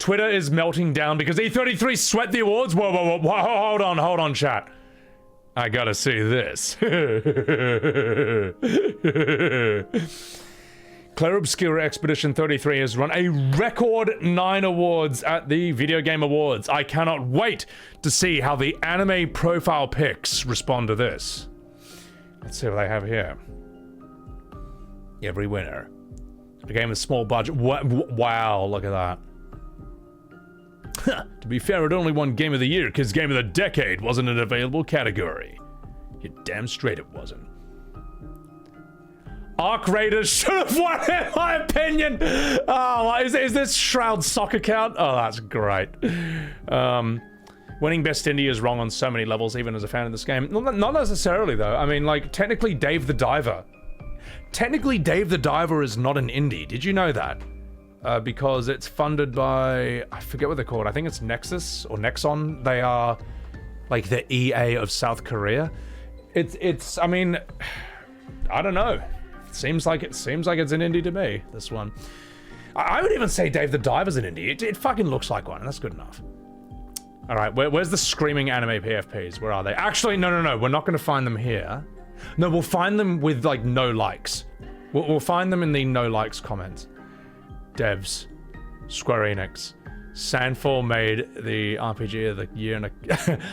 Twitter is melting down because E33 sweat the awards. Whoa, hold on, chat. I gotta see this. Clair Obscur Expedition 33 has run a record 9 awards at the Video Game Awards. I cannot wait to see how the anime profile pics respond to this. Let's see what they have here. Every winner. A game with small budget. Wow, look at that. To be fair, it only won Game of the Year because Game of the Decade wasn't an available category. You're damn straight it wasn't. Arc Raiders should have won, in my opinion. Oh, is this Shroud soccer count? Oh, that's great. Winning Best Indie is wrong on so many levels, even as a fan of this game. Not necessarily, though. I mean, like, technically Dave the Diver. Technically Dave the Diver is not an indie. Did you know that? Because it's funded by, I forget what they're called. I think it's Nexus or Nexon. They are like the EA of South Korea. It's. I mean, I don't know. Seems like it's an indie to me. This one, I would even say Dave the Diver's an indie. It fucking looks like one, and that's good enough. All right, where's the screaming anime PFPs? Where are they? Actually, no. We're not going to find them here. No, we'll find them with like no likes. We'll find them in the no likes comments. Devs, Square Enix, Sandfall made the RPG of the year in a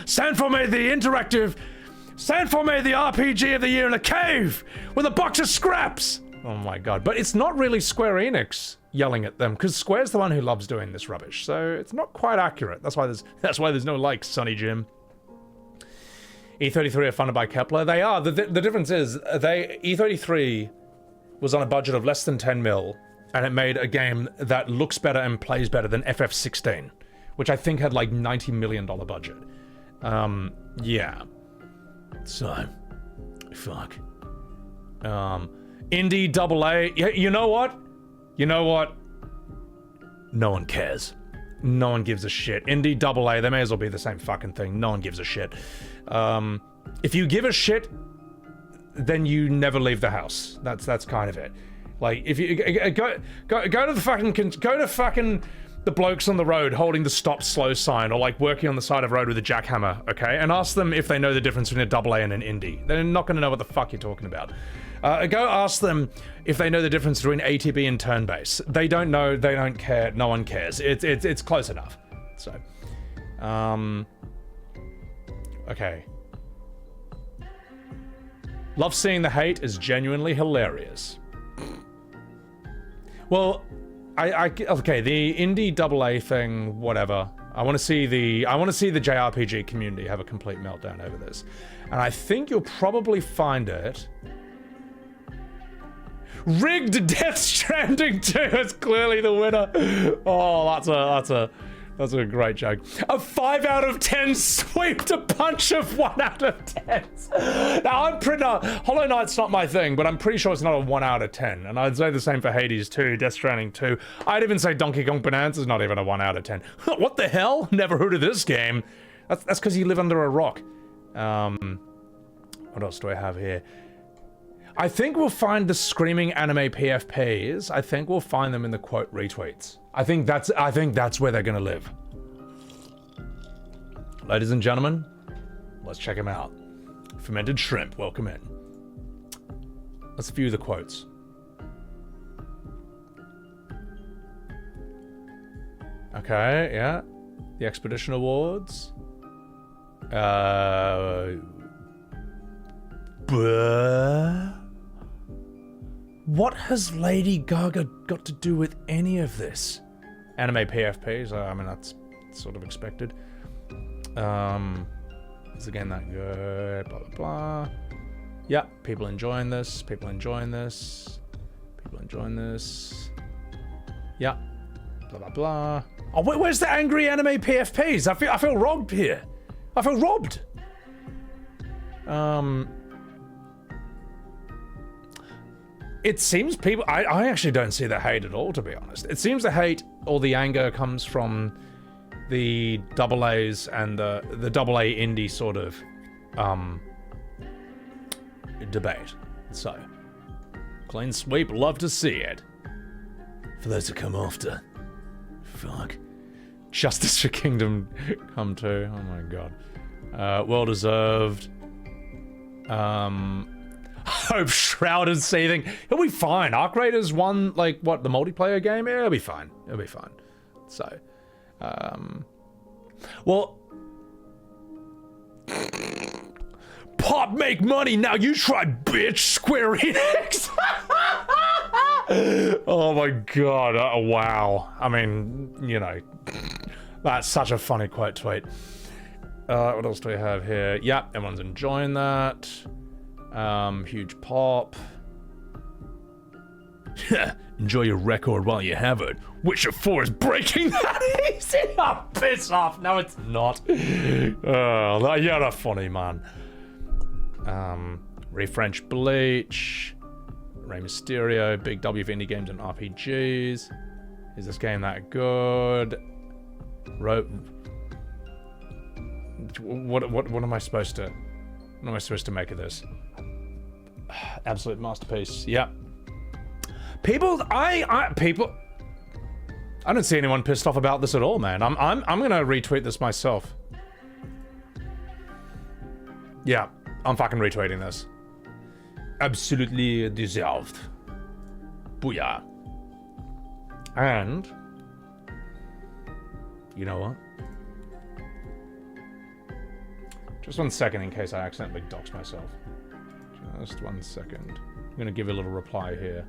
Sandfall made the RPG of the year in a cave with a box of scraps. Oh my god! But it's not really Square Enix yelling at them because Square's the one who loves doing this rubbish. So it's not quite accurate. That's why there's no likes, Sonny Jim. E33 are funded by Kepler. They are. The difference is E33 was on a budget of less than 10 mil. And it made a game that looks better and plays better than FF16, which I think had like $90 million budget. Yeah. So, fuck. Indie AA. You know what? No one cares. No one gives a shit. Indie AA, they may as well be the same fucking thing. No one gives a shit. If you give a shit, then you never leave the house. That's kind of it. Like, if you go to the blokes on the road holding the stop slow sign, or like working on the side of the road with a jackhammer, okay, and ask them if they know the difference between a AA and an indie. They're not going to know what the fuck you're talking about. Go ask them if they know the difference between ATB and turn-based. They don't know. They don't care. No one cares. It's close enough. So, okay. Love seeing the hate is genuinely hilarious. Well, okay, the indie AA thing, whatever. I want to see the JRPG community have a complete meltdown over this, and I think you'll probably find it. Rigged Death Stranding 2 is clearly the winner. Oh, that's a great joke. A 5 out of 10 sweep to punch of 1 out of 10. Now, I'm pretty... Hollow Knight's not my thing, but I'm pretty sure it's not a 1 out of 10. And I'd say the same for Hades 2, Death Stranding 2. I'd even say Donkey Kong Bonanza's not even a 1 out of 10. What the hell? Never heard of this game. That's because you live under a rock. What else do I have here? I think we'll find the screaming anime PFPs. I think we'll find them in the quote retweets. I think that's where they're gonna live. Ladies and gentlemen, let's check them out. Fermented Shrimp, welcome in. Let's view the quotes. Okay, yeah. The Expedition Awards. What has Lady Gaga got to do with any of this? Anime PFPs, I mean, that's sort of expected. Is the game that good? Blah, blah, blah. Yeah, people enjoying this. People enjoying this. People enjoying this. Yeah. Blah, blah, blah. Oh, where's the angry anime PFPs? I feel robbed here. I feel robbed. It seems people... I actually don't see the hate at all, to be honest. It seems the hate or the anger comes from the AAs and the AA indie sort of debate. So, clean sweep, love to see it. For those who come after. Fuck. Justice for Kingdom Come 2. Oh my god. Well deserved. Hope Shrouded Seething. He'll be fine. Arc Raiders won, like, what, the multiplayer game? Yeah, it'll be fine. It'll be fine. So, well... Pop make money, now you try, bitch, Square Enix! Oh my god, wow. I mean, you know, that's such a funny quote tweet. What else do we have here? Yep, everyone's enjoying that. Huge pop. Enjoy your record while you have it. Witcher 4 is breaking that easy. Oh, piss off. No, it's not. Oh, you're a funny man. Refrench Bleach. Rey Mysterio. Big W for indie games and RPGs. Is this game that good? What am I supposed to... What am I supposed to make of this? Absolute masterpiece. Yep. People, people... I don't see anyone pissed off about this at all, man. I'm gonna retweet this myself. Yeah, I'm fucking retweeting this. Absolutely deserved. Booyah. And... You know what? Just 1 second in case I accidentally dox myself. Just 1 second. I'm gonna give you a little reply here.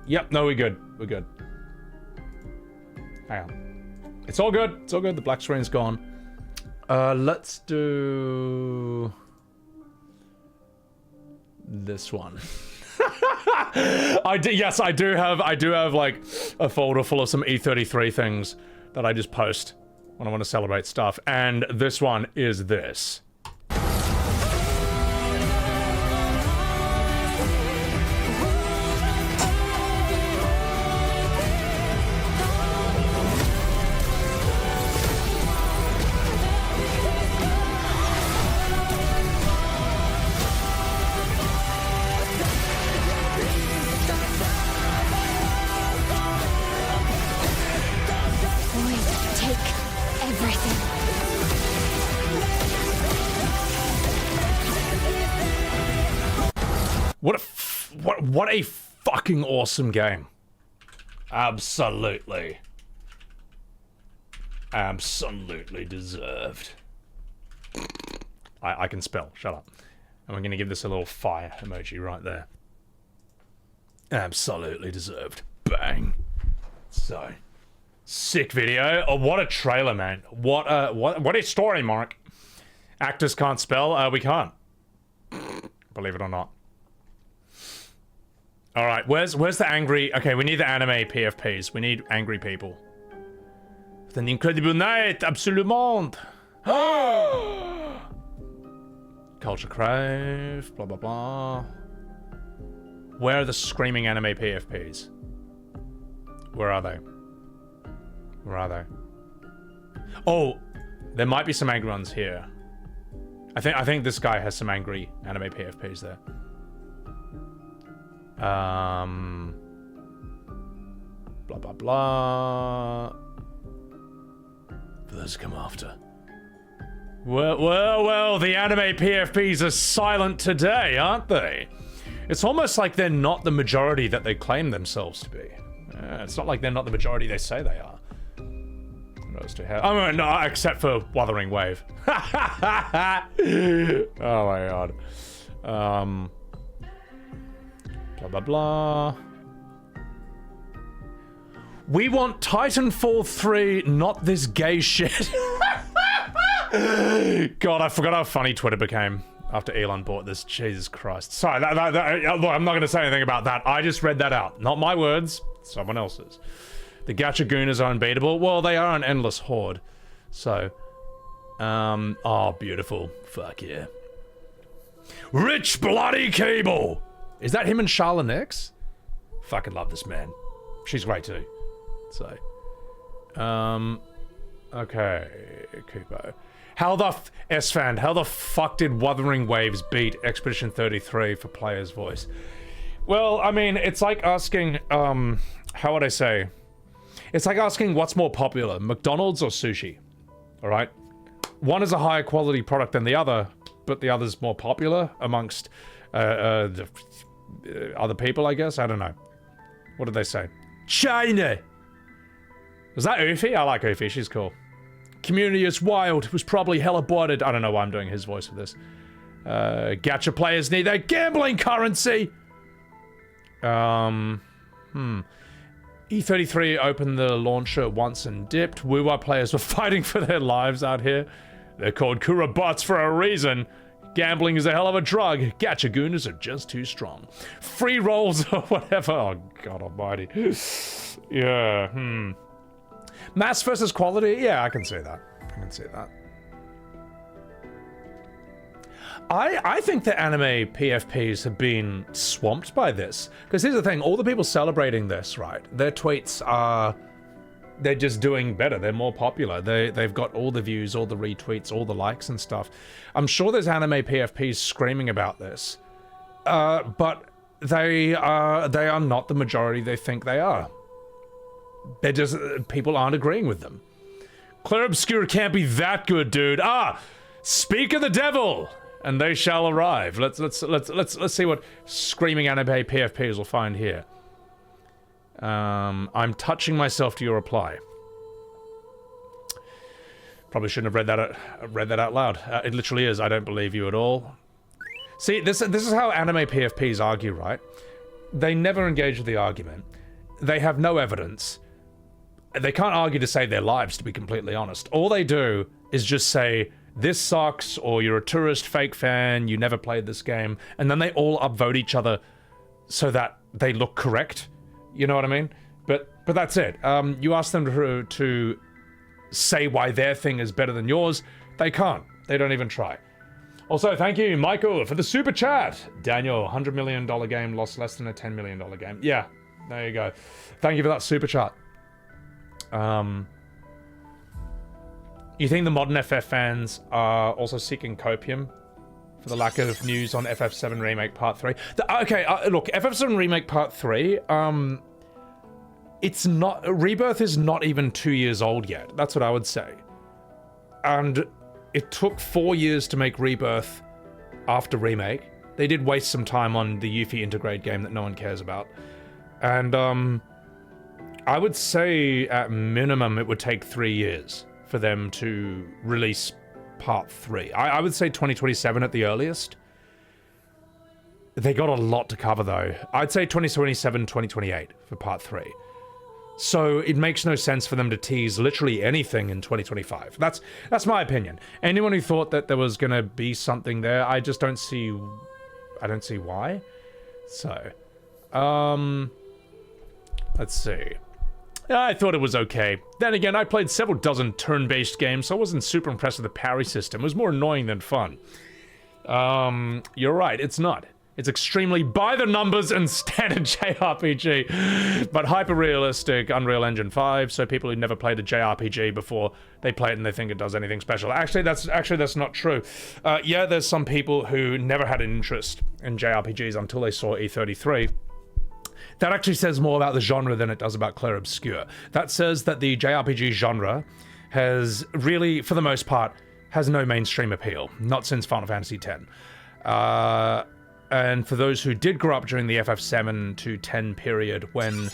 Yep, no, we're good. We're good. Hang on. It's all good. It's all good. The black screen's gone. Let's do... this one. Yes, I do have like a folder full of some E33 things that I just post when I want to celebrate stuff, and this one is this. What a fucking awesome game. Absolutely. Absolutely deserved. I can spell, shut up. And we're gonna give this a little fire emoji right there. Absolutely deserved. Bang. So, sick video. Oh, what a trailer, man. What a story, Mark. Actors can't spell, we can't. Believe it or not. All right, where's the angry... Okay, we need the anime PFPs. We need angry people. It's an incredible night, absolument. Culture crave, blah, blah, blah. Where are the screaming anime PFPs? Where are they? Where are they? Oh, there might be some angry ones here. I think this guy has some angry anime PFPs there. Blah, blah, blah. For those to come after. Well, the anime PFPs are silent today, aren't they? It's almost like they're not the majority that they claim themselves to be. It's not like they're not the majority they say they are. What else do we have? Oh, no, except for Wuthering Wave. Oh my god. Blah, blah, blah. We want Titanfall 3, not this gay shit. God, I forgot how funny Twitter became after Elon bought this. Jesus Christ. Sorry, look, I'm not going to say anything about that. I just read that out. Not my words, someone else's. The Gacha Gooners are unbeatable. Well, they are an endless horde. So, oh, beautiful. Fuck yeah. Rich Bloody Cable! Is that him and Shala Nyx? Fucking love this man. She's great too. So, okay, Kupo. How the S-Fan, how the fuck did Wuthering Waves beat Expedition 33 for player's voice? Well, I mean, it's like asking, how would I say? It's like asking what's more popular, McDonald's or sushi, all right? One is a higher quality product than the other, but the other's more popular amongst other people, I guess? I don't know. What did they say? China! Was that Ufi? I like Ufi, she's cool. Community is wild, was probably hella boarded. I don't know why I'm doing his voice for this. Gacha players need their gambling currency! E33 opened the launcher once and dipped. Wuwa players were fighting for their lives out here. They're called Kurabots for a reason. Gambling is a hell of a drug. Gacha gooners are just too strong. Free rolls or whatever. Oh, God almighty. Yeah, Mass versus quality? Yeah, I can see that. I can see that. I think the anime PFPs have been swamped by this. Because here's the thing, all the people celebrating this, right, their tweets are... They're just doing better, they're more popular. They've got all the views, all the retweets, all the likes and stuff. I'm sure there's anime PFPs screaming about this. But they are not the majority they think they are. They're just... people aren't agreeing with them. Clair Obscur can't be that good, dude. Ah! Speak of the devil! And they shall arrive. Let's see what screaming anime PFPs will find here. I'm touching myself to your reply. Probably shouldn't have read that out loud. It literally is. I don't believe you at all. See, this is how anime PFPs argue, right? They never engage with the argument. They have no evidence. They can't argue to save their lives, to be completely honest. All they do is just say, this sucks, or you're a tourist fake fan, you never played this game, and then they all upvote each other so that they look correct. You know what I mean? But that's it. You ask them to say why their thing is better than yours, they can't. They don't even try. Also, thank you, Michael, for the super chat. Daniel, $100 million game, lost less than a $10 million game. Yeah, there you go. Thank you for that super chat. You think the modern FF fans are also seeking copium for the lack of news on FF7 Remake Part 3? Okay, look, FF7 Remake Part 3, it's not... Rebirth is not even 2 years old yet. That's what I would say. And it took 4 years to make Rebirth after Remake. They did waste some time on the Yuffie Integrate game that no one cares about. And, I would say, at minimum, it would take 3 years for them to release Part 3. I would say 2027 at the earliest. They got a lot to cover, though. I'd say 2027, 2028 for Part 3. So it makes no sense for them to tease literally anything in 2025. That's my opinion. Anyone who thought that there was gonna be something there, I just don't see... I don't see why. So, let's see. I thought it was okay. Then again, I played several dozen turn-based games, so I wasn't super impressed with the parry system. It was more annoying than fun. You're right, it's not. It's extremely by the numbers and standard JRPG, but hyper-realistic Unreal Engine 5, so people who never played a JRPG before, they play it and they think it does anything special. Actually, that's not true. Yeah, there's some people who never had an interest in JRPGs until they saw E33. That actually says more about the genre than it does about Clair Obscur. That says that the JRPG genre has really, for the most part, has no mainstream appeal. Not since Final Fantasy X. And for those who did grow up during the FF7 to 10 period when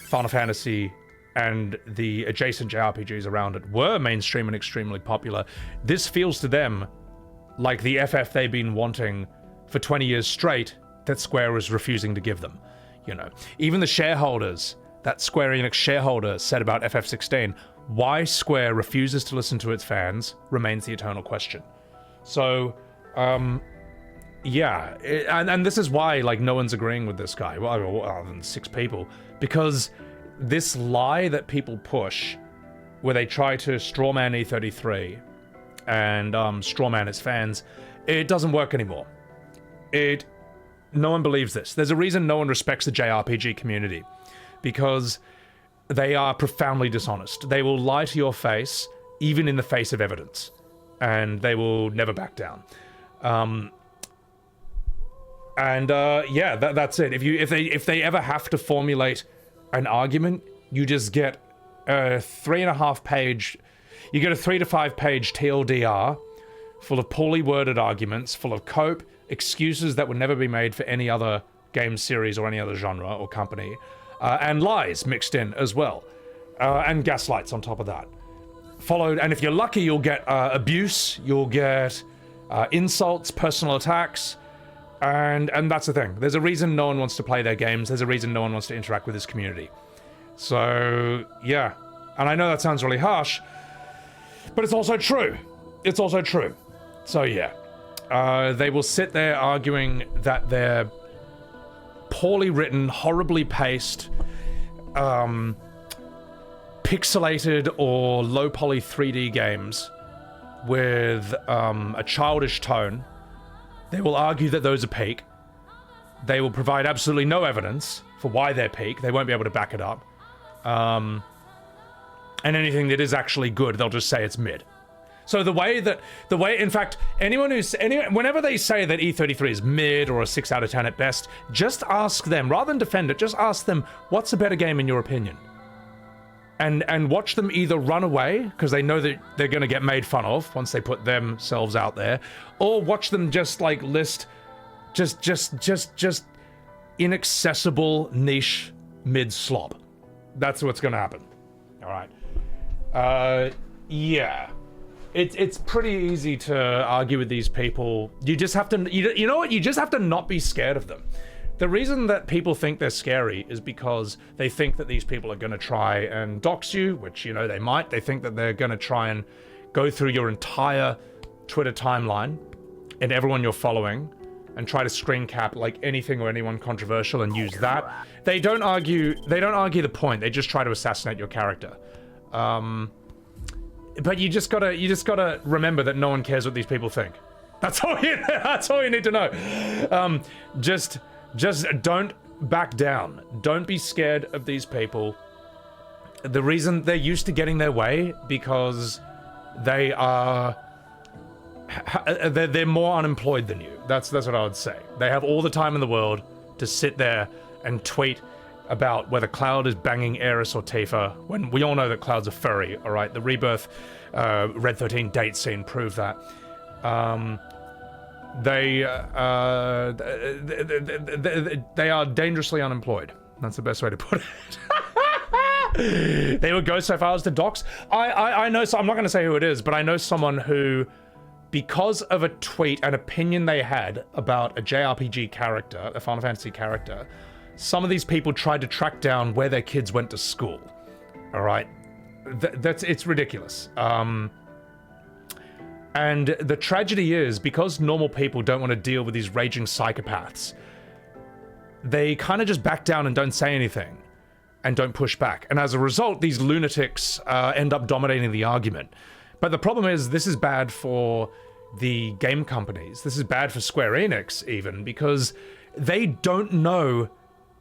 Final Fantasy and the adjacent JRPGs around it were mainstream and extremely popular, this feels to them like the FF they've been wanting for 20 years straight that Square is refusing to give them. You know, even the shareholders, that Square Enix shareholder said about FF16, why Square refuses to listen to its fans remains the eternal question. So, yeah, and this is why, like, no one's agreeing with this guy, well, other than 6 people, because this lie that people push, where they try to strawman E33 and strawman its fans, it doesn't work anymore. No one believes this. There's a reason no one respects the JRPG community, because they are profoundly dishonest. They will lie to your face, even in the face of evidence, and they will never back down. And yeah, that's it. If they ever have to formulate an argument, you just get a 3.5 page, you get a 3 to 5 page TLDR full of poorly worded arguments, full of cope, excuses that would never be made for any other game series or any other genre or company, and lies mixed in as well, and gaslights on top of that. Followed, and if you're lucky, you'll get abuse, you'll get insults, personal attacks, and that's the thing. There's a reason no one wants to play their games. There's a reason no one wants to interact with this community. So, yeah. And I know that sounds really harsh, but it's also true. It's also true. So, yeah. They will sit there arguing that they're poorly written, horribly paced, pixelated or low-poly 3D games with a childish tone. They will argue that those are peak. They will provide absolutely no evidence for why they're peak. They won't be able to back it up. And anything that is actually good, they'll just say it's mid. So in fact, whenever they say that E33 is mid or a 6 out of 10 at best, just ask them, rather than defend it, just ask them, what's a better game in your opinion? And watch them either run away, because they know that they're going to get made fun of once they put themselves out there, or watch them just, like, list just inaccessible niche mid-slop. That's what's going to happen. All right. Yeah. It's pretty easy to argue with these people. You just have to, you know what? You just have to not be scared of them. The reason that people think they're scary is because they think that these people are going to try and dox you, which, you know, they might. They think that they're going to try and go through your entire Twitter timeline and everyone you're following and try to screen cap like anything or anyone controversial and use that. They don't argue the point. They just try to assassinate your character. But you just gotta remember that no one cares what these people think. That's all you need to know. Just don't back down. Don't be scared of these people. The reason they're used to getting their way because they're more unemployed than you. That's what I would say. They have all the time in the world to sit there and tweet about whether Cloud is banging Aeris or Tifa, when we all know that Cloud's a furry, all right? The Rebirth Red 13 date scene proved that. They are dangerously unemployed. That's the best way to put it. They would go so far as to dox. I know, so I'm not going to say who it is, but I know someone who, because of a tweet, an opinion they had about a JRPG character, a Final Fantasy character, some of these people tried to track down where their kids went to school. All right, it's ridiculous. And the tragedy is, because normal people don't want to deal with these raging psychopaths, they kind of just back down and don't say anything and don't push back. And as a result, these lunatics end up dominating the argument. But the problem is, this is bad for the game companies. This is bad for Square Enix, even, because they don't know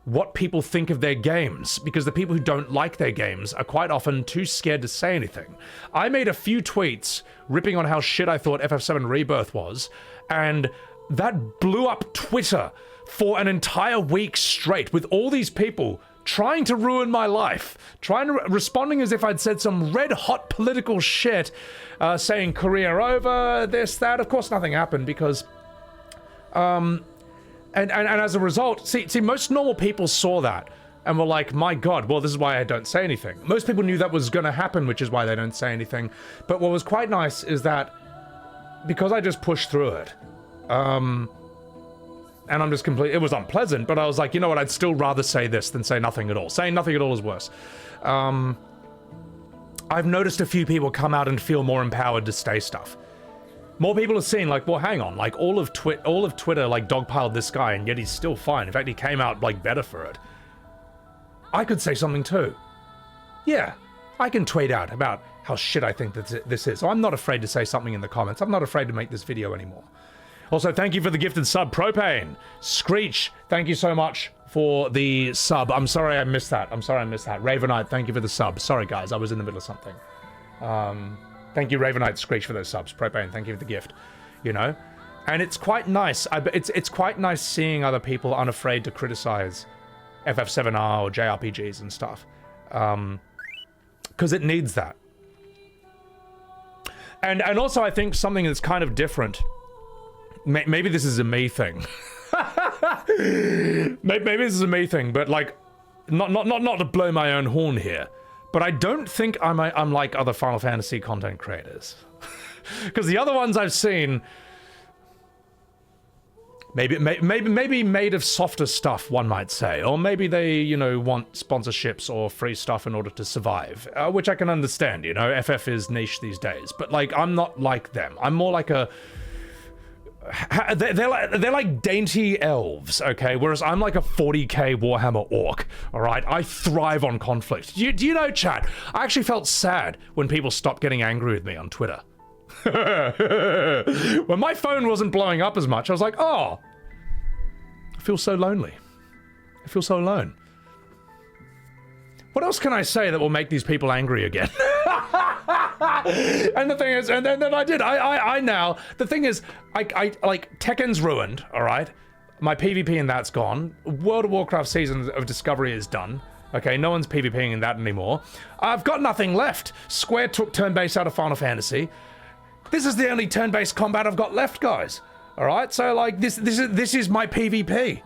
what people think of their games, because the people who don't like their games are quite often too scared to say anything. I made a few tweets ripping on how shit I thought FF7 Rebirth was, and that blew up Twitter for an entire week straight, with all these people trying to ruin my life, responding as if I'd said some red-hot political shit, saying career over, this, that. Of course nothing happened, because And as a result, see, most normal people saw that and were like, my God, well, this is why I don't say anything. Most people knew that was going to happen, which is why they don't say anything. But what was quite nice is that because I just pushed through it, and I'm just it was unpleasant, but I was like, you know what, I'd still rather say this than say nothing at all. Saying nothing at all is worse. I've noticed a few people come out and feel more empowered to say stuff. More people have seen, like, well, hang on, like, all of Twitter, like, dogpiled this guy, and yet he's still fine. In fact, he came out, like, better for it. I could say something too. Yeah, I can tweet out about how shit I think that this is. So I'm not afraid to say something in the comments. I'm not afraid to make this video anymore. Also, thank you for the gifted sub, Propane. Screech, thank you so much for the sub. I'm sorry I missed that. Ravenite, thank you for the sub. Sorry, guys, I was in the middle of something. Thank you, Ravenite, Screech, for those subs. Propane, thank you for the gift. You know? And it's quite nice. It's quite nice seeing other people unafraid to criticize FF7R or JRPGs and stuff. Because it needs that. And also I think something that's kind of different, maybe this is a me thing. maybe this is a me thing, but like, not to blow my own horn here, but I don't think I'm like other Final Fantasy content creators. Because the other ones I've seen, maybe made of softer stuff, one might say, or maybe they, you know, want sponsorships or free stuff in order to survive, which I can understand. You know, FF is niche these days, but like I'm not like them. I'm more like a. They're like dainty elves, okay? Whereas I'm like a 40k Warhammer orc, all right? I thrive on conflict. Do you know, chat? I actually felt sad when people stopped getting angry with me on Twitter. When my phone wasn't blowing up as much, I was like, oh, I feel so lonely. I feel so alone. What else can I say that will make these people angry again? And the thing is, and then I did. I now, the thing is, I like, Tekken's ruined, all right? My PvP in that's gone. World of Warcraft Seasons of Discovery is done. Okay, no one's PvPing in that anymore. I've got nothing left. Square took turn-based out of Final Fantasy. This is the only turn-based combat I've got left, guys. All right, so like this is my PvP.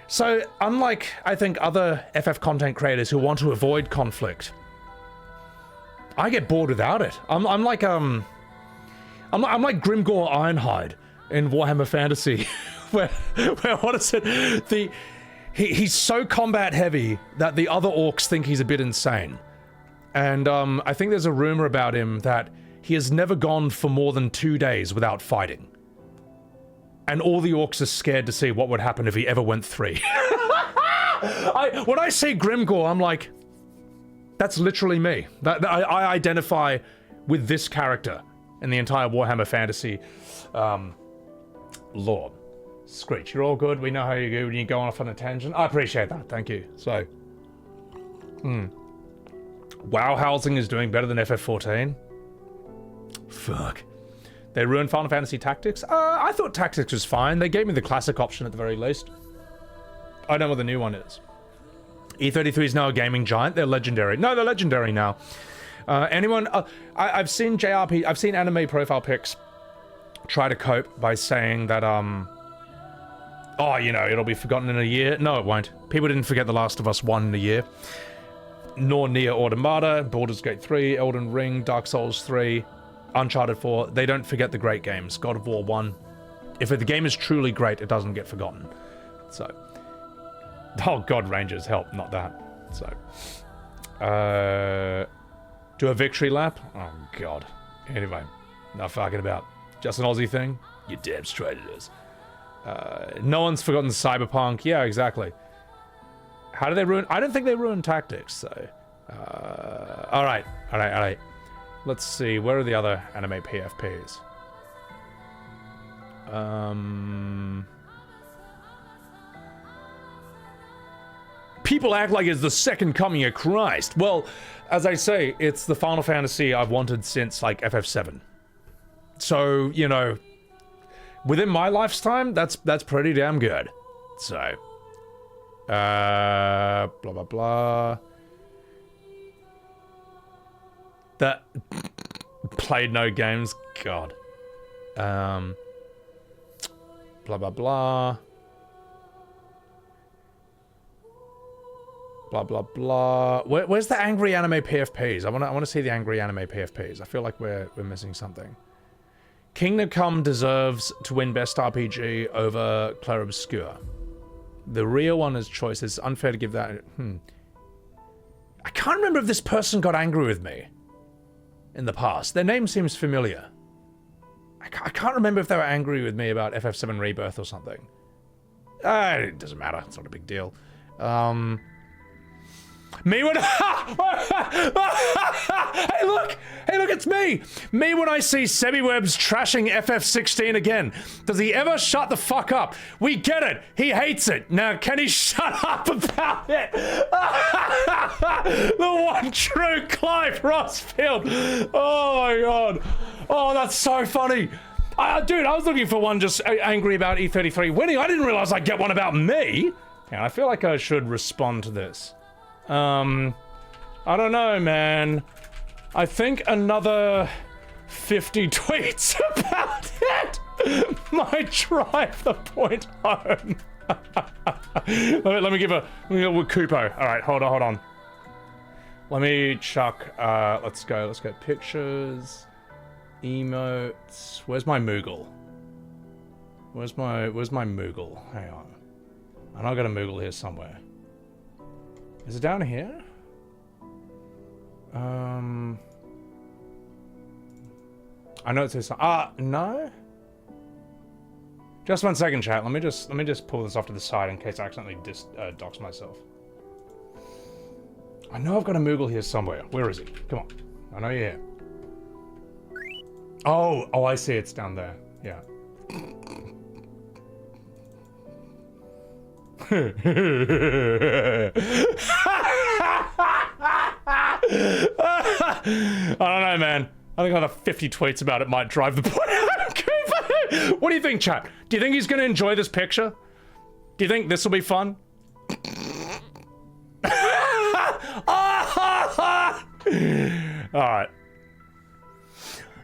So unlike I think other FF content creators who want to avoid conflict, I get bored without it. I'm like Grimgor Ironhide in Warhammer Fantasy, where what is it? He's so combat heavy that the other orcs think he's a bit insane, and I think there's a rumor about him that he has never gone for more than 2 days without fighting. And all the orcs are scared to see what would happen if he ever went 3. When I see Grimgor, I'm like, that's literally me. I identify with this character in the entire Warhammer Fantasy lore. Screech, you're all good. We know how you go when you go off on a tangent. I appreciate that. Thank you. So, WoW housing is doing better than FF14. Fuck. They ruined Final Fantasy Tactics? I thought Tactics was fine. They gave me the classic option at the very least. I don't know what the new one is. E33 is now a gaming giant. They're legendary. No, they're legendary now. Anyone... I've seen I've seen anime profile pics try to cope by saying that, oh, you know, it'll be forgotten in a year. No, it won't. People didn't forget The Last of Us 1 in a year. Nor Nier Automata, Baldur's Gate 3, Elden Ring, Dark Souls 3... Uncharted 4, they don't forget the great games. God of War 1. If the game is truly great, it doesn't get forgotten. So. Oh, God, Rangers, help, not that. So. Do a victory lap? Oh, God. Anyway, not fucking about. Just an Aussie thing? You're damn straight it is. No one's forgotten Cyberpunk. Yeah, exactly. How do they ruin? I don't think they ruined Tactics, so. Alright. Let's see, where are the other anime PFPs? People act like it's the second coming of Christ. Well, as I say, it's the Final Fantasy I've wanted since, like, FF7. So, you know, within my lifetime, that's pretty damn good. So, blah, blah, blah. That played no games, God. Blah blah blah. Blah blah blah. Where's the angry anime PFPs? I want to see the angry anime PFPs. I feel like we're missing something. Kingdom Come deserves to win Best RPG over Clair Obscur. The real one is choice. It's unfair to give that. I can't remember if this person got angry with me in the past. Their name seems familiar. I can't remember if they were angry with me about FF7 Rebirth or something. It doesn't matter. It's not a big deal. Me when... Hey, look! Hey, look, it's me! Me when I see Sebbywebz trashing FF16 again. Does he ever shut the fuck up? We get it! He hates it! Now, can he shut up about it? The one true Clive Rossfield! Oh my god! Oh, that's so funny! Dude, I was looking for one just angry about E33 winning. I didn't realize I'd get one about me. And I feel like I should respond to this. I don't know, man. I think another 50 tweets about it might drive the point home. let me give a Kupo. All right, hold on. Let me chuck. Let's go pictures, emotes. Where's my Moogle? Where's my Moogle? Hang on. I know I got a Moogle here somewhere. Is it down here? I know it says no. Just 1 second, chat. Let me just pull this off to the side in case I accidentally dox myself. I know I've got a Moogle here somewhere. Where is he? Come on. I know you're here. Oh, I see. It's down there. Yeah. I don't know, man. I think another 50 tweets about it might drive the point home. What do you think, chat? Do you think he's going to enjoy this picture? Do you think this will be fun? Alright.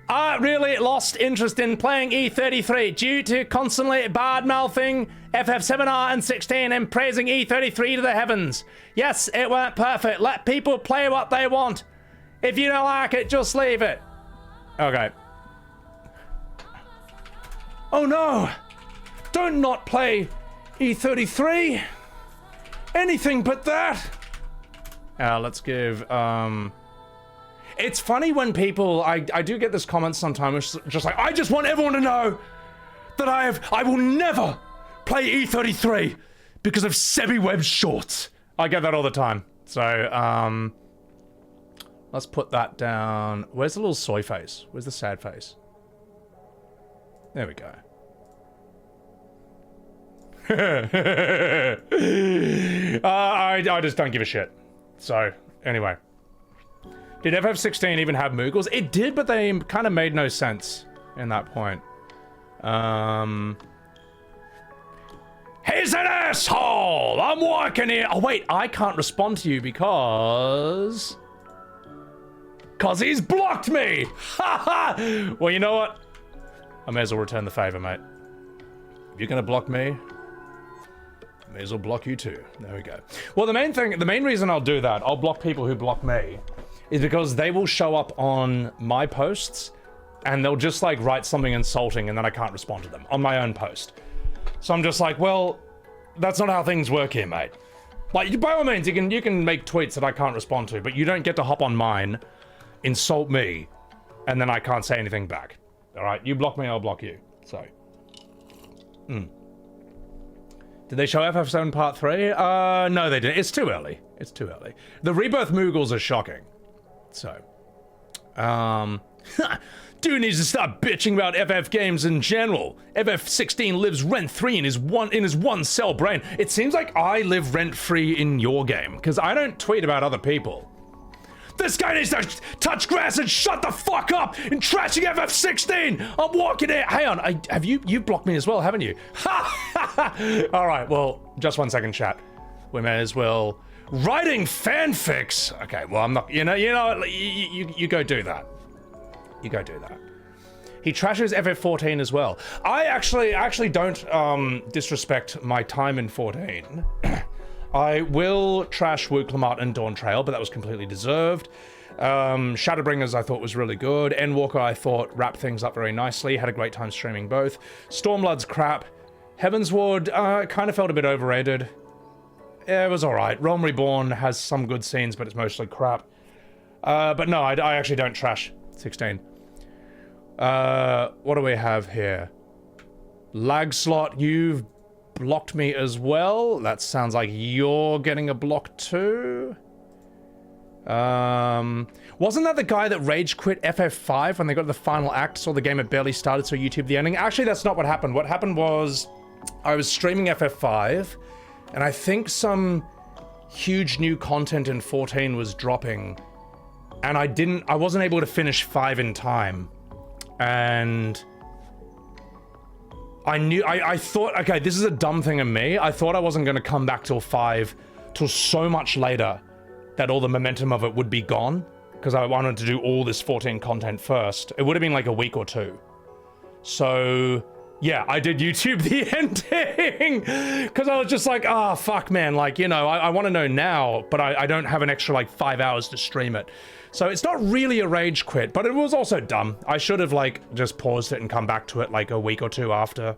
I really lost interest in playing E33 due to constantly bad-mouthing FF7R and 16 and praising E33 to the heavens. Yes, it weren't perfect. Let people play what they want. If you don't like it, just leave it. Okay. Oh no! Don't not play E33! Anything but that! Let's give, It's funny when people, I do get this comment sometimes, just like, I just want everyone to know that I will never play E33 because of Sebbywebz shorts. I get that all the time. So, let's put that down. Where's the little soy face? Where's the sad face? There we go. I just don't give a shit. So, anyway. Did FF16 even have Moogles? It did, but they kind of made no sense in that point. He's an asshole! I'm working here! Oh wait, I can't respond to you because he's blocked me! Ha! Well, you know what? I may as well return the favor, mate. If you're gonna block me, I may as well block you too. There we go. Well, the main reason I'll do that, I'll block people who block me, is because they will show up on my posts and they'll just like write something insulting and then I can't respond to them on my own post. So I'm just like, well, that's not how things work here, mate. Like, by all means, you can make tweets that I can't respond to, but you don't get to hop on mine, insult me, and then I can't say anything back. All right, you block me, I'll block you. So, Did they show FF7 Part 3? No, they didn't. It's too early. It's too early. The Rebirth Moogles are shocking. So, dude needs to start bitching about FF games in general. FF16 lives rent-free in his one cell brain. It seems like I live rent-free in your game, because I don't tweet about other people. This guy needs to touch grass and shut the fuck up in trashing FF16. I'm walking here. Hang on, you blocked me as well, haven't you? All right, well, just 1 second, chat. We may as well. Writing fanfics. Okay, well, I'm not. You know, you go do that. You go do that. He trashes FF14 as well. I actually don't disrespect my time in 14. I will trash Wu Clamart and Dawn Trail, but that was completely deserved. Shadowbringers I thought was really good. Endwalker I thought wrapped things up very nicely. Had a great time streaming both. Stormblood's crap. Heavensward kind of felt a bit overrated. Yeah, it was alright. Realm Reborn has some good scenes, but it's mostly crap. But no, I actually don't trash 16. What do we have here? Lag Slot, you've blocked me as well. That sounds like you're getting a block too. Wasn't that the guy that rage quit FF5 when they got to the final act, saw the game had barely started, so YouTube the ending? Actually, that's not what happened. What happened was I was streaming FF5 and I think some huge new content in 14 was dropping and I wasn't able to finish 5 in time. And I thought, okay, this is a dumb thing of me. I thought I wasn't going to come back till 5, till so much later that all the momentum of it would be gone. Because I wanted to do all this 14 content first. It would have been like a week or 2. So, yeah, I did YouTube the ending. Because I was just like, ah, fuck, man. Like, you know, I want to know now, but I don't have an extra, like, 5 hours to stream it. So it's not really a rage quit, but it was also dumb. I should have, like, just paused it and come back to it, like, a week or 2 after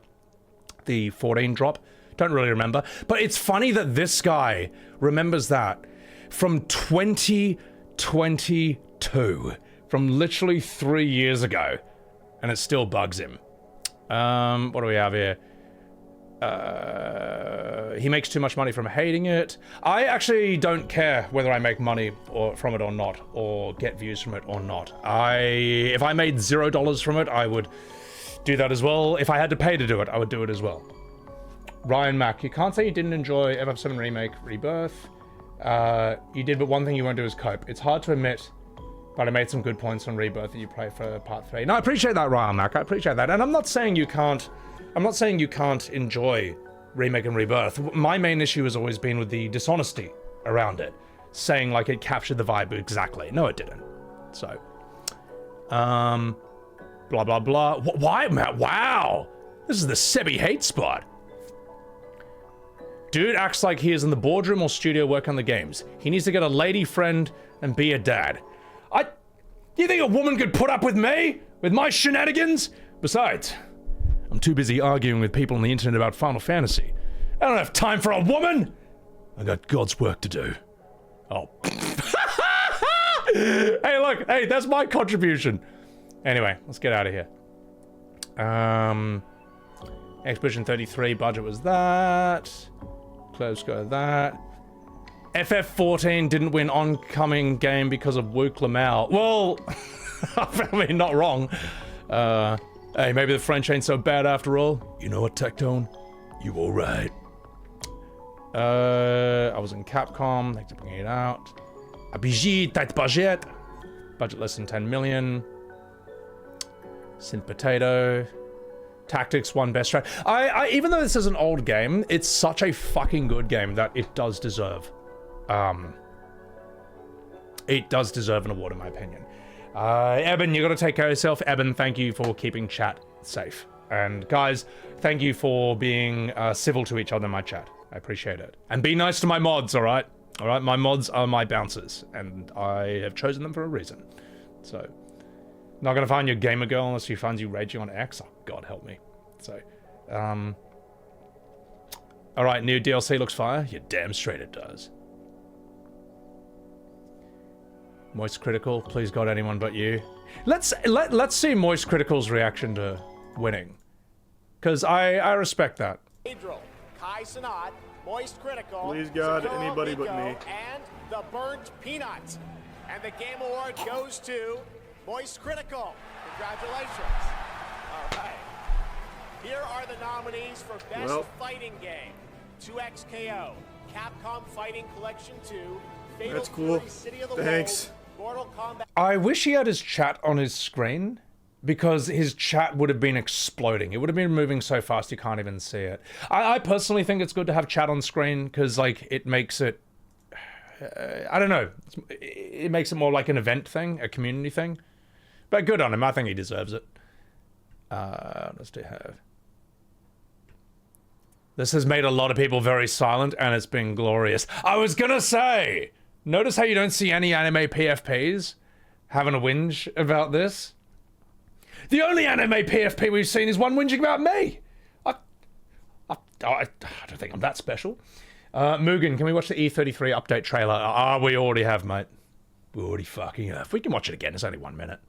the 14 drop. Don't really remember. But it's funny that this guy remembers that from 2022, from literally 3 years ago, and it still bugs him. What do we have here? He makes too much money from hating it. I actually don't care whether I make money from it or not, or get views from it or not. If I made $0 from it, I would do that as well. If I had to pay to do it, I would do it as well. Ryan Mack, you can't say you didn't enjoy FF7 Remake Rebirth. You did, but one thing you won't do is cope. It's hard to admit, but I made some good points on Rebirth that you play for part 3. No, I appreciate that, Ryan Mack. I appreciate that. And I'm not saying you can't enjoy Remake and Rebirth. My main issue has always been with the dishonesty around it. Saying, like, it captured the vibe exactly. No, it didn't. So. Blah, blah, blah. Why, Matt? Wow! This is the Sebby hate spot. Dude acts like he is in the boardroom or studio working on the games. He needs to get a lady friend and be a dad. You think a woman could put up with me? With my shenanigans? Besides, I'm too busy arguing with people on the internet about Final Fantasy. I don't have time for a woman! I got God's work to do. Oh. Hey, look, hey, that's my contribution. Anyway, let's get out of here. Expedition 33 budget was that. Close go that. FF14 didn't win oncoming game because of Wook Maelle. Well, I mean, not wrong. Hey, maybe the French ain't so bad after all. You know what, Tectone? You all right. I was in Capcom. Thanks for bringing it out. ABG, tight budget. Budget less than 10 million. Synth Potato. Tactics won best strat. Even though this is an old game, it's such a fucking good game that it does deserve. It does deserve an award in my opinion. Eben, you gotta take care of yourself. Eben, thank you for keeping chat safe. And guys, thank you for being civil to each other in my chat. I appreciate it. And be nice to my mods, alright? Alright, my mods are my bouncers, and I have chosen them for a reason. So, not gonna find your gamer girl unless she finds you raging on X. Oh, God help me. So, alright, new DLC looks fire. You're damn straight it does. Moist Critical, please God, anyone but you. Let's see Moist Critical's reaction to winning, because I respect that. Kai Sanat, Moist Critical, please God, anybody but me. And the Burnt Peanut. And the game award goes to Moist Critical. Congratulations. All right. Here are the nominees for Best Fighting Game. 2XKO, Capcom Fighting Collection 2, Fatal That's cool. Fury City of the Thanks. World, Mortal Kombat. I wish he had his chat on his screen, because his chat would have been exploding. It would have been moving so fast you can't even see it. I personally think it's good to have chat on screen, because, like, it makes it... I don't know. It makes it more like an event thing, a community thing. But good on him. I think he deserves it. Let's do have... This has made a lot of people very silent, and it's been glorious. I was gonna say! Notice how you don't see any anime PFPs having a whinge about this? The only anime PFP we've seen is one whinging about me! I don't think I'm that special. Mugen, can we watch the E33 update trailer? We already have, mate. We already fucking have. We can watch it again, it's only 1 minute.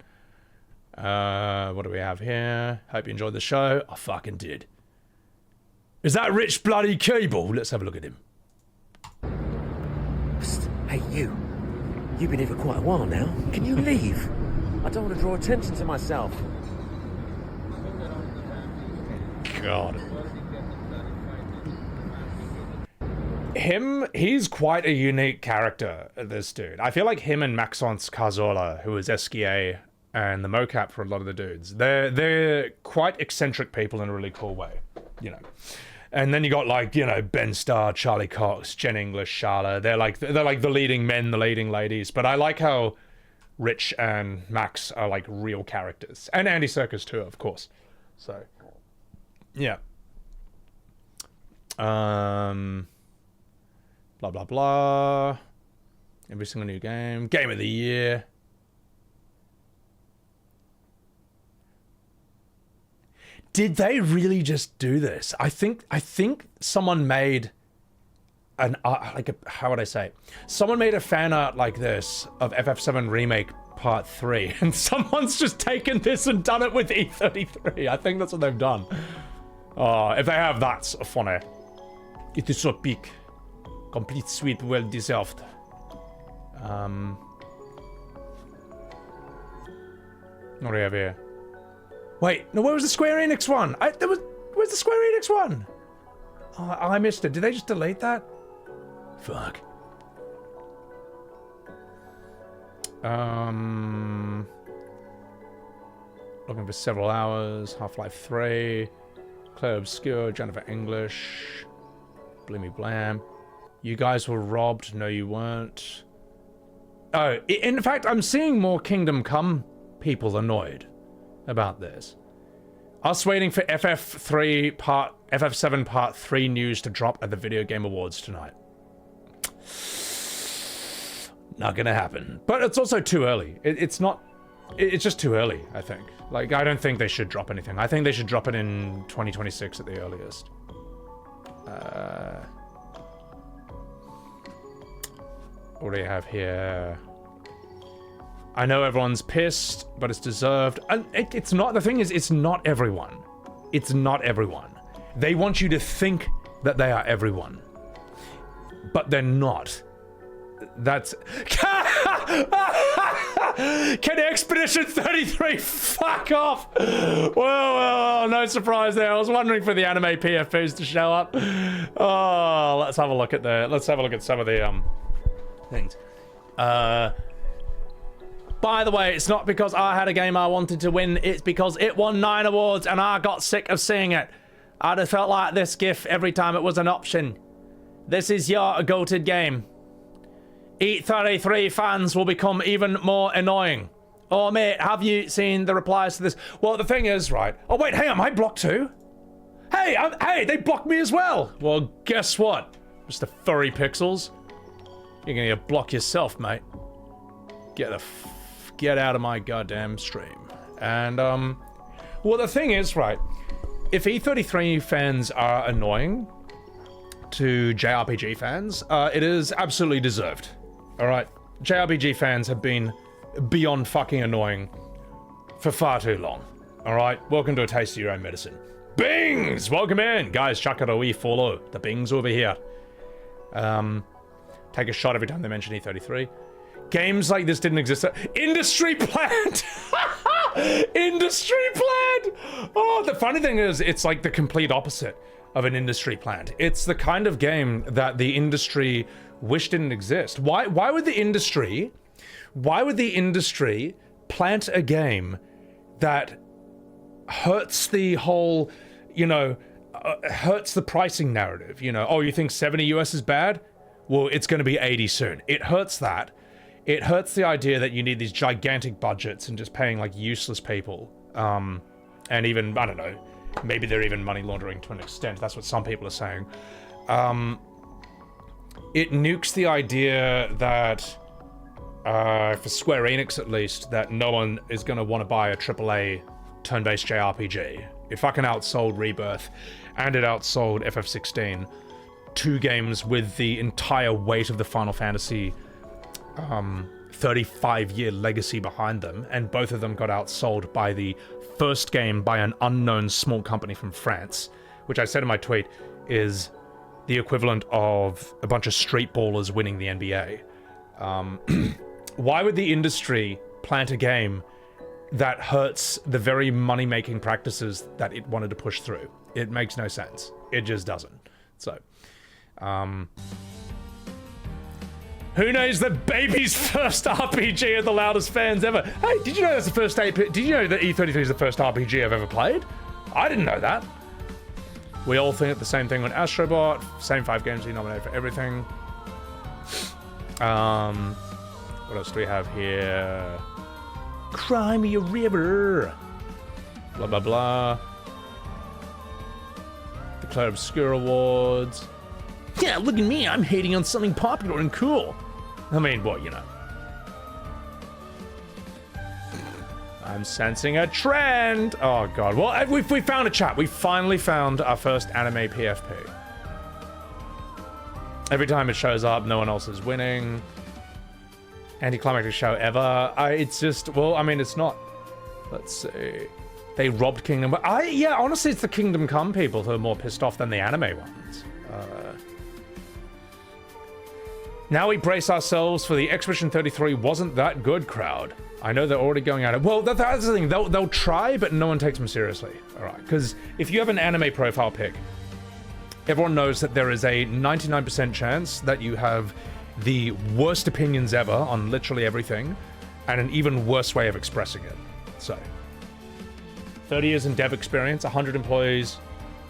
What do we have here? Hope you enjoyed the show. I fucking did. Is that Rich Bloody Cable? Let's have a look at him. Psst. Hey, you. You've been here for quite a while now. Can you leave? I don't want to draw attention to myself. God. He's quite a unique character, this dude. I feel like him and Maxence Carzola, who is SKA and the mocap for a lot of the dudes, they're quite eccentric people in a really cool way. you know. And then you got like, you know, Ben Starr, Charlie Cox, Jen English, Shala. They're like the leading men, the leading ladies. But I like how Rich and Max are like real characters. And Andy Serkis too, of course. So, yeah. Blah, blah, blah. Every single new game. Game of the year. Did they really just do this? I think someone made an how would I say it? Someone made a fan art like this of FF7 Remake Part 3, and someone's just taken this and done it with E33. I think that's what they've done. Oh, if they have, that's funny. It is so big. Complete sweep, well deserved. What do we have here? Wait, no, where was the Square Enix one? Where's the Square Enix one? Oh, I missed it. Did they just delete that? Fuck. Looking for several hours. Half-Life 3. Clair Obscur. Jennifer English. Blimmy Blam. You guys were robbed. No, you weren't. Oh, in fact, I'm seeing more Kingdom Come people annoyed about this. Us waiting for FF7 Part 3 news to drop at the Video Game Awards tonight. Not gonna happen. But it's also too early. It's just too early, I think. Like, I don't think they should drop anything. I think they should drop it in 2026 at the earliest. What do you have here? I know everyone's pissed, but it's deserved. And it's not, the thing is, it's not everyone. It's not everyone. They want you to think that they are everyone. But they're not. That's... Can Expedition 33 fuck off? Well, no surprise there. I was wondering for the anime PFPs to show up. Oh, let's have a look at some of the things. By the way, it's not because I had a game I wanted to win, it's because it won 9 awards and I got sick of seeing it. I'd have felt like this GIF every time it was an option. This is your goated game. E33 fans will become even more annoying. Oh mate, have you seen the replies to this? Well, the thing is, right. Oh wait, hey, am I blocked too? Hey, they blocked me as well. Well, guess what? Mr. Furry Pixels. You're gonna block yourself, mate. Get out of my goddamn stream. And, well, the thing is, right, if E33 fans are annoying to JRPG fans, it is absolutely deserved. Alright? JRPG fans have been beyond fucking annoying for far too long. Alright? Welcome to A Taste of Your Own Medicine. Bings! Welcome in! Guys, chuck it a wee follow. The Bings over here. Take a shot every time they mention E33. Games like this didn't exist. Industry plant! Industry plant! Oh, the funny thing is, it's like the complete opposite of an industry plant. It's the kind of game that the industry wished didn't exist. Why would the industry plant a game that hurts the whole, you know, hurts the pricing narrative? You know, oh, you think 70 US is bad? Well, it's going to be 80 soon. It hurts that. It hurts the idea that you need these gigantic budgets and just paying like useless people. And even, I don't know, maybe they're even money laundering to an extent. That's what some people are saying. It nukes the idea that, for Square Enix at least, that no one is going to want to buy a AAA turn-based JRPG. It fucking outsold Rebirth, and it outsold FF16. 2 games with the entire weight of the Final Fantasy 35-year legacy behind them, and both of them got outsold by the first game by an unknown small company from France, which I said in my tweet is the equivalent of a bunch of street ballers winning the NBA. Why would the industry plant a game that hurts the very money-making practices that it wanted to push through? It makes no sense. It just doesn't. So, who knows that baby's first RPG are the loudest fans ever? Hey, did you know that's the first did you know that E33 is the first RPG I've ever played? I didn't know that. We all think the same thing on Astrobot. Same 5 games we nominate for everything. What else do we have here? Cry me a river. Blah, blah, blah. The Clair Obscur Awards. Yeah, look at me. I'm hating on something popular and cool. I mean, well, you know. I'm sensing a trend. Oh, God. Well, we found a chat. We finally found our first anime PFP. Every time it shows up, no one else is winning. Anticlimactic show ever. It's just, well, I mean, it's not. Let's see. They robbed Kingdom. Yeah, honestly, it's the Kingdom Come people who are more pissed off than the anime ones. Now we brace ourselves for the Expedition 33 wasn't that good crowd. I know they're already going at it. Well, that's the thing. They'll try, but no one takes them seriously. All right, because if you have an anime profile pic, everyone knows that there is a 99% chance that you have the worst opinions ever on literally everything, and an even worse way of expressing it. So, 30 years in dev experience, 100 employees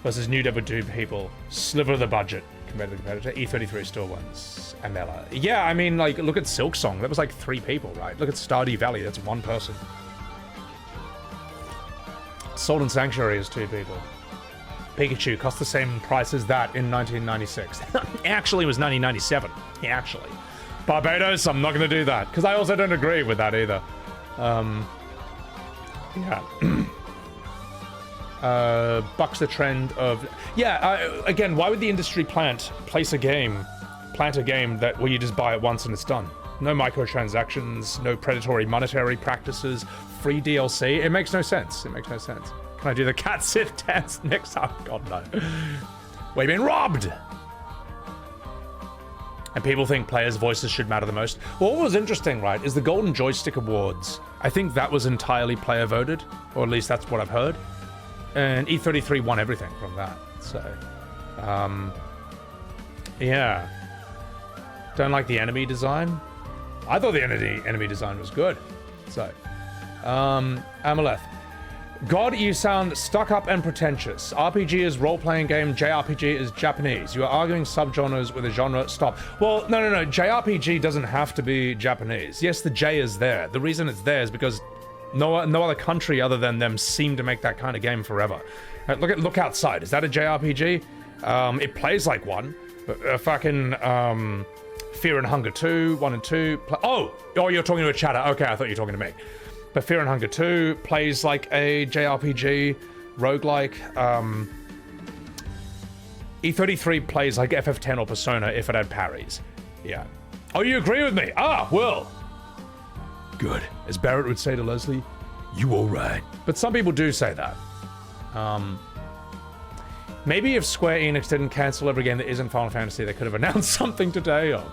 versus new dev with 2 people. Sliver of the budget compared to the competitor. E33 still wins. And Maelle. Yeah, I mean, like, look at Silksong. That was like 3 people, right? Look at Stardew Valley. That's 1 person. Sword and Sanctuary is 2 people. Pikachu cost the same price as that in 1996. Actually, it was 1997. Yeah, actually. Barbados, I'm not going to do that. Because I also don't agree with that either. Yeah. Bucks the trend of... Yeah, again, why would the industry plant a game that where you just buy it once and it's done? No microtransactions, no predatory monetary practices, free DLC. It makes no sense. It makes no sense. Can I do the cat sit dance next time? God, no. We've been robbed! And people think players' voices should matter the most. Well, what was interesting, right, is the Golden Joystick Awards. I think that was entirely player voted, or at least that's what I've heard. And E33 won everything from that, so... yeah. Don't like the enemy design? I thought the enemy design was good. So, Amaleth. God, you sound stuck up and pretentious. RPG is role-playing game, JRPG is Japanese. You are arguing subgenres with a genre. Stop. Well, no. JRPG doesn't have to be Japanese. Yes, the J is there. The reason it's there is because no other country other than them seem to make that kind of game forever. Look outside. Is that a JRPG? It plays like one. Fucking Fear and Hunger 2, 1 and 2. Oh, you're talking to a chatter. Okay, I thought you were talking to me. But Fear and Hunger 2 plays like a JRPG, roguelike. E33 plays like FF10 or Persona if it had parries. Yeah. Oh, you agree with me? Ah, well. Good. As Barrett would say to Leslie, you all right. But some people do say that. Maybe if Square Enix didn't cancel every game that isn't Final Fantasy, they could have announced something today. Oh,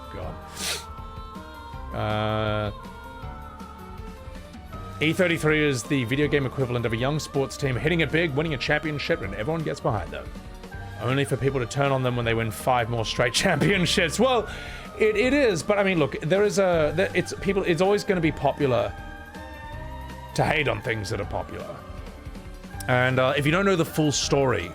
God. E33 is the video game equivalent of a young sports team hitting it big, winning a championship, and everyone gets behind them. Only for people to turn on them when they win 5 more straight championships. Well, it is, but I mean, look, it's always going to be popular to hate on things that are popular. And if you don't know the full story,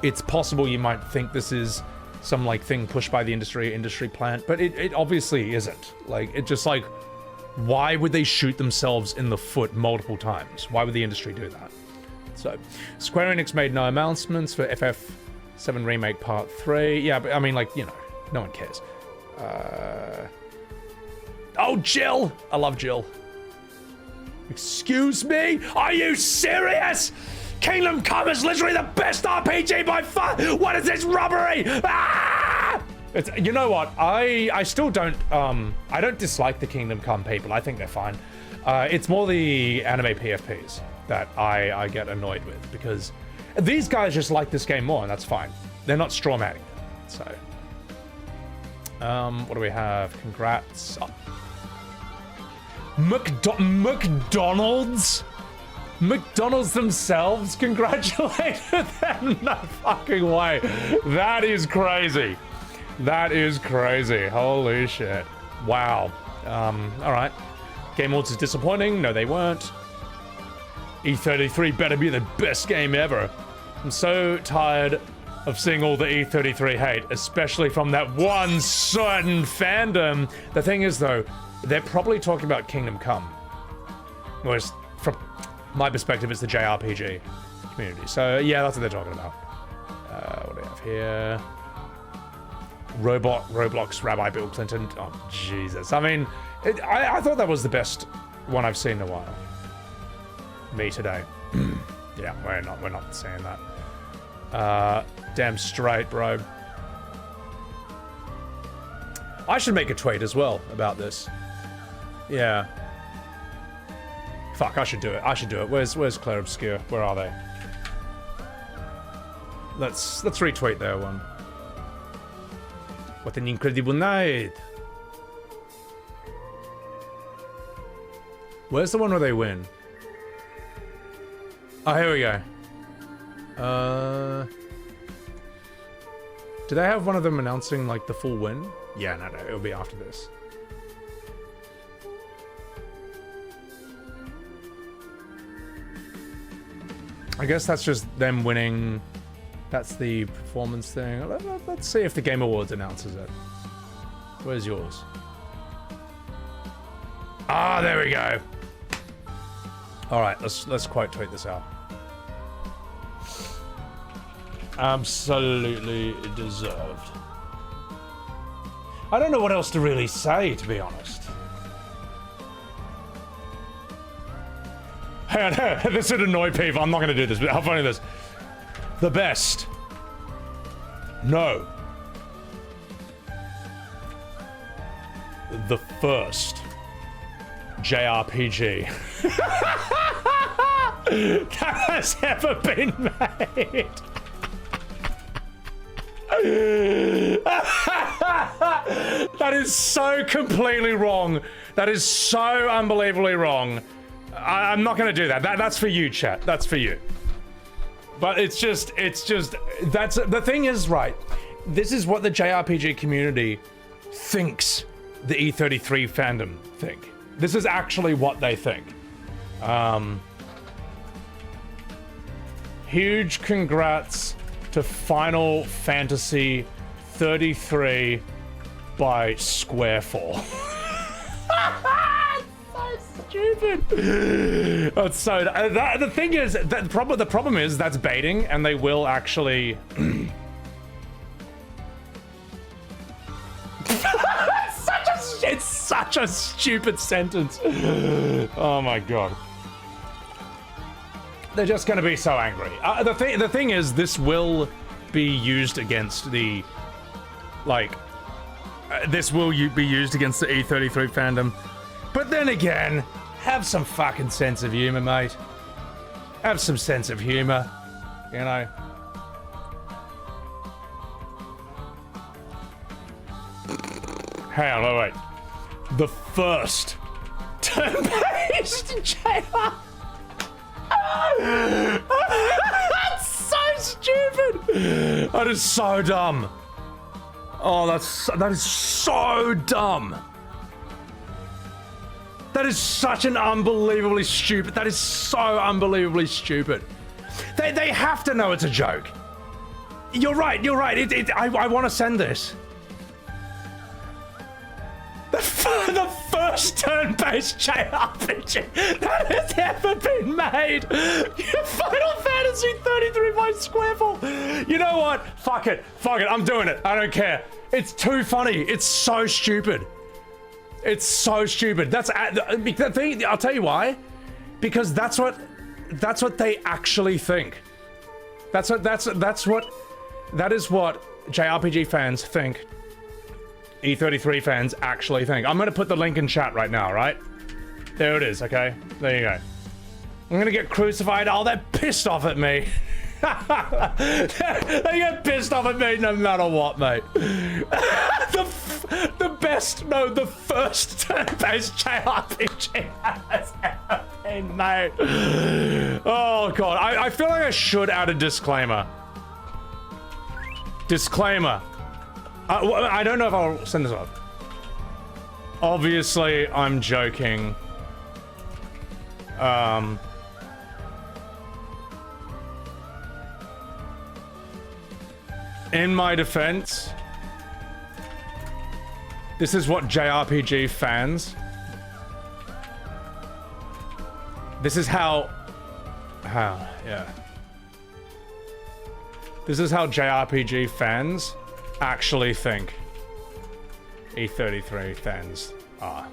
it's possible you might think this is some like thing pushed by the industry plant, but it obviously isn't. Like, it just like, why would they shoot themselves in the foot multiple times? Why would the industry do that? So, Square Enix made no announcements for FF7 Remake Part 3. Yeah, but I mean, like, you know, no one cares. Oh, Jill! I love Jill. Excuse me? Are you serious? Kingdom Come is literally the best RPG by far! What is this robbery? Ah! You know what? I still don't, I don't dislike the Kingdom Come people. I think they're fine. It's more the anime PFPs that I get annoyed with, because these guys just like this game more, and that's fine. They're not straw-matting it, so. What do we have? Congrats. Oh. McDonald's? McDonald's themselves congratulated them? No fucking way. That is crazy. That is crazy. Holy shit. Wow. Alright. Game Awards is disappointing. No, they weren't. E33 better be the best game ever. I'm so tired of seeing all the E33 hate, especially from that one certain fandom. The thing is, though, they're probably talking about Kingdom Come. Whereas, from my perspective, it's the JRPG community. So, yeah, that's what they're talking about. What do we have here? Roblox Rabbi Bill Clinton. Oh, Jesus. I mean, I thought that was the best one I've seen in a while. Me today. Yeah, we're not saying that. Damn straight, bro. I should make a tweet as well about this. Yeah. Fuck, I should do it. Where's Clair Obscur? Where are they? Let's retweet their one. What an incredible night. Where's the one where they win? Oh, here we go. Do they have one of them announcing, like, the full win? Yeah, no, it'll be after this. I guess that's just them winning. That's the performance thing. Let's see if the Game Awards announces it. Where's yours? Ah, there we go. All right, let's quote tweet this out. Absolutely deserved. I don't know what else to really say, to be honest. Hang on, this would annoy people. I'm not going to do this, but how funny is this? The best. No. The first JRPG that has ever been made. That is so completely wrong. That is so unbelievably wrong. I'm not going to do that. That's for you, chat. That's for you. But it's just, that's, the thing is, right, this is what the JRPG community thinks the E33 fandom think. This is actually what they think. Huge congrats to Final Fantasy 33 by Squarefall. Stupid. That's so. The thing is, the problem is that's baiting, and they will actually. It's such a stupid sentence. Oh my god. They're just going to be so angry. The thing is, this will be used against the, like, this will be used against the E33 fandom. But then again, have some fucking sense of humor, mate. Have some sense of humor, you know. Hang on, wait. The first turn-based JR. That's so stupid. That is so dumb. Oh, that is so dumb. That is such an unbelievably stupid. That is so unbelievably stupid. They have to know it's a joke. You're right. I want to send this. The first turn-based JRPG that has ever been made. Final Fantasy 33 by Squarefall. You know what? Fuck it. I'm doing it. I don't care. It's too funny. It's so stupid. It's so stupid. That's the thing. I'll tell you why. Because that's what they actually think. That is what JRPG fans think. E33 fans actually think. I'm gonna put the link in chat right now, right? There it is, okay? There you go. I'm gonna get crucified. Oh, they're pissed off at me. They get pissed off at me no matter what, mate. The first turn-based JRPG has ever been made. Oh, God. I feel like I should add a disclaimer. Disclaimer. I don't know if I'll send this off. Obviously, I'm joking. In my defense, this is what JRPG fans... This is how, yeah. This is how JRPG fans actually think E33 fans are.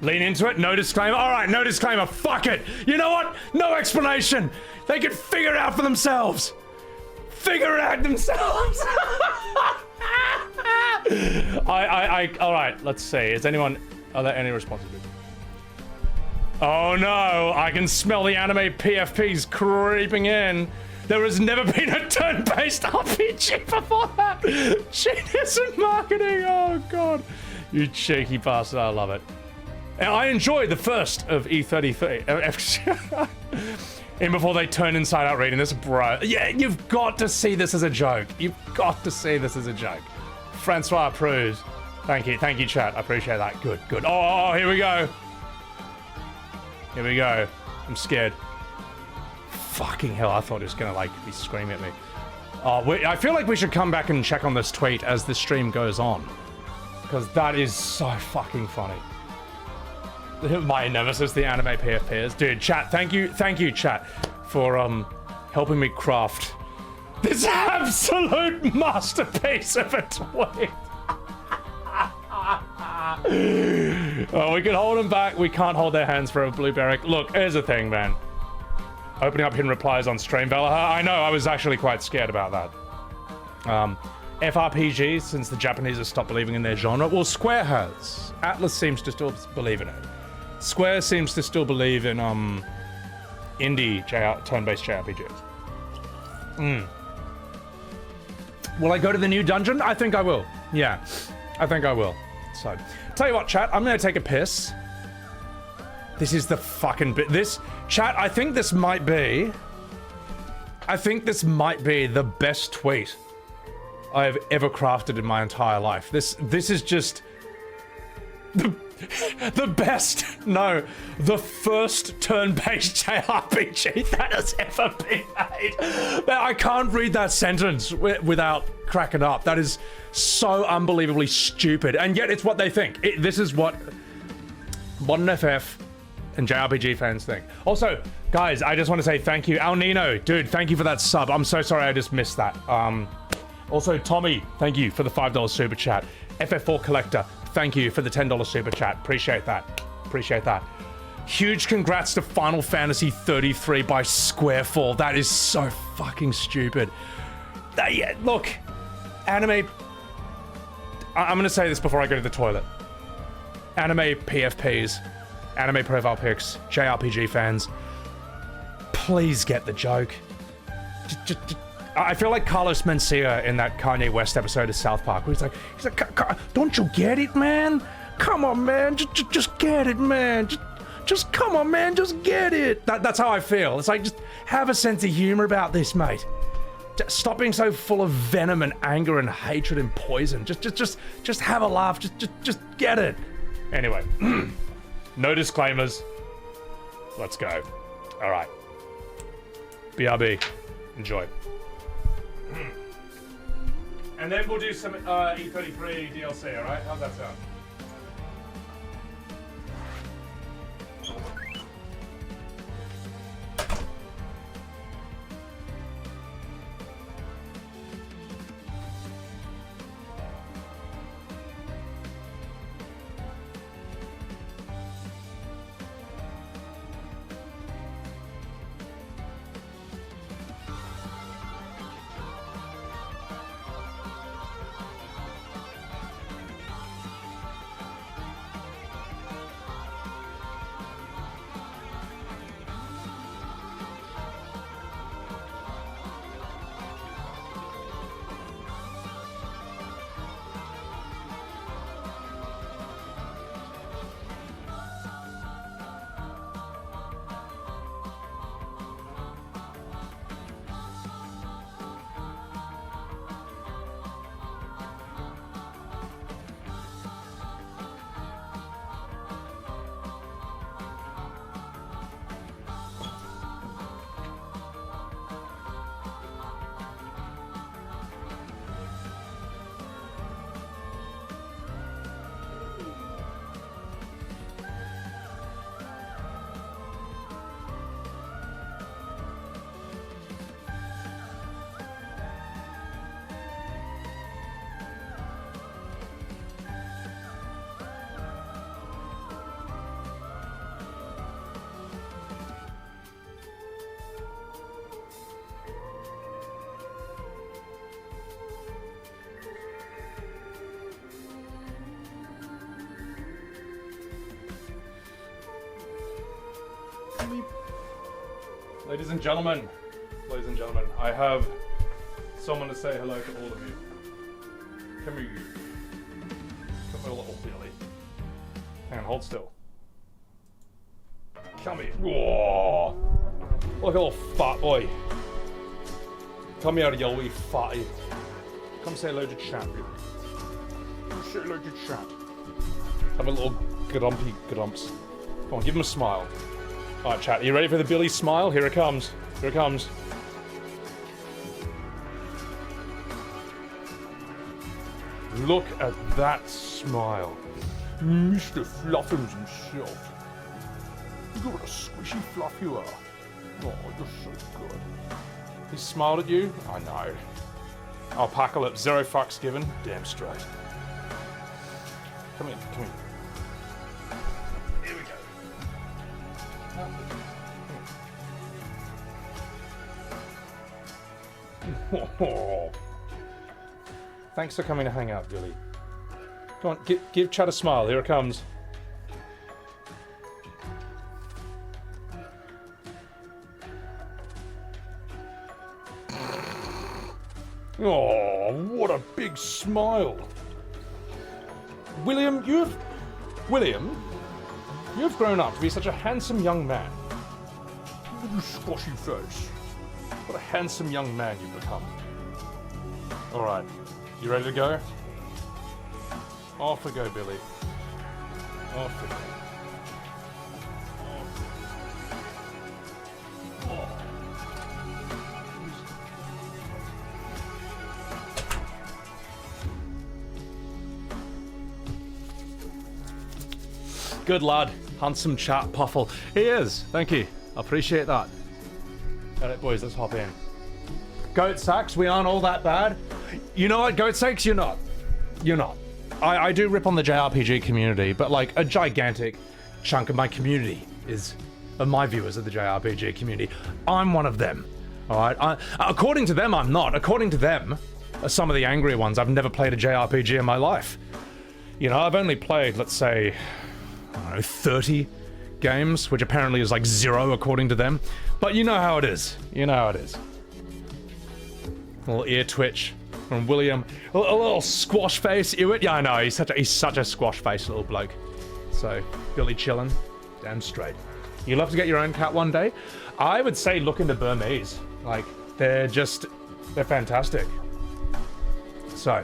Lean into it, no disclaimer. All right, no disclaimer, fuck it. You know what? No explanation. They can figure it out for themselves. Figure it out themselves. All right, let's see. Are there any responses? Oh no, I can smell the anime PFPs creeping in. There has never been a turn-based RPG before that. Genius in marketing, oh god. You cheeky bastard, I love it. And I enjoyed the first of E33. In before they turn inside out reading this, bro. Yeah, you've got to see this as a joke. You've got to see this as a joke. Francois approves. Thank you, chat. I appreciate that. Good. Oh, here we go. Here we go. I'm scared. Fucking hell, I thought it was gonna, like, be screaming at me. Oh, I feel like we should come back and check on this tweet as the stream goes on. Because that is so fucking funny. My nemesis, the anime PFPs. Dude, chat, thank you, chat, for, helping me craft this absolute masterpiece of a tweet. Oh, we can hold them back. We can't hold their hands for a blueberry. Look, here's the thing, man. Opening up hidden replies on stream, Valaha. I know, I was actually quite scared about that. FRPG, since the Japanese have stopped believing in their genre. Well, Square has. Atlas seems to still believe in it. Square seems to still believe in, indie turn-based JRPGs. Will I go to the new dungeon? I think I will. Yeah, I think I will. So, tell you what, chat, I'm gonna take a piss. This is the fucking bit. Chat, I think this might be the best tweet I have ever crafted in my entire life. This is just the best, no, the first turn-based JRPG that has ever been made. I can't read that sentence without cracking up. That is so unbelievably stupid, and yet it's what they think. This is what modern FF and JRPG fans think. Also, guys, I just want to say thank you. Al Nino, dude, thank you for that sub. I'm so sorry I just missed that. Also, Tommy, thank you for the $5 super chat. FF4 Collector, thank you for the $10 super chat. Appreciate that. Appreciate that. Huge congrats to Final Fantasy 33 by Squarefall. That is so fucking stupid. Yeah, look, anime... I'm gonna say this before I go to the toilet. Anime PFPs, anime profile pics, JRPG fans, please get the joke. I feel like Carlos Mencia in that Kanye West episode of South Park, where he's like, don't you get it, man? Come on, man, just get it, man. Just come on, man, just get it. That's how I feel. It's like, just have a sense of humor about this, mate. Stop being so full of venom and anger and hatred and poison. Just have a laugh. Just get it. Anyway, no disclaimers. Let's go. All right. BRB. Enjoy. And then we'll do some E33 DLC, all right? How's that sound? Ladies and gentlemen, I have someone to say hello to all of you. Come here, you. Come here, little Billy. Hang on, hold still. Come here. Whoa. Look at little fat boy. Come here, you wee fatty. Come say hello to chat, Billy. Come say hello to chat. Have a little grumpy grumps. Come on, give him a smile. Alright, chat, are you ready for the Billy smile? Here it comes. Here it comes. Look at that smile. Mr. Fluffins himself. Look what a squishy fluff you are. Oh, you're so good. He smiled at you? I know. Alpacalypse, 0 fucks given. Damn straight. Come here, come here. Here we go. Thanks for coming to hang out, Billy. Come on, give Chad a smile. Here it comes. Oh, what a big smile. William, you've grown up to be such a handsome young man. Look at your squashy face. What a handsome young man you've become. Alright, you ready to go? Off we go, Billy. Off we go. Good lad. Handsome chat puffle. He is. Thank you. I appreciate that. Alright, boys, let's hop in. Goat Sacks, we aren't all that bad. You know what, Goat Sacks, you're not. You're not. I do rip on the JRPG community, but like a gigantic chunk of my community of my viewers of the JRPG community. I'm one of them. Alright? According to them, I'm not. According to them, some of the angrier ones, I've never played a JRPG in my life. You know, I've only played, let's say, I don't know, 30 games, which apparently is like 0 according to them. But you know how it is. You know how it is. A little ear twitch from William. A little squash face. Yeah, I know. He's such a squash face little bloke. So, Billy chillin'. Damn straight. You'll have to get your own cat one day. I would say look into Burmese. Like, they're fantastic. So,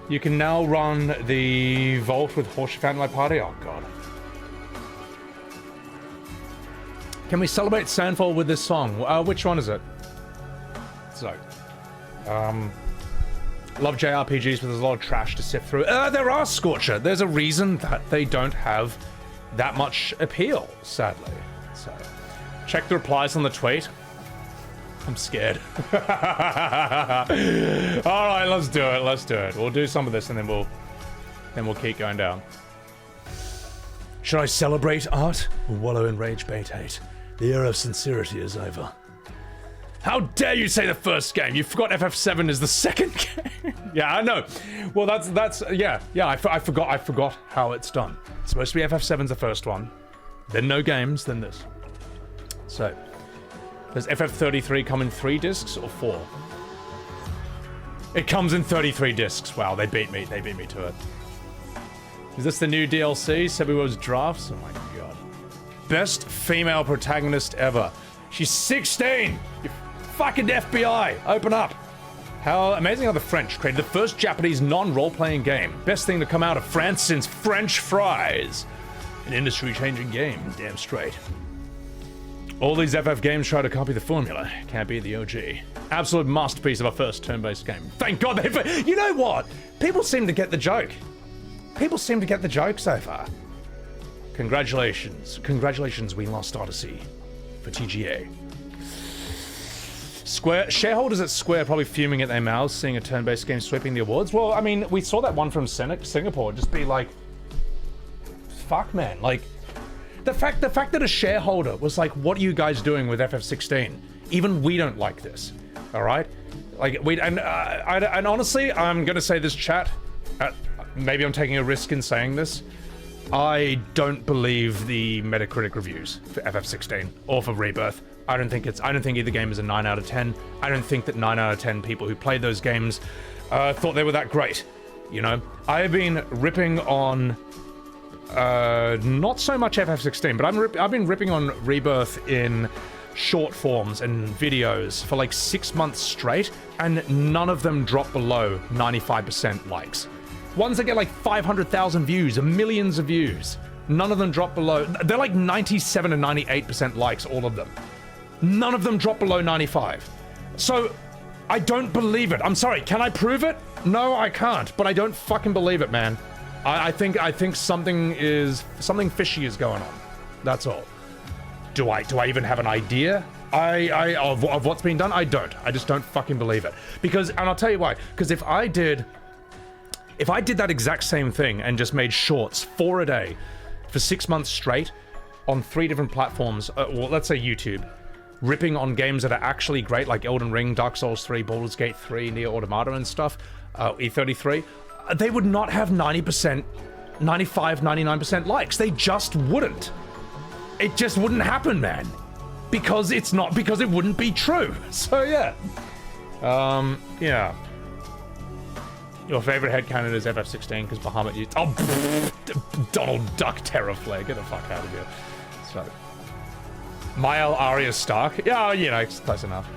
you can now run the vault with Horseshoe Fountain like party. Oh god. Can we celebrate Sandfall with this song? Which one is it? So, love JRPGs, but there's a lot of trash to sift through. There are, Scorcher. There's a reason that they don't have that much appeal, sadly. So, check the replies on the tweet. I'm scared. Alright, let's do it, let's do it. We'll do some of this and then we'll keep going down. Should I celebrate art or wallow in rage bait hate? The era of sincerity is over. How dare you say the first game? You forgot FF7 is the second game. Yeah, I know. Well, that's yeah. I forgot how it's done. It's supposed to be FF7's the first one, then no games, then this. So, does FF33 come in 3 discs or 4? It comes in 33 discs. Wow, they beat me to it. Is this the new DLC? Sebbywebz drafts? Oh my god. Best female protagonist ever. She's 16! You fucking FBI! Open up! How amazing how the French created the first Japanese non-role-playing game. Best thing to come out of France since French fries. An industry-changing game, damn straight. All these FF games try to copy the formula. Can't beat the OG. Absolute masterpiece of a first turn-based game. Thank God they... You know what? People seem to get the joke. People seem to get the joke so far. Congratulations. Congratulations, we lost Odyssey for TGA. Square shareholders at Square probably fuming at their mouths seeing a turn-based game sweeping the awards. Well, I mean, we saw that one from Singapore just be like, fuck, man. Like, the fact that a shareholder was like, what are you guys doing with FF16? Even we don't like this. All right? Like, and honestly, I'm gonna say this, chat. Maybe I'm taking a risk in saying this. I don't believe the Metacritic reviews for FF16 or for Rebirth. I don't think either game is a 9 out of 10. I don't think that 9 out of 10 people who played those games thought they were that great. You know, I have been ripping on not so much FF16, but I've been ripping on Rebirth in short forms and videos for like 6 months straight, and none of them drop below 95% likes. Ones that get like 500,000 views and millions of views, none of them drop below. They're like 97 and 98% likes, all of them. None of them drop below 95. So I don't believe it. I'm sorry, can I prove it? No, I can't, but I don't fucking believe it, man. I think something fishy is going on. That's all. Do I even have an idea of what's being done? I don't. I just don't fucking believe it. Because, and I'll tell you why. Because if I did that exact same thing and just made shorts 4 a day for 6 months straight on 3 different platforms, well, let's say YouTube, ripping on games that are actually great, like Elden Ring, Dark Souls 3, Baldur's Gate 3, Nier Automata and stuff, E33, they would not have 90%, 95, 99% likes. They just wouldn't. It just wouldn't happen, man. Because it wouldn't be true. So yeah. Yeah. Your favorite headcanon is FF16 because Bahamut used... Oh, Donald Duck Terraflare. Get the fuck out of here. So... Maelle Arya Stark. Yeah, you know, it's close enough.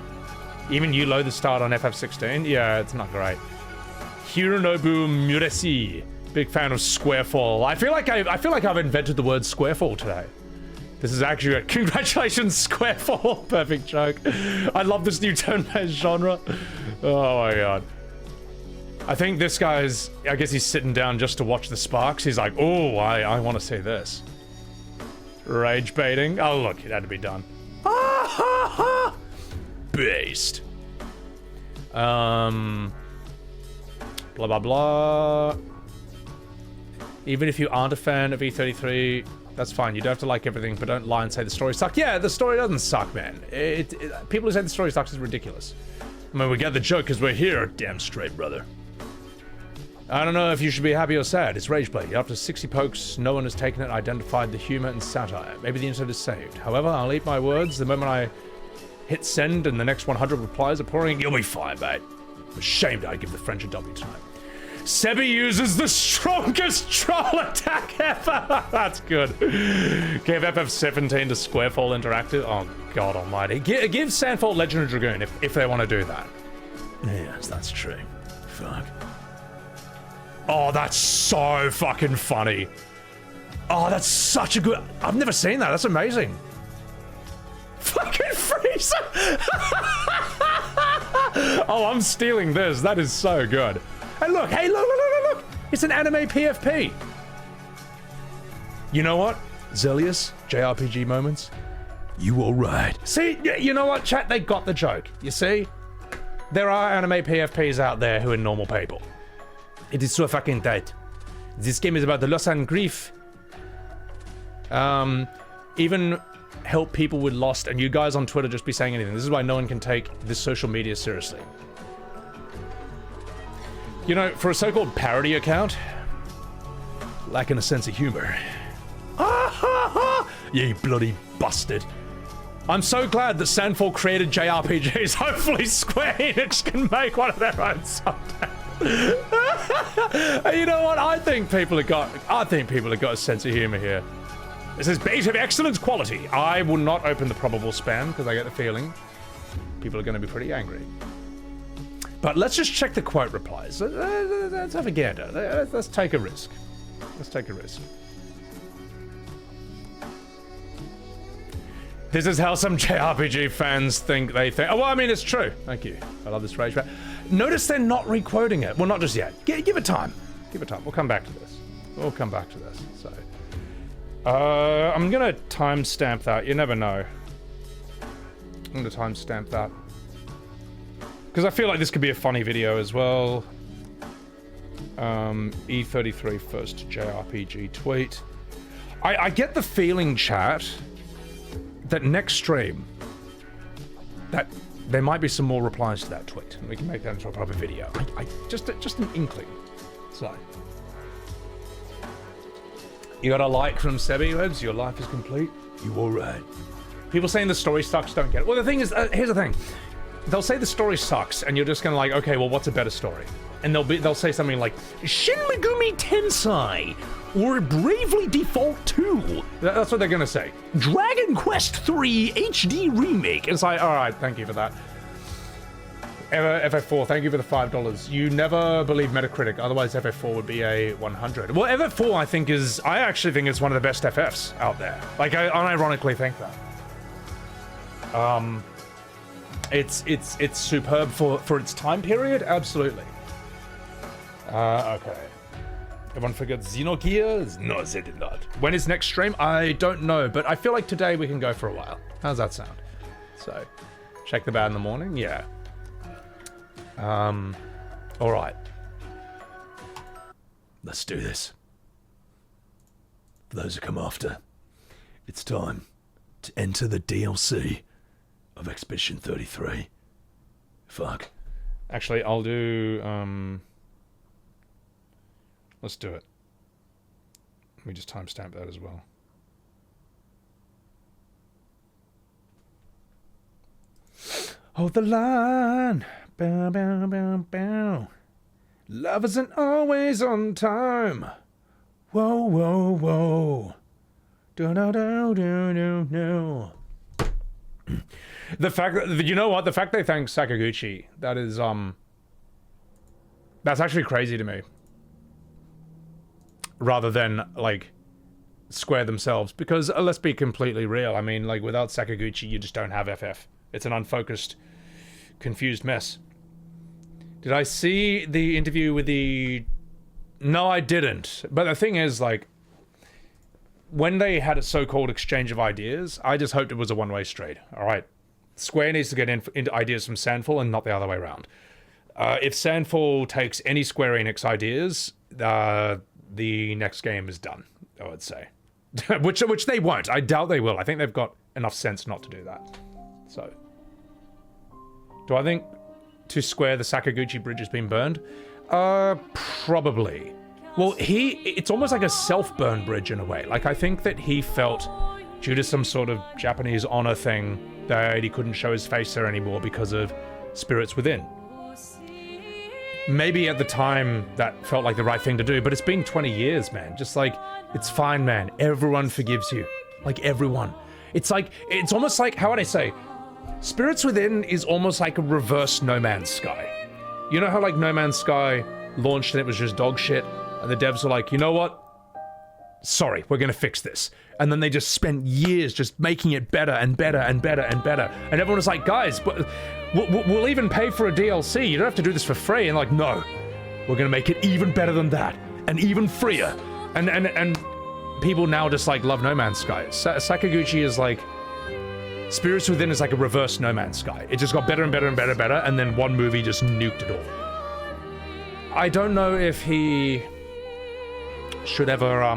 Even you load the start on FF16? Yeah, it's not great. Hironobu Muresi. Big fan of Squarefall. I feel like I've invented the word Squarefall today. This is actually a congratulations, Squarefall. Perfect joke. I love this new turn-based genre. Oh my god. I think this guy's, I guess he's sitting down just to watch the sparks. He's like, oh, I want to see this. Rage baiting. Oh, look, it had to be done. Based. Blah, blah, blah. Even if you aren't a fan of E33, that's fine. You don't have to like everything, but don't lie and say the story sucked. Yeah, the story doesn't suck, man. People who say the story sucks is ridiculous. I mean, we get the joke because we're here. Damn straight, brother. I don't know if you should be happy or sad. It's Rageplay. After 60 pokes, no one has taken it, identified the humor and satire. Maybe the internet is saved. However, I'll eat my words the moment I hit send and the next 100 replies are pouring. You'll be fine, mate. I'm ashamed I give the French a W tonight. Sebby uses the strongest troll attack ever. That's good. Give FF17 to Squarefall Interactive. Oh, God almighty. Give Sandfall Legend of Dragoon if they want to do that. Yes, that's true. Fuck. Oh, that's so fucking funny. Oh, that's such a good... I've never seen that. That's amazing. Fucking Freezer. Oh, I'm stealing this. That is so good. Hey, look. Hey, look. It's an anime PFP. You know what? Zelius, JRPG moments. You all right. See, you know what, chat? They got the joke. You see? There are anime PFPs out there who are normal people. It is so fucking tight. This game is about the loss and grief. Even help people with Lost, and you guys on Twitter just be saying anything. This is why no one can take this social media seriously. You know, for a so-called parody account, lacking a sense of humor. You bloody bastard. I'm so glad that Sandfall created JRPGs. Hopefully Square Enix can make one of their own someday. You know what? I think people have got a sense of humor here. This is bait of excellent quality. I will not open the probable spam because I get the feeling people are going to be pretty angry. But let's just check the quote replies. Let's have a gander. Let's take a risk. Let's take a risk. This is how some JRPG fans think they think. Oh, well, I mean, it's true. Thank you. I love this rage. Notice they're not re-quoting it. Well, not just yet. Give it time. Give it time. We'll come back to this. We'll come back to this. So, I'm gonna timestamp that. You never know. I'm gonna timestamp that because I feel like this could be a funny video as well. E33 first JRPG tweet. I get the feeling, chat, that next stream, that there might be some more replies to that tweet, and we can make that into a proper video. Just an inkling. So, You got a like from Sebbywebz, your life is complete. You alright. People saying the story sucks don't get it. Well, the thing is, here's the thing. They'll say the story sucks, and you're just gonna like, okay, well, what's a better story? And they'll say something like, Shin Megumi Tensei, or Bravely Default 2. That's what they're gonna say. Dragon Quest 3 HD Remake. It's like, alright, thank you for that. FF4, thank you for the $5. You never believe Metacritic, otherwise FF4 would be a 100. Well, FF4 I actually think it's one of the best FFs out there. Like, I unironically think that. It's superb for its time period, absolutely. Okay. Everyone forgot Xenogears? No, they did not. When is next stream? I don't know, but I feel like today we can go for a while. How's that sound? So, check the bad in the morning? Yeah. Alright. Let's do this. For those who come after, it's time to enter the DLC of Expedition 33. Fuck. Actually, I'll do, let's do it. Let me just timestamp that as well. Hold the line. Bow, bow, bow, bow. Love isn't always on time. Whoa, whoa, whoa. Do, do, do, do, do, do. The fact that, you know what? The fact they thank Sakaguchi, that is, that's actually crazy to me. Rather than, like, Square themselves. Because, let's be completely real, I mean, like, without Sakaguchi, you just don't have FF. It's an unfocused, confused mess. Did I see the interview with the... No, I didn't. But the thing is, like, when they had a so-called exchange of ideas, I just hoped it was a one-way street. All right. Square needs to get into ideas from Sandfall and not the other way around. If Sandfall takes any Square Enix ideas, the next game is done, I would say. which they won't. I doubt they will. I think they've got enough sense not to do that. So, do I think to Square the Sakaguchi bridge has been burned? Probably. Well, it's almost like a self-burn bridge in a way. Like, I think that he felt, due to some sort of Japanese honor thing, that he couldn't show his face there anymore because of Spirits Within. Maybe at the time that felt like the right thing to do, but it's been 20 years, man. Just like, it's fine, man. Everyone forgives you. Like, everyone. It's like, it's almost like, how would I say? Spirits Within is almost like a reverse No Man's Sky. You know how, like, No Man's Sky launched and it was just dog shit? And the devs were like, you know what? Sorry, we're gonna fix this. And then they just spent years just making it better and better and better and better. And everyone was like, guys, but we'll even pay for a DLC. You don't have to do this for free. And like, no, we're gonna make it even better than that. And even freer. And people now just like love No Man's Sky. Sakaguchi is like, Spirits Within is like a reverse No Man's Sky. It just got better and better and better and better. And then one movie just nuked it all. I don't know if he should ever,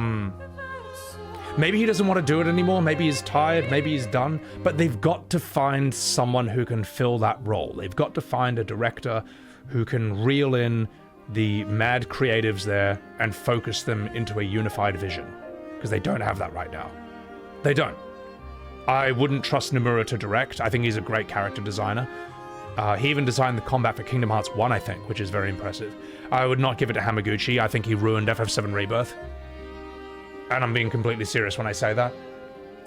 maybe he doesn't want to do it anymore, maybe he's tired, maybe he's done, but they've got to find someone who can fill that role. They've got to find a director who can reel in the mad creatives there and focus them into a unified vision, because they don't have that right now. They don't. I wouldn't trust Nomura to direct. I think he's a great character designer. He even designed the combat for Kingdom Hearts 1, I think, which is very impressive. I would not give it to Hamaguchi. I think he ruined FF7 Rebirth. And I'm being completely serious when I say that.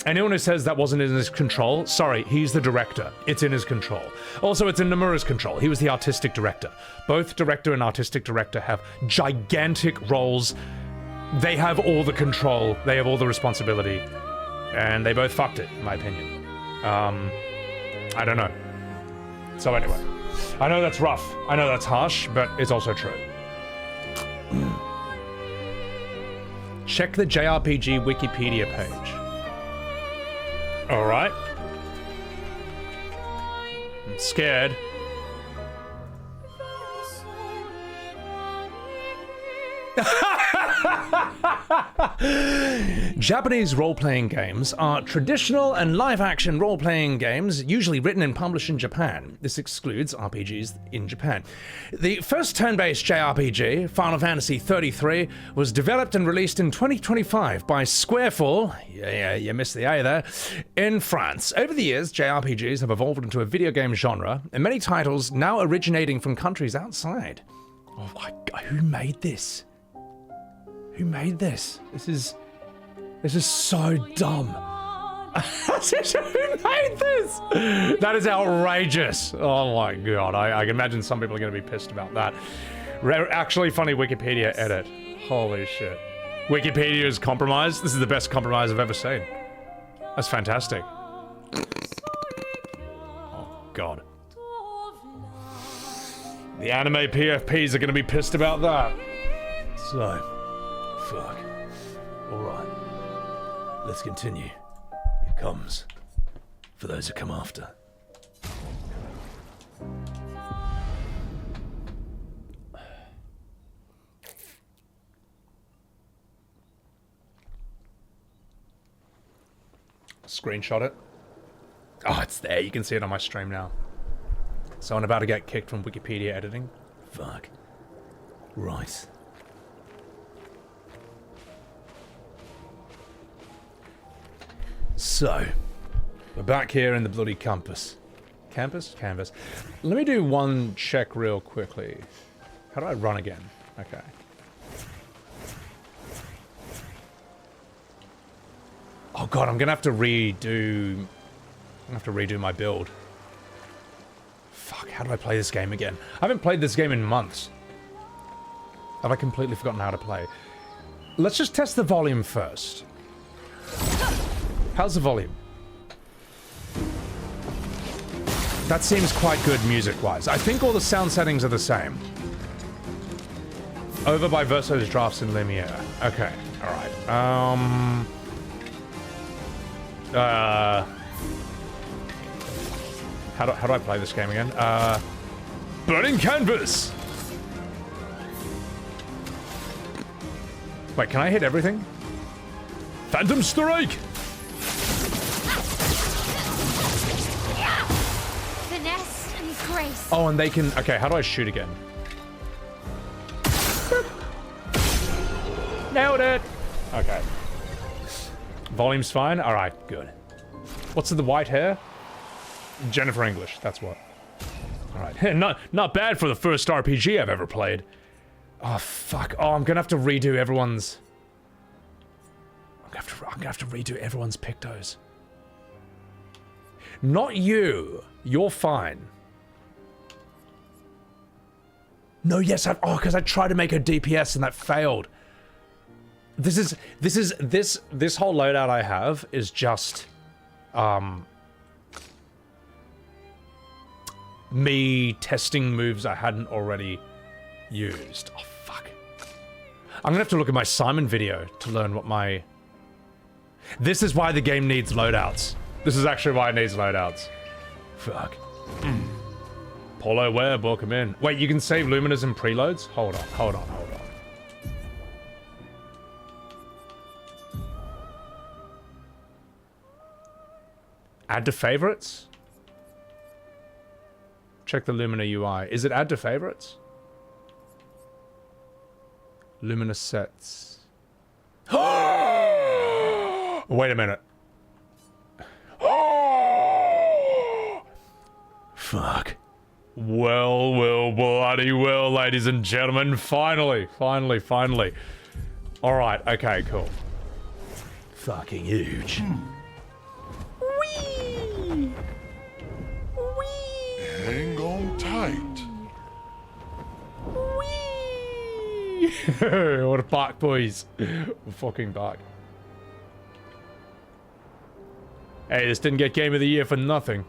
Anyone who says that wasn't in his control, sorry, he's the director. It's in his control. Also, it's in Nomura's control. He was the artistic director. Both director and artistic director have gigantic roles. They have all the control. They have all the responsibility. And they both fucked it, in my opinion. I don't know. So anyway, I know that's rough. I know that's harsh, but it's also true. Check the JRPG Wikipedia page. Alright. I'm scared. Japanese role-playing games are traditional and live-action role-playing games usually written and published in Japan. This excludes RPGs in Japan. The first turn-based JRPG, Final Fantasy XXXIII, was developed and released in 2025 by Squareful, yeah, you missed the A there, in France. Over the years, JRPGs have evolved into a video game genre, and many titles now originating from countries outside. Oh my God, who made this? Who made this? This is so dumb. Who made this? That is outrageous. Oh my God, I can imagine some people are going to be pissed about that. Actually funny Wikipedia edit. Holy shit. Wikipedia is compromised. This is the best compromise I've ever seen. That's fantastic. Oh God. The anime PFPs are going to be pissed about that. So, fuck. Alright. Let's continue. It comes. For those who come after. Screenshot it. Oh, it's there. You can see it on my stream now. So I'm about to get kicked from Wikipedia editing. Fuck. Right. So, we're back here in the bloody campus. Campus? Canvas. Let me do one check real quickly. How do I run again? Okay. Oh God, I'm gonna have to redo my build. Fuck, how do I play this game again? I haven't played this game in months. Have I completely forgotten how to play? Let's just test the volume first. How's the volume? That seems quite good music-wise. I think all the sound settings are the same. Over by Verso's Drafts in Lumiere. Okay, alright. How do I play this game again? Burning Canvas! Wait, can I hit everything? Phantom Strike! Finesse and grace. Oh, and they can... Okay, how do I shoot again? Nailed it! Okay. Volume's fine? Alright, good. What's in the white hair? Jennifer English, that's what. Alright, not bad for the first RPG I've ever played. Oh, fuck. Oh, I'm gonna have to redo everyone's... I'm gonna have to redo everyone's pictos. Not you. You're fine. No, yes, oh, because I tried to make a DPS and that failed. This whole loadout I have is just, me testing moves I hadn't already used. Oh, fuck. I'm gonna have to look at my Simon video to learn what my... This is why the game needs loadouts. This is actually why it needs loadouts. Fuck. Polo Web, welcome in. Wait, you can save Luminas in preloads? Hold on. Add to favorites? Check the Lumina UI. Is it add to favorites? Lumina sets. Wait a minute. Fuck. Well, bloody well, ladies and gentlemen. Finally. Alright, okay, cool. Fucking huge. Whee! Hang on tight. Whee! What a bark, boys. We're fucking back. Hey, this didn't get Game of the Year for nothing.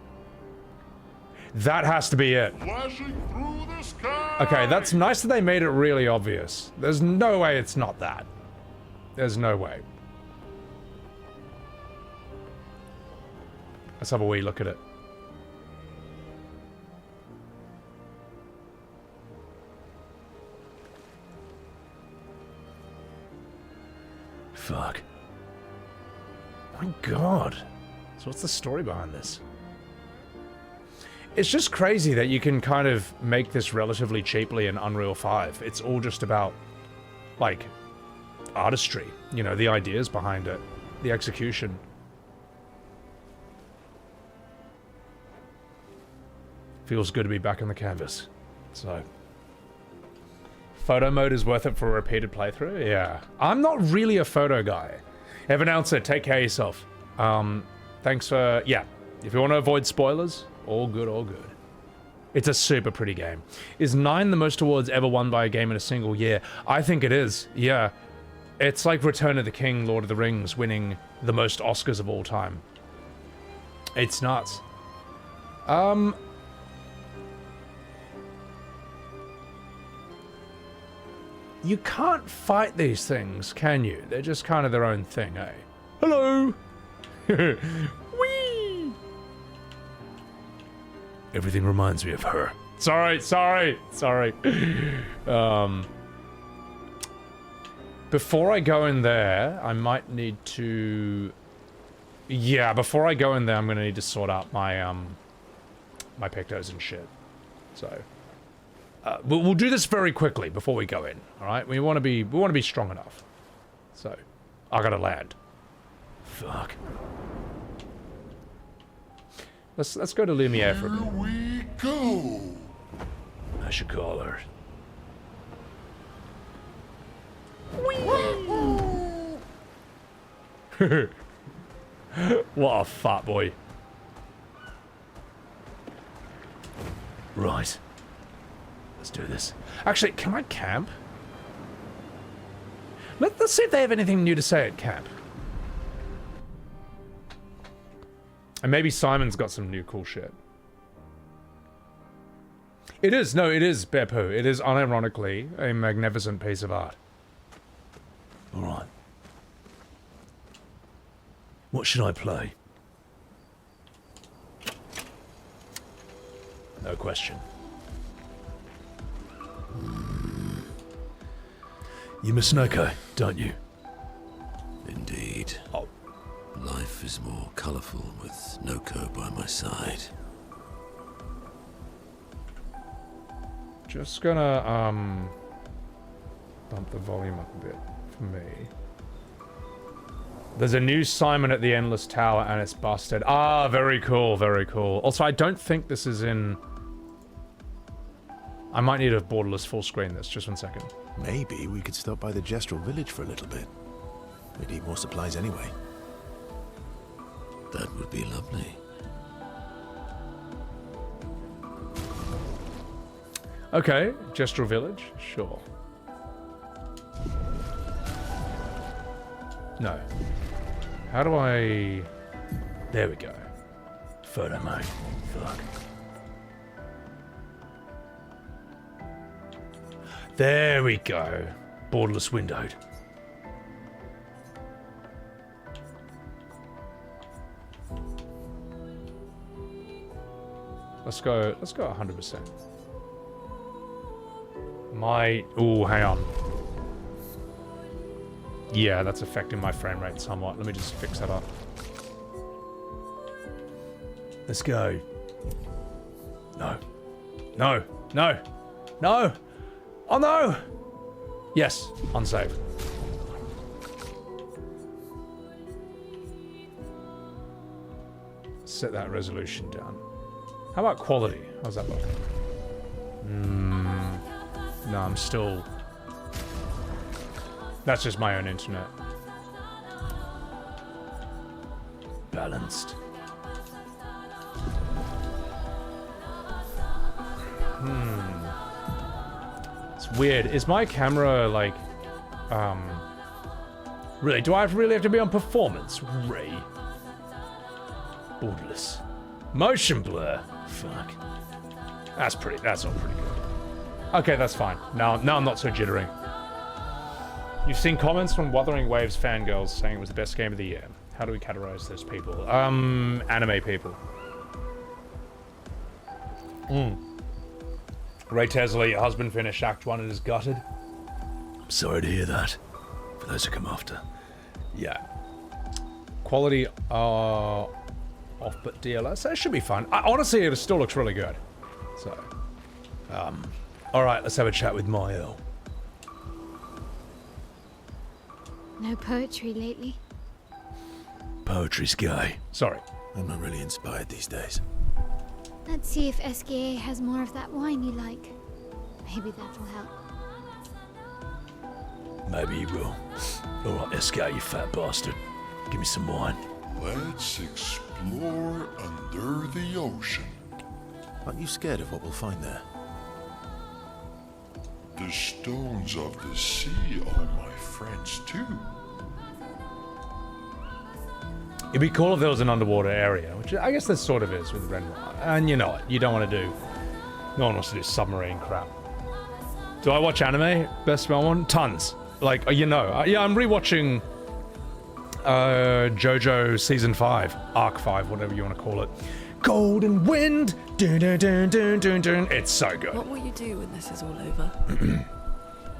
That has to be it. Flashing through the sky. Okay, that's nice that they made it really obvious. There's no way it's not that. There's no way. Let's have a wee look at it. My god. So what's the story behind this? It's just crazy that you can kind of make this relatively cheaply in Unreal 5. It's all just about, like, artistry. You know, the ideas behind it. The execution. Feels good to be back on the canvas. So... Photo mode is worth it for a repeated playthrough? Yeah. I'm not really a photo guy. Evan Announcer, take care of yourself. Thanks for... Yeah. If you want to avoid spoilers, all good, all good. It's a super pretty game. Is 9 the most awards ever won by a game in a single year? I think it is, yeah. It's like Return of the King, Lord of the Rings, winning the most Oscars of all time. It's nuts. You can't fight these things, can you? They're just kind of their own thing, eh? Hello! Whee! Everything reminds me of her. Sorry. Before I go in there, I might need to... Yeah, before I go in there, I'm gonna need to sort out my, my pictos and shit. So... we'll do this very quickly before we go in, all right? We want to be strong enough. So, I gotta land. Fuck. Let's go to Lumiere for a bit. Here we go. I should call her. What a fat boy. Right. Let's do this. Actually, can I camp? Let's see if they have anything new to say at camp. And maybe Simon's got some new cool shit. It is, no, it is, Beppo. It is unironically a magnificent piece of art. Alright. What should I play? No question. You miss Neko, don't you? Indeed. Oh. Life is more colourful with Noko by my side. Just gonna, bump the volume up a bit for me. There's a new Simon at the Endless Tower and it's busted. Ah, very cool, very cool. Also, I don't think this is in... I might need a borderless full screen this, just 1 second. Maybe we could stop by the Gestural village for a little bit. We'd need more supplies anyway. That would be lovely. Okay, Gestural village, sure. No. How do I... There we go. Photo mode. Fuck. There we go. Borderless windowed. Let's go 100%. Ooh, hang on. Yeah, that's affecting my frame rate somewhat. Let me just fix that up. Let's go. No. No. No. No. Oh no! Yes, unsave. Set that resolution down. How about quality? How's that look? No, I'm still... That's just my own internet. Balanced. It's weird. Is my camera, like... Really? Do I really have to be on performance? Ray. Borderless. Motion blur. Fuck. That's all pretty good. Okay, that's fine. Now I'm not so jittery. You've seen comments from Wuthering Waves fangirls saying it was the best game of the year. How do we categorize those people? Anime people. Ray Tesley, your husband finished Act 1 and is gutted. Sorry to hear that. For those who come after. Yeah. quality off but DLS. That should be fun. Honestly, it still looks really good. So, all right, let's have a chat with Maelle. No poetry lately? Poetry's gay. Sorry. I'm not really inspired these days. Let's see if SKA has more of that wine you like. Maybe that'll help. Maybe he will. All right, SK, you fat bastard. Give me some wine. Let's explore under the ocean. Aren't you scared of what we'll find there? The stones of the sea are my friends too. It'd be cool if there was an underwater area, which I guess there sort of is with Renoir. And you know it, you don't want to do... No one wants to do submarine crap. Do I watch anime? Best smell one? Tons. Like, you know. Yeah, I'm rewatching JoJo Season 5. Arc 5, whatever you want to call it. Golden Wind! Dun, dun, dun, dun, dun, dun. It's so good. What will you do when this is all over?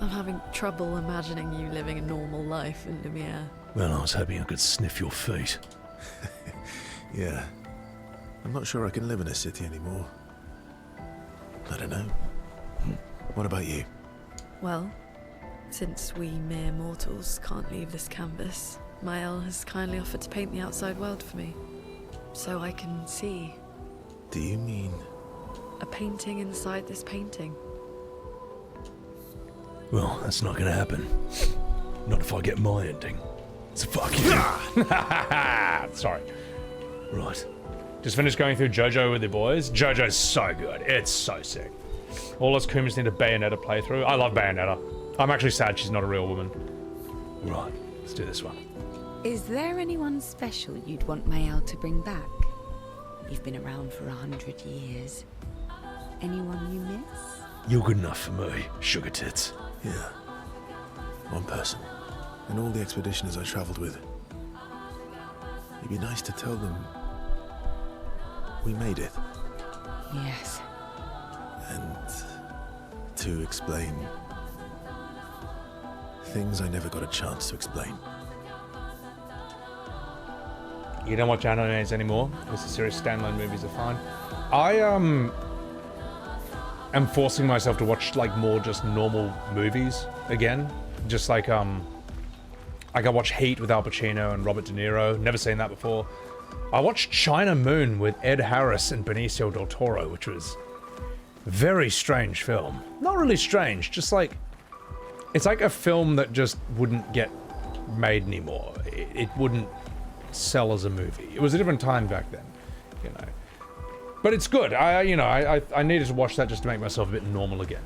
I'm having trouble imagining you living a normal life in Lumiere. Well, I was hoping I could sniff your feet. Yeah. I'm not sure I can live in a city anymore. I don't know. What about you? Well, since we mere mortals can't leave this canvas, Maelle has kindly offered to paint the outside world for me. So I can see. Do you mean... A painting inside this painting. Well, that's not gonna happen. Not if I get my ending. So fuck you. Sorry. Right. Just finished going through JoJo with the boys. JoJo's so good. It's so sick. All us Kumas need a Bayonetta playthrough. I love Bayonetta. I'm actually sad she's not a real woman. Right. Let's do this one. Is there anyone special you'd want Maelle to bring back? You've been around for 100 years. Anyone you miss? You're good enough for me, sugar tits. Yeah. One person. And all the expeditioners I travelled with. It'd be nice to tell them... we made it. Yes. And... to explain... things I never got a chance to explain. You don't watch animes anymore? Because the serious standalone movies are fine. I am forcing myself to watch like more just normal movies again. Just like I watch Heat with Al Pacino and Robert De Niro. Never seen that before. I watched China Moon with Ed Harris and Benicio del Toro, which was a very strange film. Not really strange, just like it's like a film that just wouldn't get made anymore. It wouldn't sell as a movie. It was a different time back then, you know. But it's good. I needed to watch that just to make myself a bit normal again.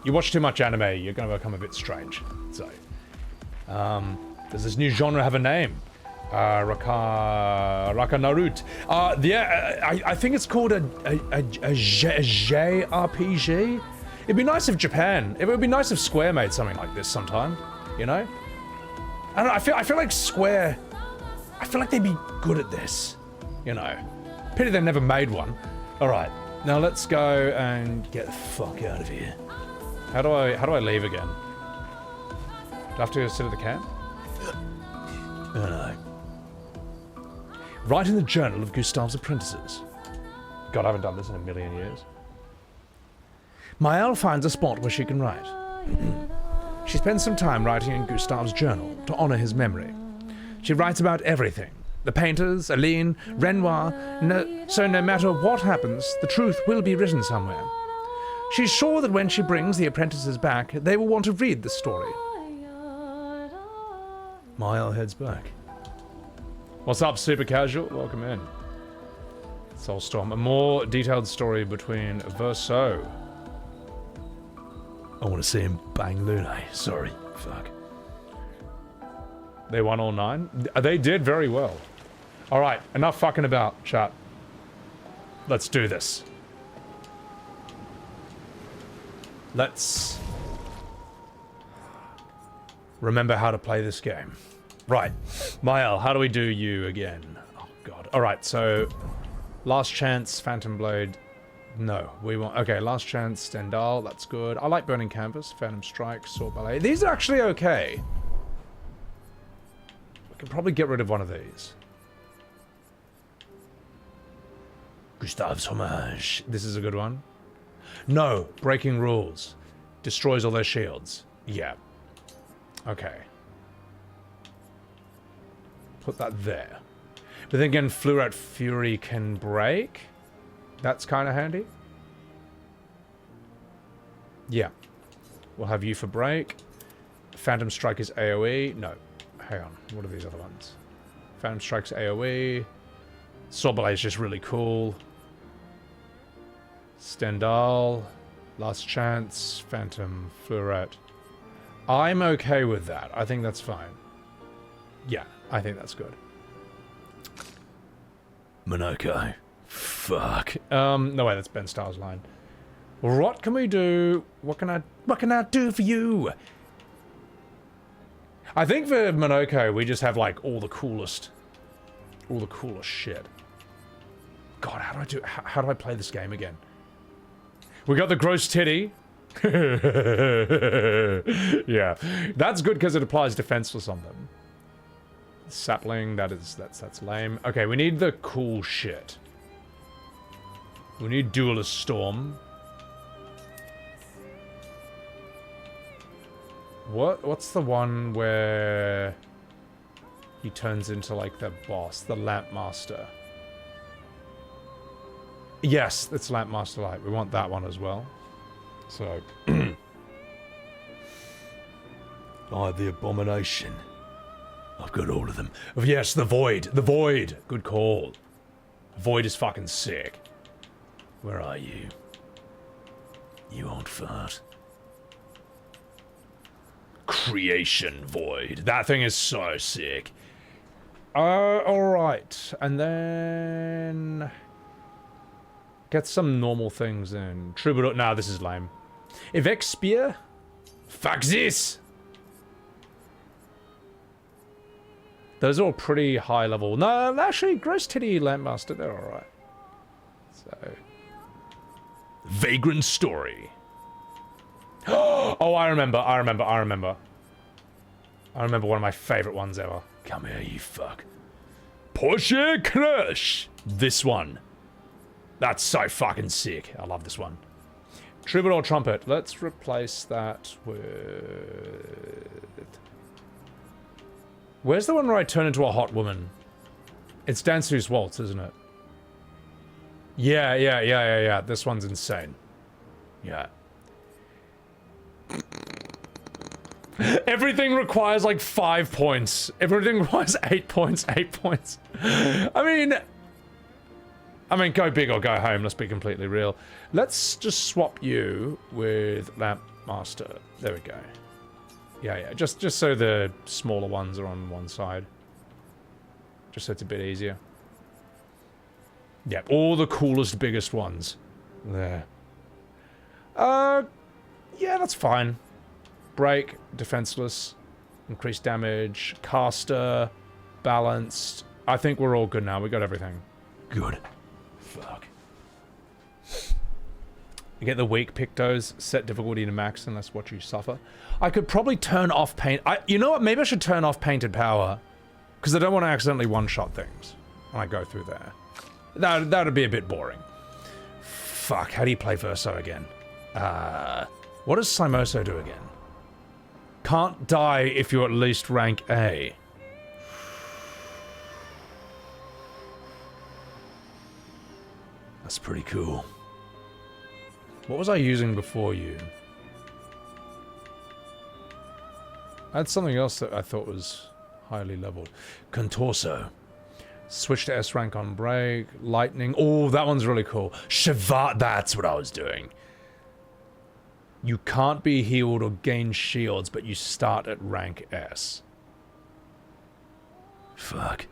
You watch too much anime, you're gonna become a bit strange. So, does this new genre have a name? Rakanarut. Yeah, I think it's called a JRPG. It'd be nice if Japan. It would be nice if Square made something like this sometime. You know. I don't know. I feel like Square. I feel like they'd be good at this. You know. Pity they never made one. All right. Now let's go and get the fuck out of here. How do I leave again? Do I have to sit at the camp? I don't know. Write in the journal of Gustave's apprentices. God, I haven't done this in a million years. Maelle finds a spot where she can write. She spends some time writing in Gustave's journal to honor his memory. She writes about everything. The painters, Aline, Renoir, so no matter what happens, the truth will be written somewhere. She's sure that when she brings the apprentices back, they will want to read the story. Maelle heads back. What's up, Super Casual? Welcome in. Soulstorm. A more detailed story between Verso. I want to see him bang Lune. Sorry. Fuck. They won all 9? They did very well. Alright, enough fucking about, chat. Let's do this. Let's remember how to play this game. Right. Maelle, how do we do you again? Oh, God. Alright, so... Last Chance, Phantom Blade. No, we want... Okay, Last Chance, Stendhal, that's good. I like Burning Canvas, Phantom Strike, Sword Ballet. These are actually okay. Could probably get rid of one of these. Gustave's homage. This is a good one. No, breaking rules. Destroys all their shields. Yeah. Okay. Put that there. But then again, Fluorite Fury can break. That's kind of handy. Yeah. We'll have you for break. Phantom Strike is AoE. No. Hang on. What are these other ones? Phantom Strike's AoE. Sorbelay is just really cool. Stendhal. Last Chance. Phantom. Fluorite. I'm okay with that. I think that's fine. Yeah, I think that's good. Monoko. Fuck. No way, that's Ben Starr's line. What can we do? What can I do for you? I think for Monoko, we just have like all the coolest shit. God, how do I play this game again? We got the gross titty. Yeah, that's good because it applies defenseless on them. Sapling, that's lame. Okay, we need the cool shit. We need Duelist Storm. What's the one where he turns into like the boss, the Lampmaster? Yes, it's Lampmaster Light. We want that one as well. So the Abomination. I've got all of them. Yes, the Void. The Void. Good call. Void is fucking sick. Where are you? You old fart. Creation Void. That thing is so sick. Alright. And then... get some normal things in. Troubadour. Nah, this is lame. Evex Spear? Fuck this! Those are all pretty high level. No, actually, Gross Titty Lampmaster, they're alright. So... Vagrant Story. Oh, I remember one of my favorite ones ever. Come here, you fuck. Porsche Crush! This one. That's so fucking sick. I love this one. Troubadour Trumpet. Let's replace that with... Where's the one where I turn into a hot woman? It's Dansu's Waltz, isn't it? Yeah. This one's insane. Yeah. Everything requires like 5 points. Everything requires 8 points, 8 points. I mean, go big or go home, let's be completely real. Let's just swap you with Lampmaster. There we go. Yeah, just so the smaller ones are on one side. Just so it's a bit easier. Yep, all the coolest, biggest ones. There. Yeah, that's fine. Break, defenseless, increased damage, caster, balanced. I think we're all good now. We got everything. Good. Fuck. You get the weak Pictos, set difficulty to max and that's what you suffer. I could probably turn off paint. You know what? Maybe I should turn off painted power. Because I don't want to accidentally one-shot things when I go through there. That would be a bit boring. Fuck, how do you play Verso again? What does Simoso do again? Can't die if you're at least rank A. That's pretty cool. What was I using before you? I had something else that I thought was highly leveled. Contorso. Switch to S rank on break. Lightning. Oh, that one's really cool. Shivat. That's what I was doing. You can't be healed or gain shields, but you start at rank S. Fuck.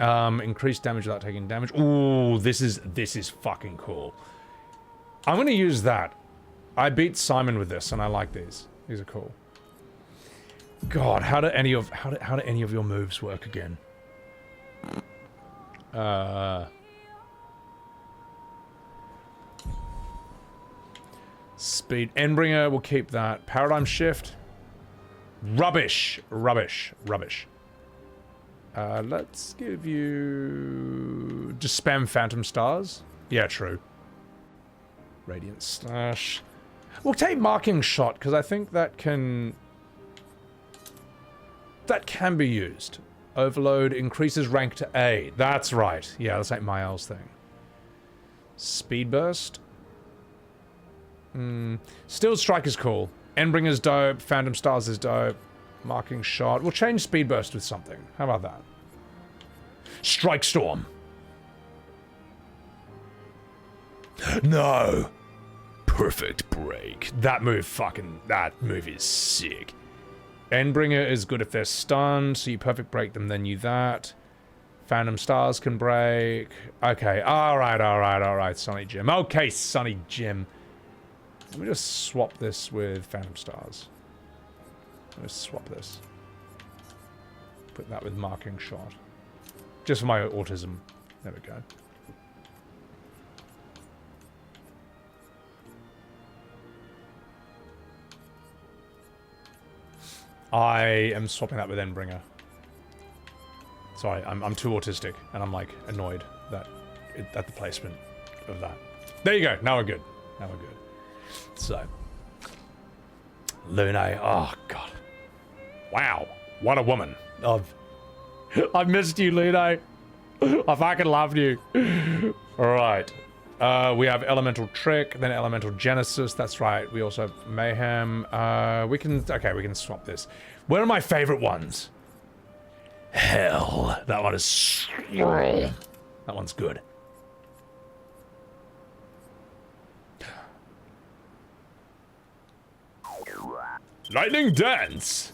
Increased damage without taking damage. Ooh, this is fucking cool. I'm gonna use that. I beat Simon with this, and I like these. These are cool. God, how do any of your moves work again? Speed. Endbringer, we'll keep that. Paradigm Shift. Rubbish. Rubbish. Rubbish. Let's give you... Just spam Phantom Stars. Yeah, true. Radiant Slash. We'll take Marking Shot, because I think that can... That can be used. Overload increases rank to A. That's right. Yeah, that's like Maelle's thing. Speed Burst. Steel Strike is cool. Endbringer's dope. Phantom Stars is dope. Marking Shot. We'll change Speed Burst with something. How about that? Strike Storm. No. Perfect Break. That move is sick. Endbringer is good if they're stunned, so you perfect break them, then you that. Phantom Stars can break. Okay, alright, Sonny Jim. Okay, Sonny Jim. Let me just swap this with Phantom Stars. Let's swap this. Put that with Marking Shot. Just for my autism. There we go. I am swapping that with Endbringer. Sorry, I'm too autistic, and I'm like annoyed at the placement of that. There you go. Now we're good. Now we're good. So, Lune. Oh god. Wow. What a woman. I've missed you, Lune. I fucking loved you. All right. We have Elemental Trick, then Elemental Genesis. That's right. We also have Mayhem. We can swap this. One of my favorite ones. Hell. That one is... That one's good. Lightning Dance.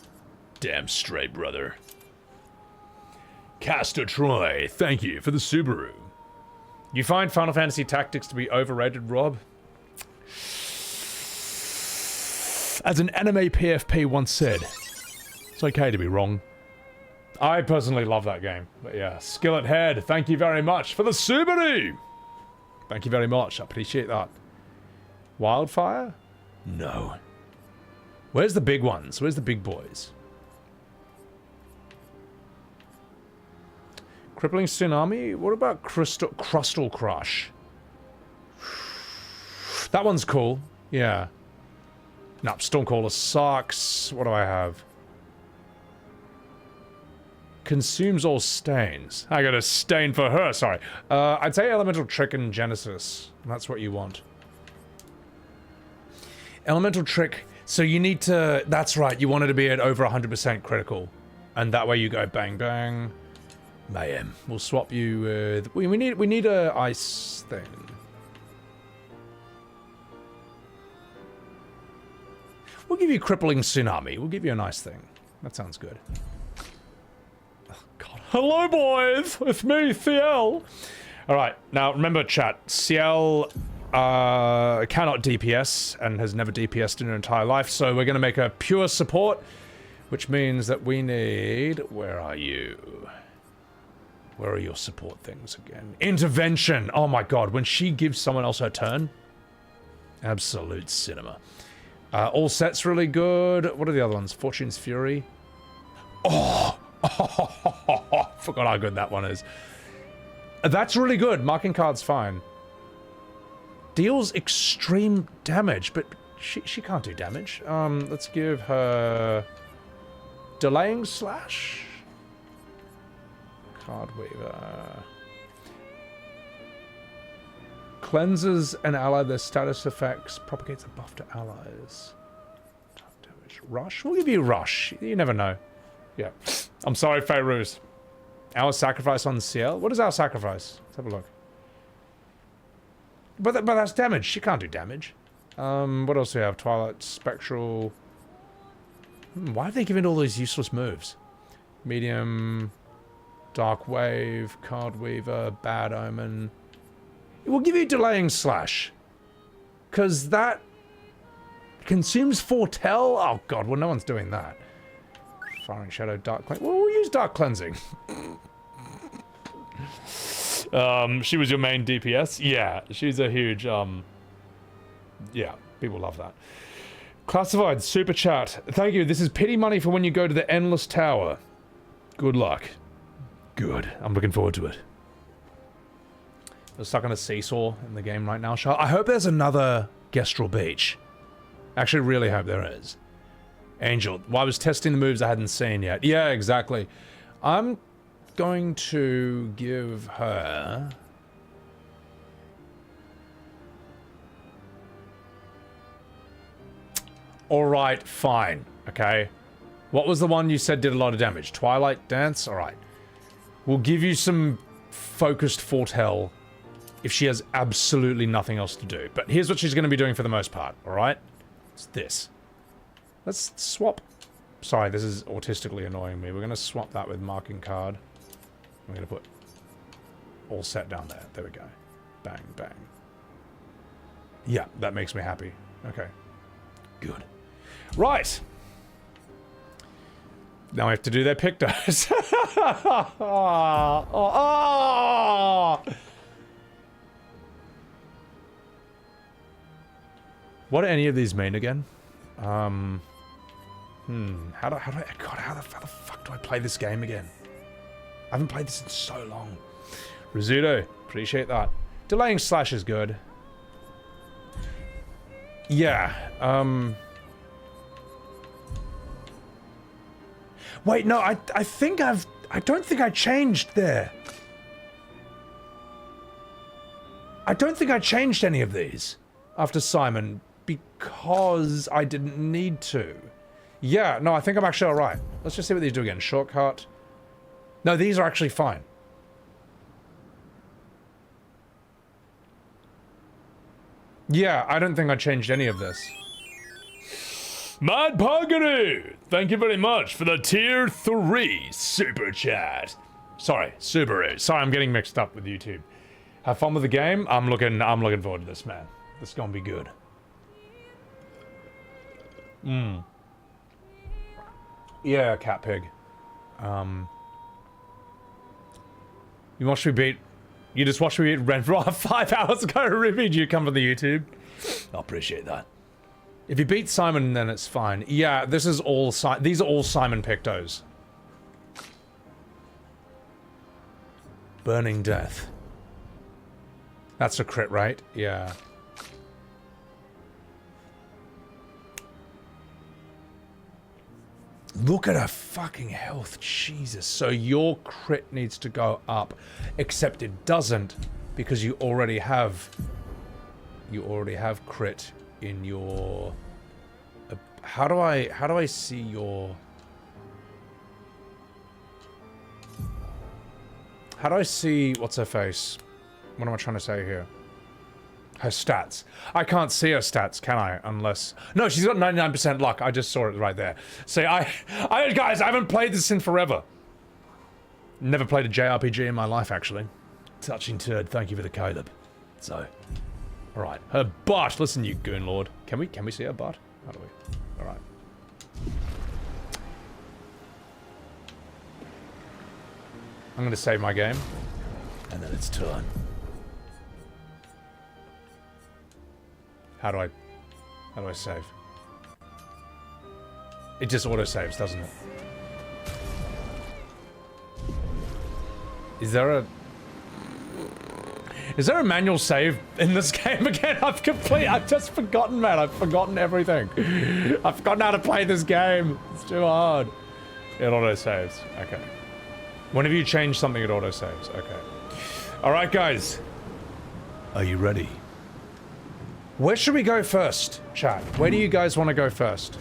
Damn straight, brother. Castor Troy, thank you for the Subaru. You find Final Fantasy Tactics to be overrated, Rob? As an anime PFP once said, it's okay to be wrong. I personally love that game, but yeah. Skillet Head, thank you very much for the Subaru! Thank you very much, I appreciate that. Wildfire? No. Where's the big ones? Where's the big boys? Crippling Tsunami? What about Crustal Crush? That one's cool. Yeah. No, Stormcaller sucks. What do I have? Consumes all stains. I got a stain for her, sorry. I'd say Elemental Trick and Genesis. That's what you want. Elemental Trick... So you need to... That's right, you want it to be at over 100% critical. And that way you go bang bang. Mayhem. We'll swap you with... We need a ice thing. We'll give you Crippling Tsunami. We'll give you a nice thing. That sounds good. Oh, God. Hello, boys! It's me, Sciel! Alright, now remember, chat. Sciel... cannot DPS and has never DPS'd in her entire life, so we're going to make her pure support, which means that we need... Where are you? Where are your support things again? Intervention! Oh my god, when she gives someone else her turn, absolute cinema. All set's really good. What are the other ones? Fortune's Fury. Oh! Forgot how good that one is. That's really good. Marking card's fine. Deals extreme damage, but she can't do damage. Let's give her... Delaying Slash? Card Weaver. Cleanses an ally, their status effects, propagates a buff to allies. Rush? We'll give you Rush. You never know. Yeah. I'm sorry, Fairuz. Our sacrifice on Sciel? What is our sacrifice? Let's have a look. But that's damage. She can't do damage. What else do we have? Twilight, Spectral. Why have they given all these useless moves? Medium, Dark Wave, Card Weaver, Bad Omen. We'll give you Delaying Slash. Because that consumes Foretell? Oh god, well no one's doing that. Firing Shadow, Dark Cleansing. Well, we'll use Dark Cleansing. She was your main DPS? Yeah, she's a huge, yeah, people love that. Classified, Super Chat. Thank you, this is pity money for when you go to the Endless Tower. Good luck. Good. I'm looking forward to it. We're stuck on a seesaw in the game right now. I hope there's another Gestrel Beach. Actually, really hope there is. Angel. Well, I was testing the moves I hadn't seen yet. Yeah, exactly. I'm going to give her... Alright, fine. Okay. What was the one you said did a lot of damage? Twilight Dance? Alright. We'll give you some focused foretell if she has absolutely nothing else to do. But here's what she's going to be doing for the most part, alright? It's this. Let's swap... Sorry, this is autistically annoying me. We're going to swap that with marking card. I'm going to put all set down there. There we go. Bang, bang. Yeah, that makes me happy. Okay. Good. Right. Now I have to do their pictos. What do any of these mean again? How the fuck do I play this game again? I haven't played this in so long. Rizzuto, appreciate that. Delaying slash is good. Yeah, Wait, no, I don't think I changed there. I don't think I changed any of these after Simon because I didn't need to. Yeah, no, I think I'm actually alright. Let's just see what these do again. Shortcut. No, these are actually fine. Yeah, I don't think I changed any of this. Mad Poggeroo! Thank you very much for the tier 3 super chat. Sorry, Subaru. Sorry, I'm getting mixed up with YouTube. Have fun with the game. I'm looking forward to this, man. This is gonna be good. Yeah, cat pig. You watched me beat... You just watched me beat Renoir 5 hours ago, Ruby. Did you come from the YouTube? I appreciate that. If you beat Simon, then it's fine. Yeah, this is all these are all Simon Pictos. Burning Death. That's a crit, right? Yeah. Look at her fucking health, Jesus. So your crit needs to go up, except it doesn't because you already have crit in your... How do I see your... How do I see... What's her face? What am I trying to say here? Her stats. I can't see her stats, can I? Unless... No, she's got 99% luck. I just saw it right there. See, guys, I haven't played this in forever. Never played a JRPG in my life, actually. Touching turd. Thank you for the Caleb. So... Alright. Her butt! Listen, you goon lord. Can we see her butt? How do we? Alright. I'm gonna save my game. And then it's turn. How do I save? It just auto-saves, doesn't it? Is there a manual save in this game again? I've just forgotten, man. I've forgotten everything. I've forgotten how to play this game. It's too hard. It auto-saves. Okay. Whenever you change something, it auto-saves. Okay. Alright, guys. Are you ready? Where should we go first, chat? Where do you guys want to go first?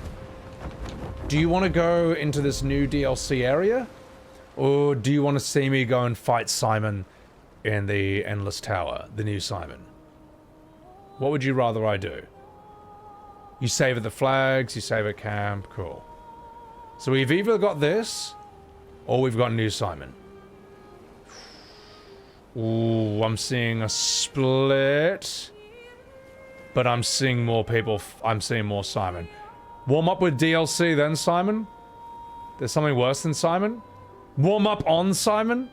Do you want to go into this new DLC area? Or do you want to see me go and fight Simon in the Endless Tower, the new Simon? What would you rather I do? You save at the flags, you save at camp, cool. So we've either got this, or we've got new Simon. Ooh, I'm seeing a split. But I'm seeing more people, I'm seeing more Simon. Warm up with DLC then Simon? There's something worse than Simon? Warm up on Simon?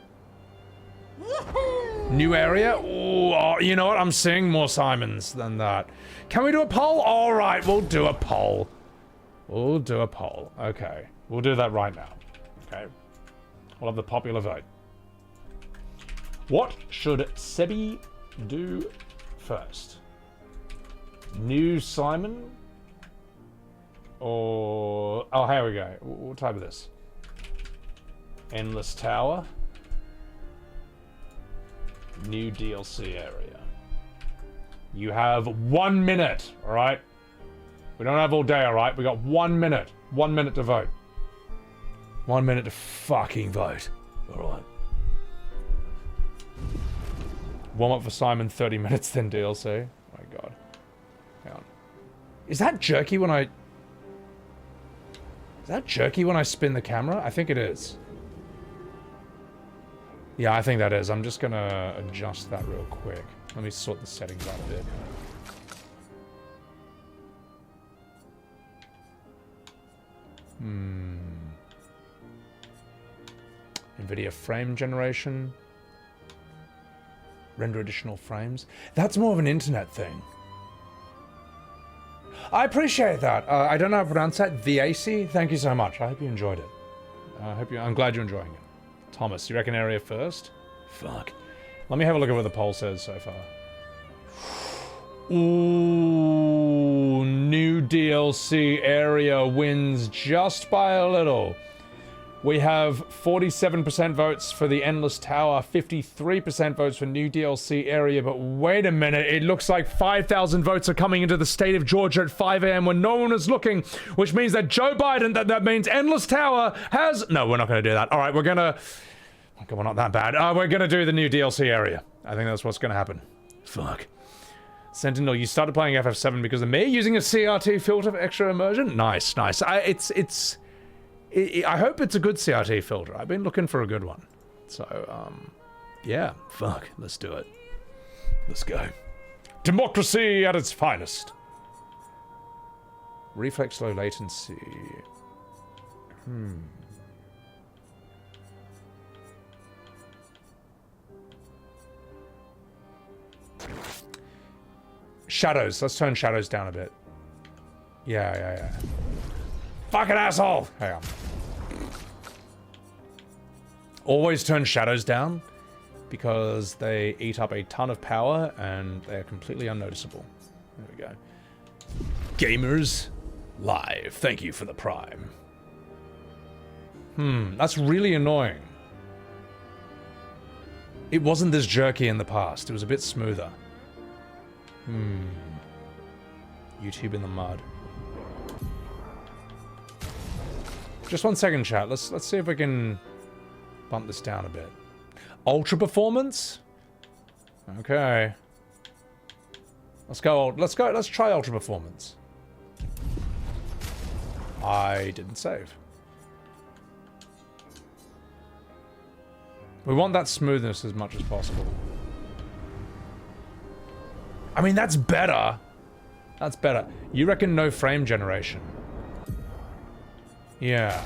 New area? Ooh, oh, you know what? I'm seeing more Simons than that. Can we do a poll? All right, we'll do a poll. We'll do a poll. Okay. We'll do that right now. Okay. We'll have the popular vote. What should Sebby do first? New Simon? Or... Oh, here we go. What type of this? Endless Tower. New DLC area. You have 1 minute, alright? We don't have all day, alright? We got 1 minute. 1 minute to vote. 1 minute to fucking vote. Alright. Warm up for Simon, 30 minutes, then DLC. Oh my god. Hang on. Is that jerky when I... Is that jerky when I spin the camera? I think it is. Yeah, I think that is. I'm just gonna adjust that real quick. Let me sort the settings out a bit. NVIDIA frame generation. Render additional frames. That's more of an internet thing. I appreciate that. I don't know how to pronounce that. VAC. Thank you so much. I hope you enjoyed it. I'm glad you're enjoying it. Thomas, you reckon area first? Fuck. Let me have a look at what the poll says so far. Ooh, new DLC area wins just by a little. We have 47% votes for the Endless Tower, 53% votes for new DLC area, but wait a minute, it looks like 5,000 votes are coming into the state of Georgia at 5 a.m. when no one is looking, which means that Joe Biden, that means Endless Tower has... No, we're not going to do that. All right, we're going to... Okay, we're not that bad. We're going to do the new DLC area. I think that's what's going to happen. Fuck. Sentinel, you started playing FF7 because of me using a CRT filter for extra immersion? Nice, nice. I hope it's a good CRT filter. I've been looking for a good one. So, yeah, fuck, let's do it. Let's go. Democracy at its finest. Reflex low latency. Shadows. Let's turn shadows down a bit. Yeah. Fucking asshole! Hang on. Always turn shadows down because they eat up a ton of power and they're completely unnoticeable. There we go. Gamers live. Thank you for the prime. That's really annoying. It wasn't this jerky in the past. It was a bit smoother. YouTube in the mud. Just 1 second, chat. Let's see if we can bump this down a bit. Ultra performance? Okay. Let's try ultra performance. I didn't save. We want that smoothness as much as possible. I mean, that's better. That's better. You reckon no frame generation? Yeah.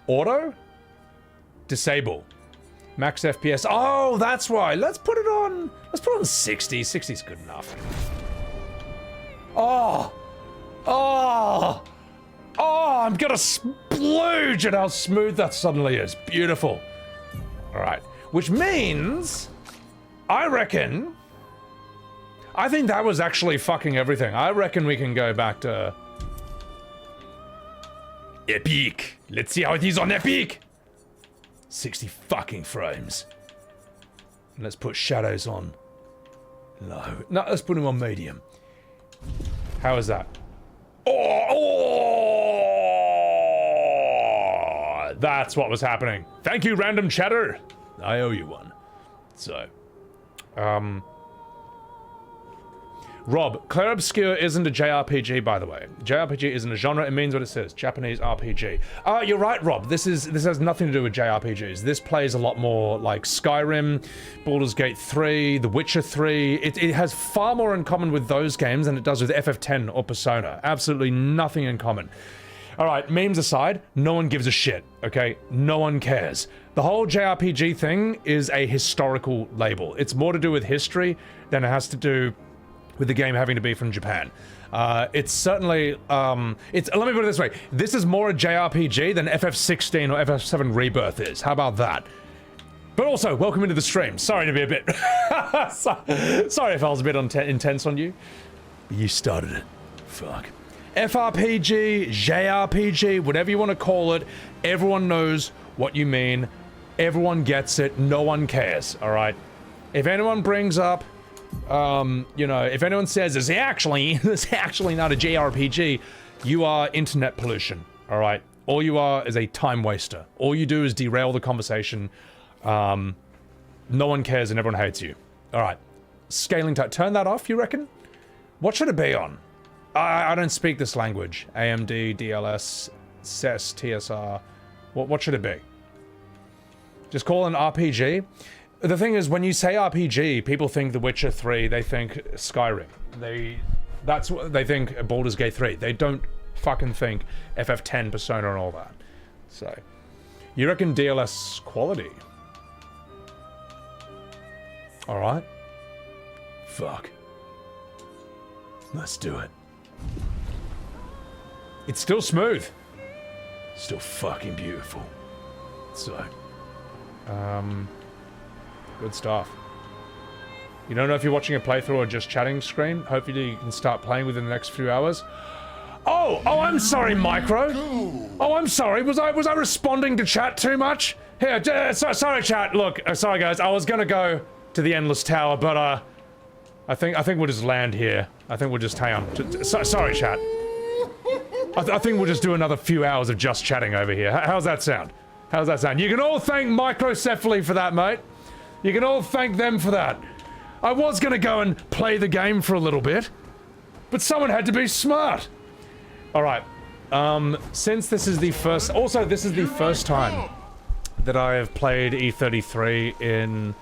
Auto? Disable. Max FPS. Oh, that's why. Let's put it on 60. 60's good enough. Oh, I'm gonna splooge at how smooth that suddenly is. Beautiful. All right. Which means, I think that was actually fucking everything. I reckon we can go back to Epic. Let's see how it is on Epic. 60 fucking frames. Let's put shadows on low. No, let's put them on medium. How is that? Oh, that's what was happening. Thank you, random chatter. I owe you one. So, Rob, Clair Obscur isn't a JRPG, by the way. JRPG isn't a genre, it means what it says. Japanese RPG. You're right, Rob. This has nothing to do with JRPGs. This plays a lot more like Skyrim, Baldur's Gate 3, The Witcher 3. It has far more in common with those games than it does with FF10 or Persona. Absolutely nothing in common. Alright, memes aside, no one gives a shit, okay? No one cares. The whole JRPG thing is a historical label. It's more to do with history than it has to do with the game having to be from Japan. It's certainly, let me put it this way. This is more a JRPG than FF16 or FF7 Rebirth is. How about that? But also, welcome into the stream. Sorry to be a bit... Sorry if I was a bit intense on you. But you started it. Fuck. FRPG, JRPG, whatever you want to call it, everyone knows what you mean. Everyone gets it. No one cares, alright? If anyone brings up, you know, if anyone says, it's actually not a JRPG, you are internet pollution, alright? All you are is a time waster. All you do is derail the conversation. No one cares and everyone hates you. Alright. Scaling type. Turn that off, you reckon? What should it be on? I don't speak this language. AMD, DLS, CES, TSR. What should it be? Just call it an RPG? The thing is, when you say RPG, people think The Witcher 3, they think Skyrim. That's what they think Baldur's Gate 3. They don't fucking think FF10, Persona and all that. So, you reckon DLS quality? Alright. Fuck. Let's do it. It's still smooth. Still fucking beautiful. So, good stuff. You don't know if you're watching a playthrough or just chatting screen? Hopefully you can start playing within the next few hours. Oh, I'm sorry, Micro. Oh, I'm sorry. Was I responding to chat too much? Here, sorry, chat. Look, sorry guys. I was gonna go to the Endless Tower, but I think we'll just land here. I think we'll just hang on. Sorry, chat. I think we'll just do another few hours of just chatting over here. How's that sound? How's that sound? You can all thank Microcephaly for that, mate. You can all thank them for that. I was gonna go and play the game for a little bit, but someone had to be smart. Alright, since this is the first... Also, this is the first time that I have played E33 in,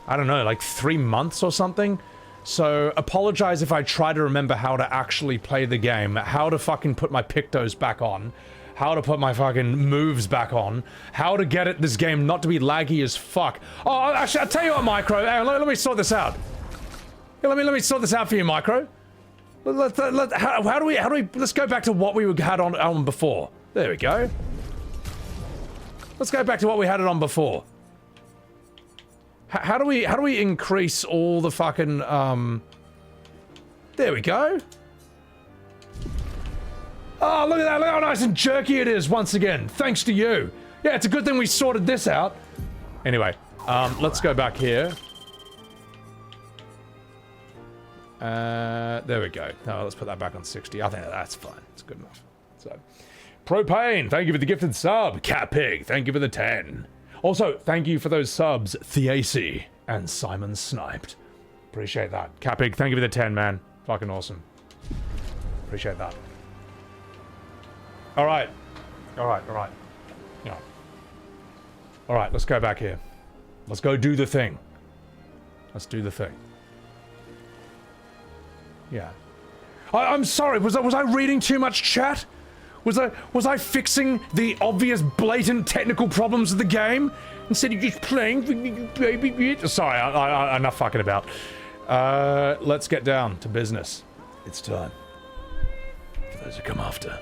I don't know, like 3 months or something. So, apologize if I try to remember how to actually play the game, how to fucking put my pictos back on, how to put my fucking moves back on, how to get this game not to be laggy as fuck. Oh, actually, I'll tell you what, Micro, let me sort this out. Let me sort this out for you, Micro. How do we, let's go back to what we had on before. There we go. Let's go back to what we had it on before. How do we increase all the fucking, there we go. Oh, look at that, look how nice and jerky it is once again, thanks to you. Yeah, it's a good thing we sorted this out. Anyway, let's go back here. There we go. No, let's put that back on 60. I think that's fine. It's good enough. So, Propane, thank you for the gifted sub. Cat Pig, thank you for the 10. Also, thank you for those subs, Theacy and Simon Sniped. Appreciate that. Cat Pig, thank you for the 10, man. Fucking awesome. Appreciate that. Alright. Alright. Yeah. Alright, let's go back here. Let's go do the thing. Let's do the thing. Yeah. I'm sorry, was I reading too much chat? Was I fixing the obvious blatant technical problems of the game? Instead of just playing? Sorry, enough fucking about. Let's get down to business. It's time. For those who come after.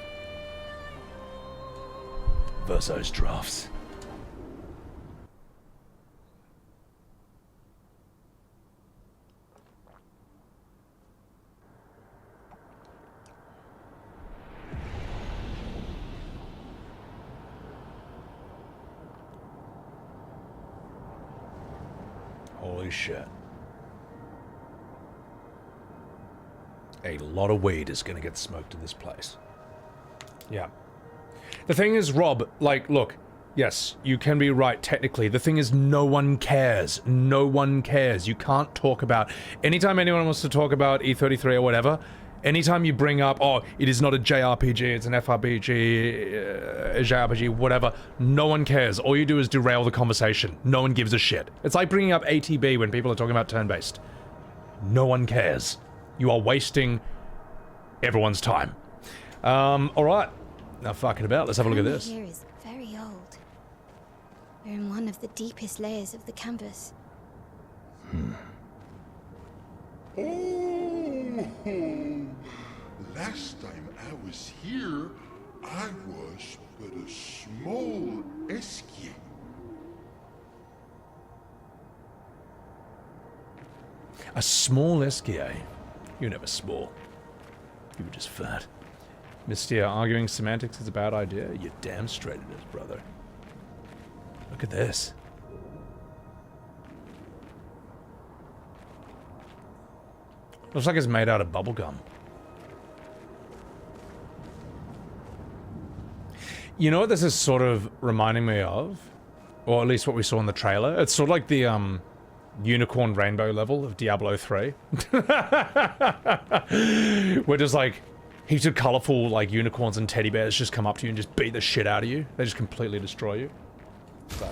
Verso's drafts. Holy shit. A lot of weed is gonna get smoked in this place. Yeah. The thing is, Rob, like, look, yes, you can be right, technically. The thing is, no one cares. No one cares. You can't talk about... Anytime anyone wants to talk about E33 or whatever, anytime you bring up, oh, it is not a JRPG, it's an FRPG, a JRPG, whatever, no one cares. All you do is derail the conversation. No one gives a shit. It's like bringing up ATB when people are talking about turn-based. No one cares. You are wasting everyone's time. Alright. Now fucking about, let's have a look at this. Here is very old. We're in one of the deepest layers of the canvas. Oh, Last time I was here, I was but a small esquier. A small esquier? You're never small. You were just fat. Mystia, arguing semantics is a bad idea? You're damn straight it is, brother. Look at this. Looks like it's made out of bubblegum. You know what this is sort of reminding me of? Or at least what we saw in the trailer? It's sort of like the, unicorn rainbow level of Diablo 3. Where just like heaps of colorful like unicorns and teddy bears just come up to you and just beat the shit out of you. They just completely destroy you. So,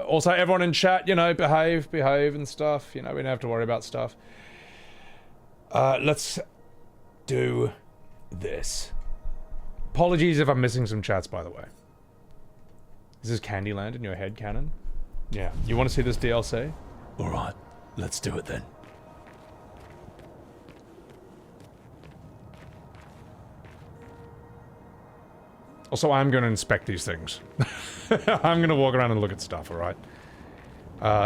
also everyone in chat, you know, behave and stuff. You know, we don't have to worry about stuff. Let's do this. Apologies if I'm missing some chats, by the way. Is this Candyland in your head canon? Yeah. You want to see this DLC? Alright, let's do it then. Also, I'm going to inspect these things. I'm going to walk around and look at stuff, alright?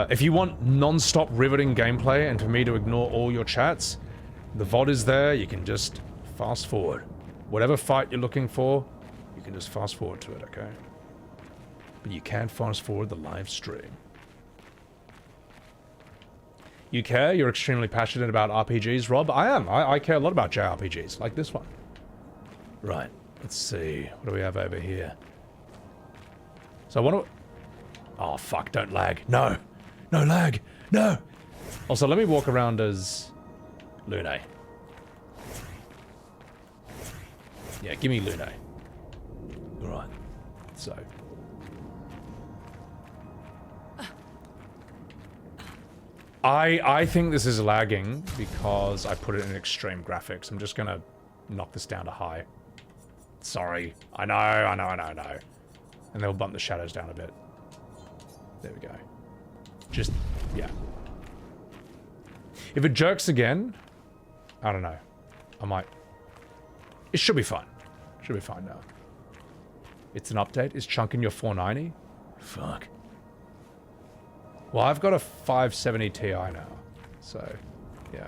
If you want non-stop riveting gameplay and for me to ignore all your chats, the VOD is there, you can just fast forward. Whatever fight you're looking for, you can just fast forward to it, okay? But you can't fast forward the live stream. You care? You're extremely passionate about RPGs, Rob? I am. I care a lot about JRPGs, like this one. Right. Let's see. What do we have over here? So I want to... Oh, fuck. Don't lag. No. No lag. No. Also, let me walk around as Lune. Yeah, give me Lune. Alright. So. I think this is lagging because I put it in extreme graphics. I'm just gonna knock this down to high. Sorry. I know. And then we'll bump the shadows down a bit. There we go. Just, yeah. If it jerks again, I don't know. I might... It should be fine. Should be fine now. It's an update. Is Chunk in your 490? Fuck. Well, I've got a 570 Ti now. So, yeah.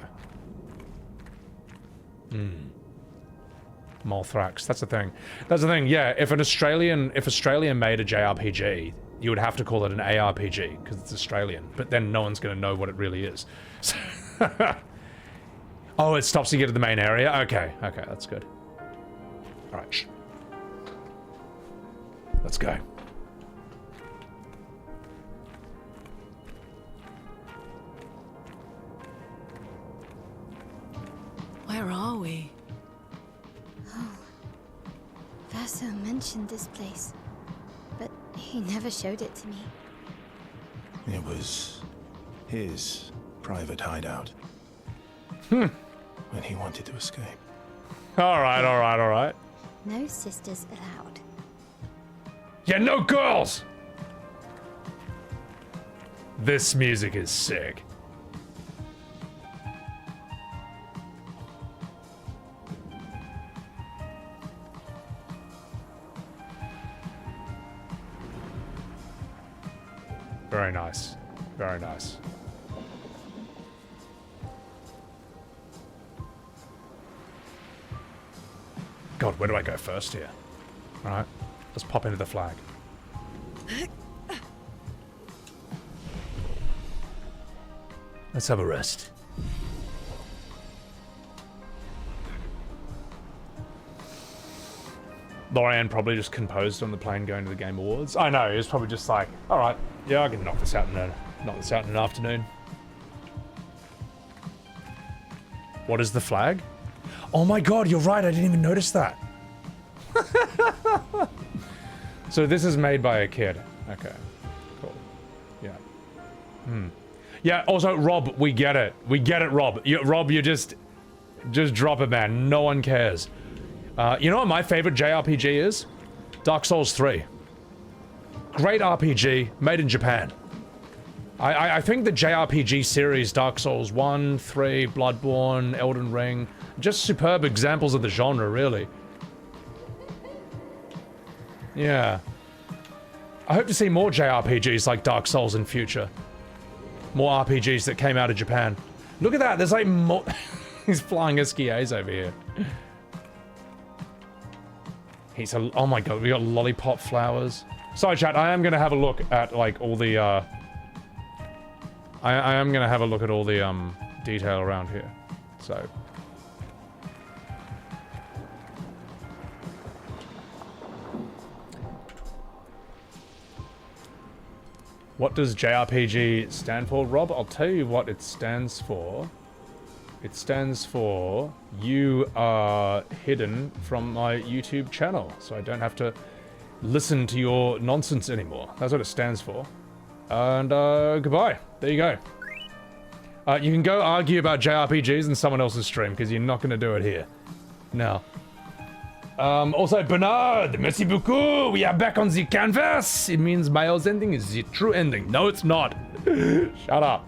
Molthrax. That's the thing. That's the thing, yeah. If Australia made a JRPG, you would have to call it an ARPG, because it's Australian. But then no one's going to know what it really is. Oh, it stops you get to the main area? Okay, that's good. Alright. Let's go. Where are we? Oh. Verso mentioned this place, but he never showed it to me. It was his private hideout. When he wanted to escape. Alright. No sisters allowed. Yeah, no girls! This music is sick. Very nice. Very nice. God, where do I go first here? Alright, let's pop into the flag. Let's have a rest. Lorian probably just composed on the plane going to the Game Awards. I know, he was probably just like, alright, yeah, I can knock this out in an afternoon. What is the flag? Oh my god, you're right, I didn't even notice that. So this is made by a kid. Okay, cool. Yeah. Yeah, also, Rob, we get it. We get it, Rob. Rob, you just drop it, man. No one cares. You know what my favorite JRPG is? Dark Souls 3. Great RPG, made in Japan. I think the JRPG series, Dark Souls 1, 3, Bloodborne, Elden Ring, just superb examples of the genre, really. Yeah. I hope to see more JRPGs like Dark Souls in future. More RPGs that came out of Japan. Look at that, there's like more... He's flying SKAs over here. He's a... Oh my god, we got lollipop flowers. Sorry chat, I am gonna have a look at like all the I am gonna have a look at all the detail around here. So what does JRPG stand for, Rob? I'll tell you what it stands for. It stands for you are hidden from my YouTube channel, so I don't have to listen to your nonsense anymore. That's what it stands for. And goodbye. There you go. You can go argue about JRPGs in someone else's stream, because you're not going to do it here. No. Also, Bernard, merci beaucoup. We are back on the canvas. It means Maelle's ending is the true ending. No, it's not. Shut up.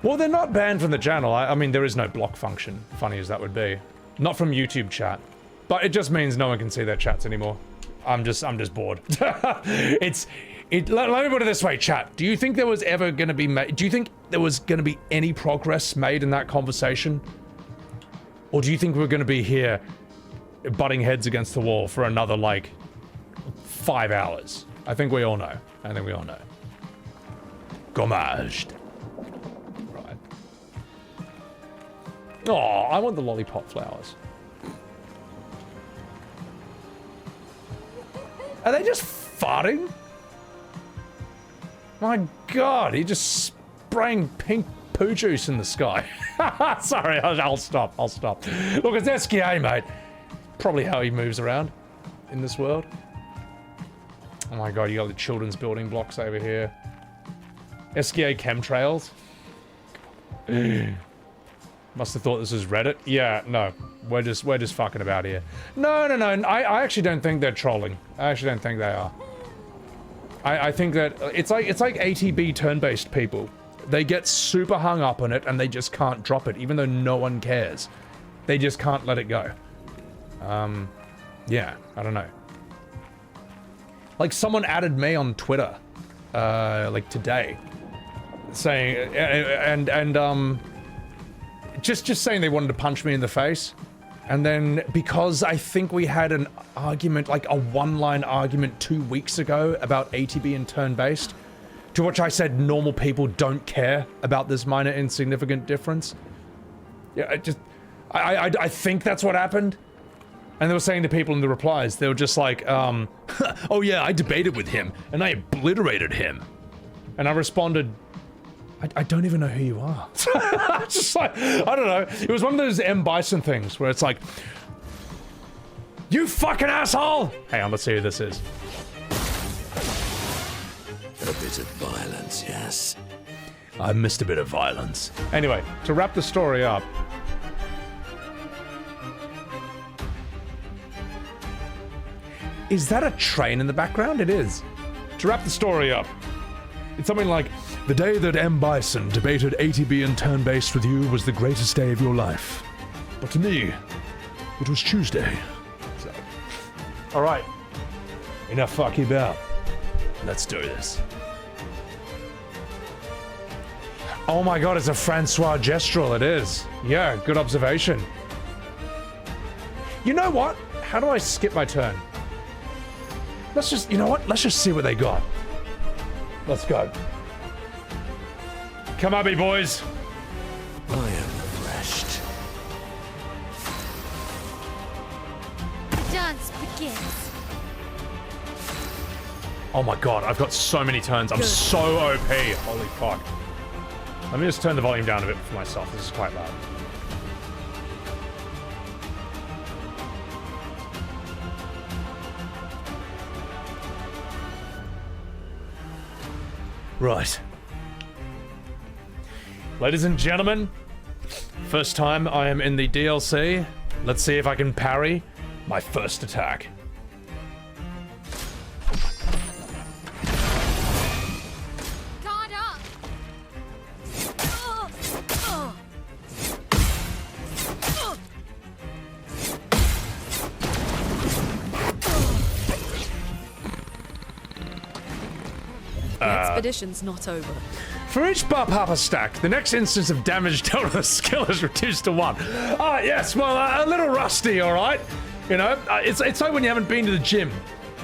Well, they're not banned from the channel. I mean, there is no block function, funny as that would be. Not from YouTube chat. But it just means no one can see their chats anymore. I'm just bored. Let me put it this way, chat. Do you think there was ever gonna be do you think there was gonna be any progress made in that conversation? Or do you think we're gonna be here butting heads against the wall for another, like, 5 hours? I think we all know. I think we all know. Gommaged. Right. Oh, I want the lollipop flowers. Are they just farting? My god, he just spraying pink poo juice in the sky. Sorry, I'll stop. Look, it's SKA, mate. Probably how he moves around in this world. Oh my god, you got the children's building blocks over here. SKA chemtrails. Must have thought this was Reddit. Yeah, no. We're just fucking about here. No. I actually don't think they're trolling. I actually don't think they are. I think that it's like ATB turn-based people. They get super hung up on it and they just can't drop it, even though no one cares. They just can't let it go. Yeah, I don't know. Like, someone added me on Twitter, like today, saying, just saying they wanted to punch me in the face. And then, because I think we had an argument, like a one-line argument 2 weeks ago about ATB and turn-based, to which I said normal people don't care about this minor insignificant difference. Yeah, I think that's what happened. And they were saying to people in the replies, they were just like, oh yeah, I debated with him, and I obliterated him. And I responded, I don't even know who you are. Just like, I don't know. It was one of those M. Bison things where it's like, you fucking asshole! Hang on, let's see who this is. A bit of violence, yes. I missed a bit of violence. Anyway, to wrap the story up. Is that a train in the background? It is. To wrap the story up. It's something like, the day that M. Bison debated ATB and turn-based with you was the greatest day of your life. But to me, it was Tuesday. So, alright. Enough fucking about. Let's do this. Oh my god, it's a Francois Gestrel, it is. Yeah, good observation. You know what? How do I skip my turn? Let's just, you know what? Let's just see what they got. Let's go. Come on, me boys. I am refreshed. Dance begins. Oh my god, I've got so many turns. I'm so OP. Holy fuck. Let me just turn the volume down a bit for myself. This is quite loud. Right. Ladies and gentlemen, first time I am in the DLC. Let's see if I can parry my first attack. expedition's not over. For each Papa stack, the next instance of damage dealt with a skill is reduced to 1. Yes, well, a little rusty, alright? You know, it's like when you haven't been to the gym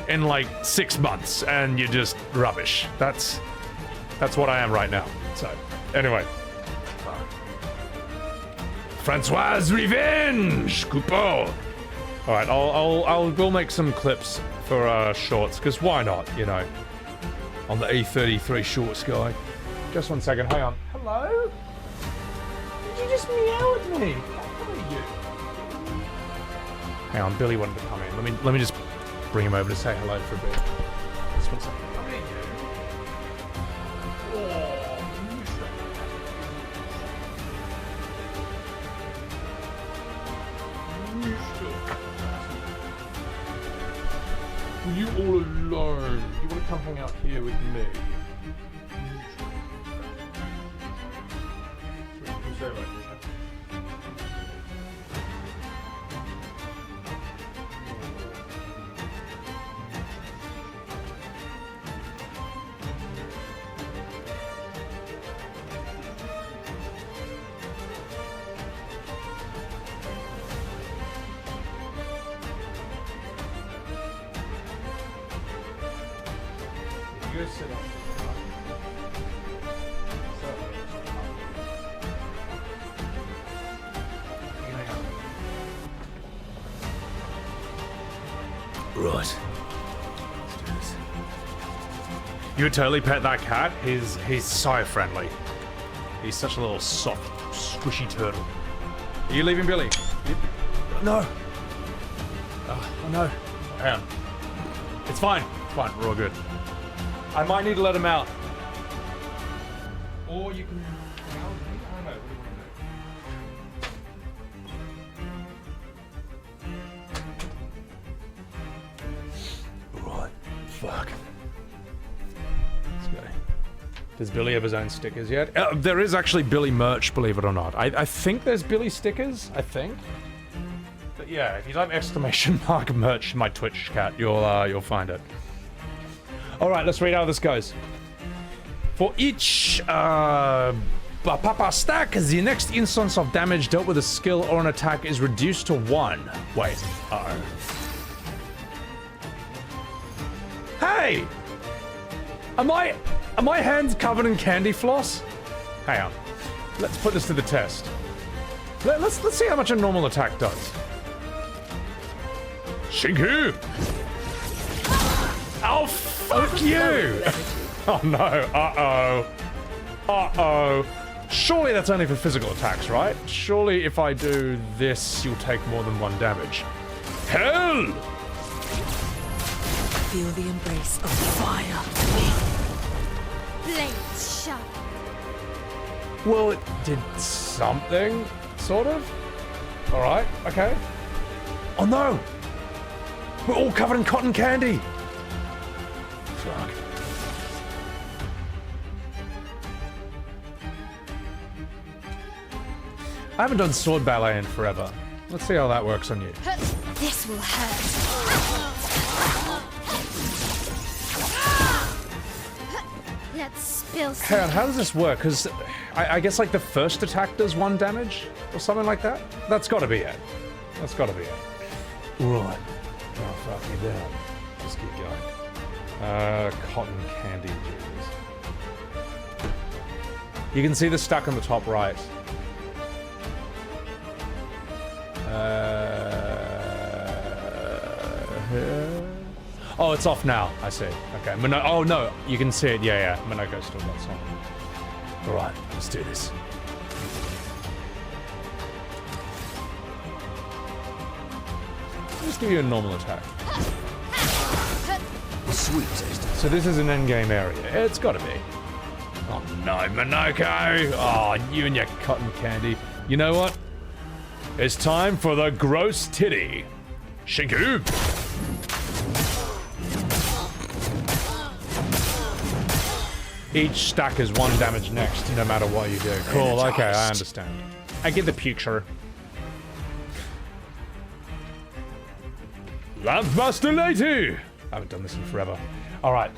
in like 6 months and you're just rubbish. That's what I am right now. So, anyway. Francois' Revenge! Coupeau! Alright, we'll make some clips for shorts, because why not, you know? On the E33 shorts guy. Just 1 second, hang on. Hello? Did you just meow at me? How are you? Hang on, Billy wanted to come in. Let me just bring him over to say hello for a bit. Just 1 second. How are you? You all alone. You want to come hang out here with me? Right. Let's do this. You would totally pet that cat. He's so friendly. He's such a little soft, squishy turtle. Are you leaving, Billy? No. Oh no. Hang on. It's fine. It's fine. We're all good. I might need to let him out. Or you can. I don't know. Right. Fuck. Let's go. Does Billy have his own stickers yet? There is actually Billy merch, believe it or not. I think there's Billy stickers. I think. But yeah, if you type !mark merch in my Twitch chat, you'll find it. All right, let's read how this goes. For each Papa stack, the next instance of damage dealt with a skill or an attack is reduced to 1. Wait. Uh-oh. Hey! Are my hands covered in candy floss? Hang on. Let's put this to the test. Let's see how much a normal attack does. Shinku! Oh, fuck you! Oh no, uh-oh. Uh-oh. Surely that's only for physical attacks, right? Surely if I do this, you'll take more than 1 damage. Hell! Feel the embrace of fire. Blades sharp. Well, it did something, sort of. Alright, okay. Oh no! We're all covered in cotton candy! Fuck. I haven't done sword ballet in forever. Let's see how that works on you. This will hurt. Let's spill some. Hang on, how does this work? Because I guess like the first attack does 1 damage or something like that? That's gotta be it. That's gotta be it. Right. Oh, fuck me down. Just keep going. Cotton candy juice. You can see the stack on the top right. Oh, it's off now. I see. Okay. Oh no, you can see it. Yeah. Monoko's still got some. All right, let's do this. I'll just give you a normal attack. Sweet taste. So this is an endgame area. It's got to be. Oh no, Monoko! Oh, you and your cotton candy. You know what? It's time for the gross titty. Shinku! Each stack is 1 damage next, no matter what you do. Cool, okay, I understand. I get the picture. Lampmaster Lady! I haven't done this in forever. Alright.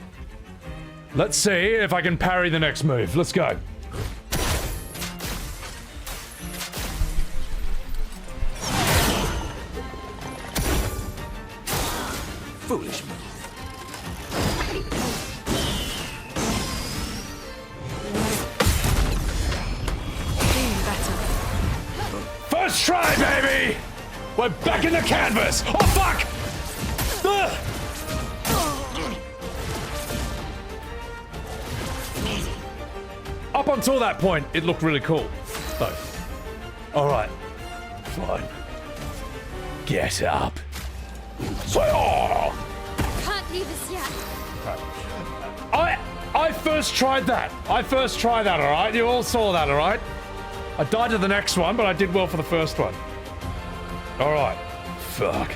Let's see if I can parry the next move. Let's go. Foolish move. First try, baby! We're back in the canvas! Oh, fuck! Ugh. Up until that point, it looked really cool. Though. Alright. Fine. Get up. Can't leave us yet. I first tried that. Alright? You all saw that, alright? I died to the next one, but I did well for the first one. Alright. Fuck.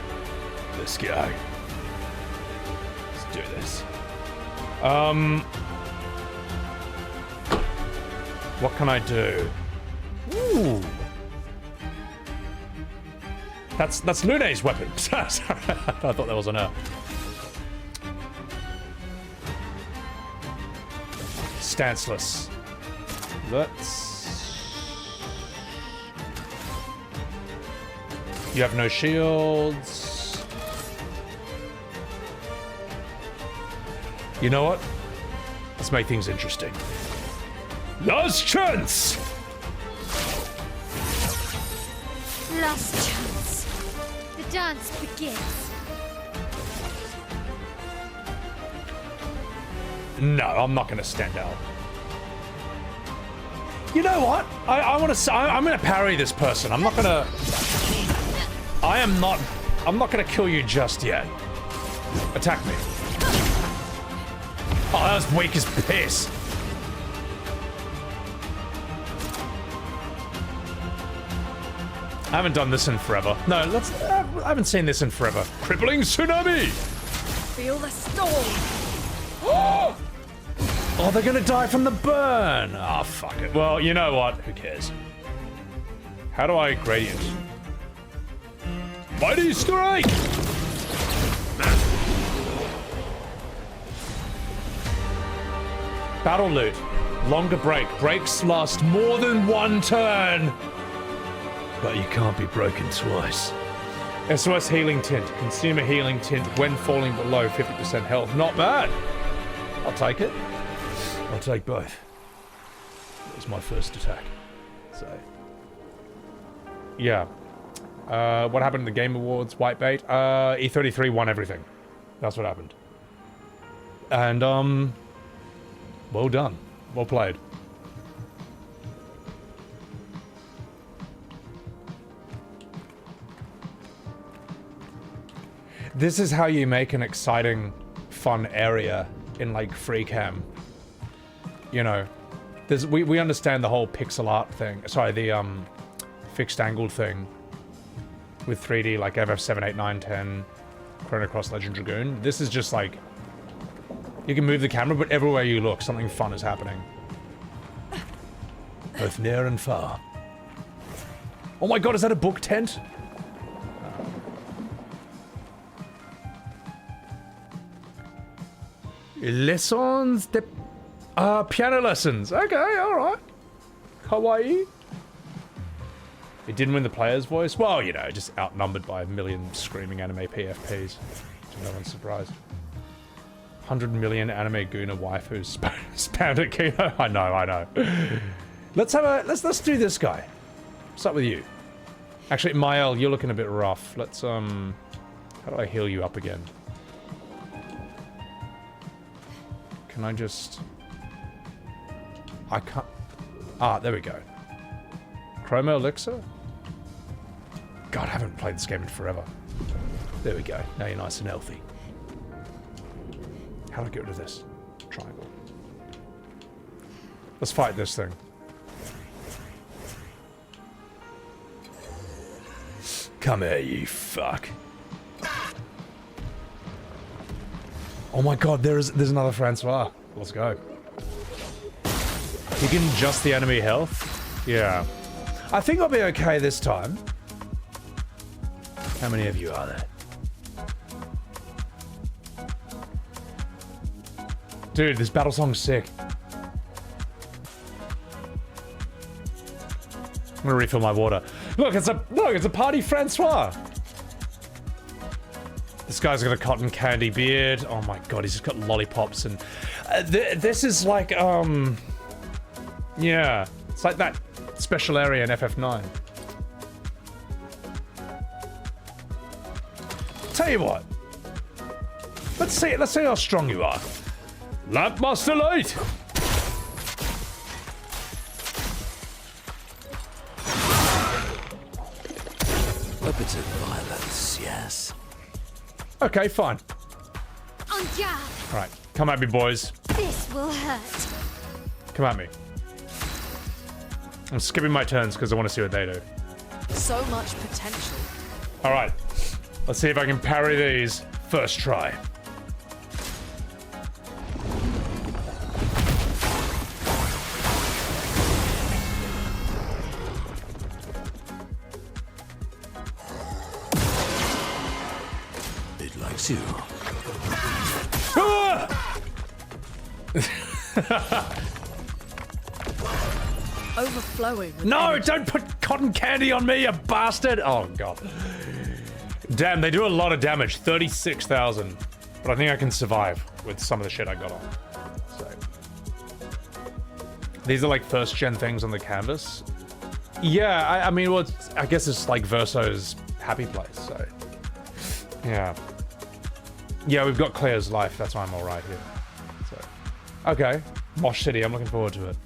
Let's go. Let's do this. What can I do? Ooh. That's Lune's weapon. Sorry, I thought that was on her. Stanceless. Let's... You have no shields. You know what? Let's make things interesting. Last chance! Last chance. The dance begins. No, I'm not gonna stand out. You know what? I'm gonna parry this person. I'm not gonna kill you just yet. Attack me. Oh, that was weak as piss. I haven't done this in forever. No, I haven't seen this in forever. Crippling tsunami! Feel the storm! Oh, they're gonna die from the burn! Oh, fuck it. Well, you know what? Who cares? How do I gradient? Mighty strike! Battle loot. Longer break. Breaks last more than one turn. But you can't be broken twice. SOS healing tint. Consumer healing tint when falling below 50% health. Not bad. I'll take it. I'll take both. That was my first attack. So. Yeah. What happened in the Game Awards? Whitebait? E33 won everything. That's what happened. And, well done. Well played. This is how you make an exciting, fun area in, like, free cam. You know, we understand the whole pixel art thing. Sorry, the, fixed angled thing with 3D, like FF 7, 8, 9, 10, Chrono Cross, Legend of Dragoon. This is just, like, you can move the camera, but everywhere you look, something fun is happening. Both near and far. Oh my god, is that a book tent? Lessons de... piano lessons. Okay, alright. Kawaii. It didn't win the player's voice? Well, you know, just outnumbered by a million screaming anime PFPs. To no one's surprised. 100 million anime Guna waifus spammed at Kino. I know. Let's do this guy. What's up with you? Actually, Maelle, you're looking a bit rough. Let's, how do I heal you up again? Can I just... I can't... Ah, there we go. Chroma Elixir? God, I haven't played this game in forever. There we go. Now you're nice and healthy. How do I get rid of this? Triangle. Let's fight this thing. Come here, you fuck. Oh my god, there's another Francois. Let's go. You can adjust the enemy health? Yeah. I think I'll be okay this time. How many of you are there? Dude, this battle song's sick. I'm gonna refill my water. Look, it's a party Francois. This guy's got a cotton candy beard. Oh my god, he's just got lollipops and this is like yeah, it's like that special area in FF9. Tell you what, let's see how strong you are. Lampmaster Light. A bit of violence, yes. Okay, fine. On job. All right, come at me, boys. This will hurt. Come at me. I'm skipping my turns because I want to see what they do. So much potential. All right, let's see if I can parry these first try. It likes you. Overflowing. With No, energy. don't put cotton candy on me, you bastard! Oh god. Damn, they do a lot of damage. 36,000. But I think I can survive with some of the shit I got on. So. These are like first gen things on the canvas. Yeah, I mean, well, I guess it's like Verso's happy place, so. Yeah. Yeah, we've got Claire's life, that's why I'm alright here. So. Okay. Mosh City, I'm looking forward to it.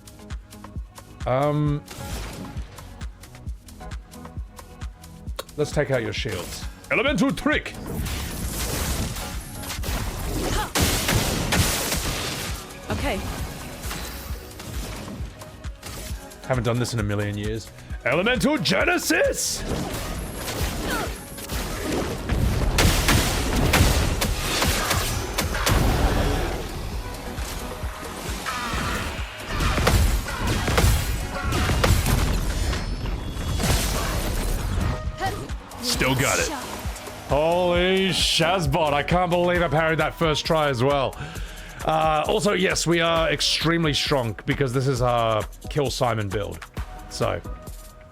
Let's take out your shields. Elemental trick! Okay. Haven't done this in a million years. Elemental Genesis! Still got it. Holy Shazbot, I can't believe I parried that first try as well. Also, yes, we are extremely strong because this is our Kill Simon build. So,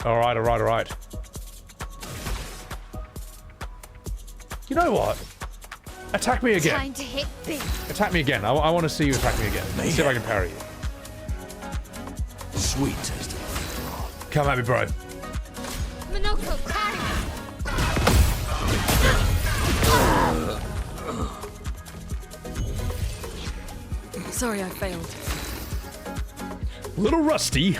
alright, alright, alright. You know what? Attack me again. Time to hit big. Attack me again. I want to see you attack me again. Let's see if I can parry you. Sweet taste of Come at me, bro. Monoko, parry. Sorry, I failed. Little rusty.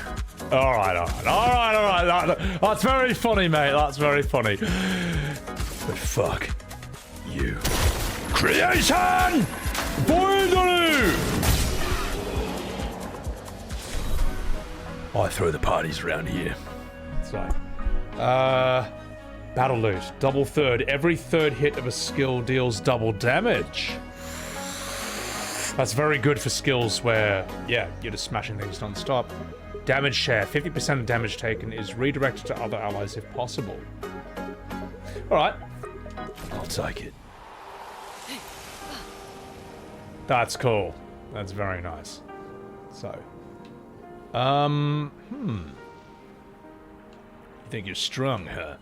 Alright, alright, alright, alright. That's very funny, mate. That's very funny. But fuck you. Creation! Boydaloo! I throw the parties around here. So, battle loot. Double third. Every third hit of a skill deals double damage. That's very good for skills where, yeah, you're just smashing things non-stop. Damage share. 50% of damage taken is redirected to other allies if possible. Alright. I'll take it. That's cool. That's very nice. So. You think you're strong, huh?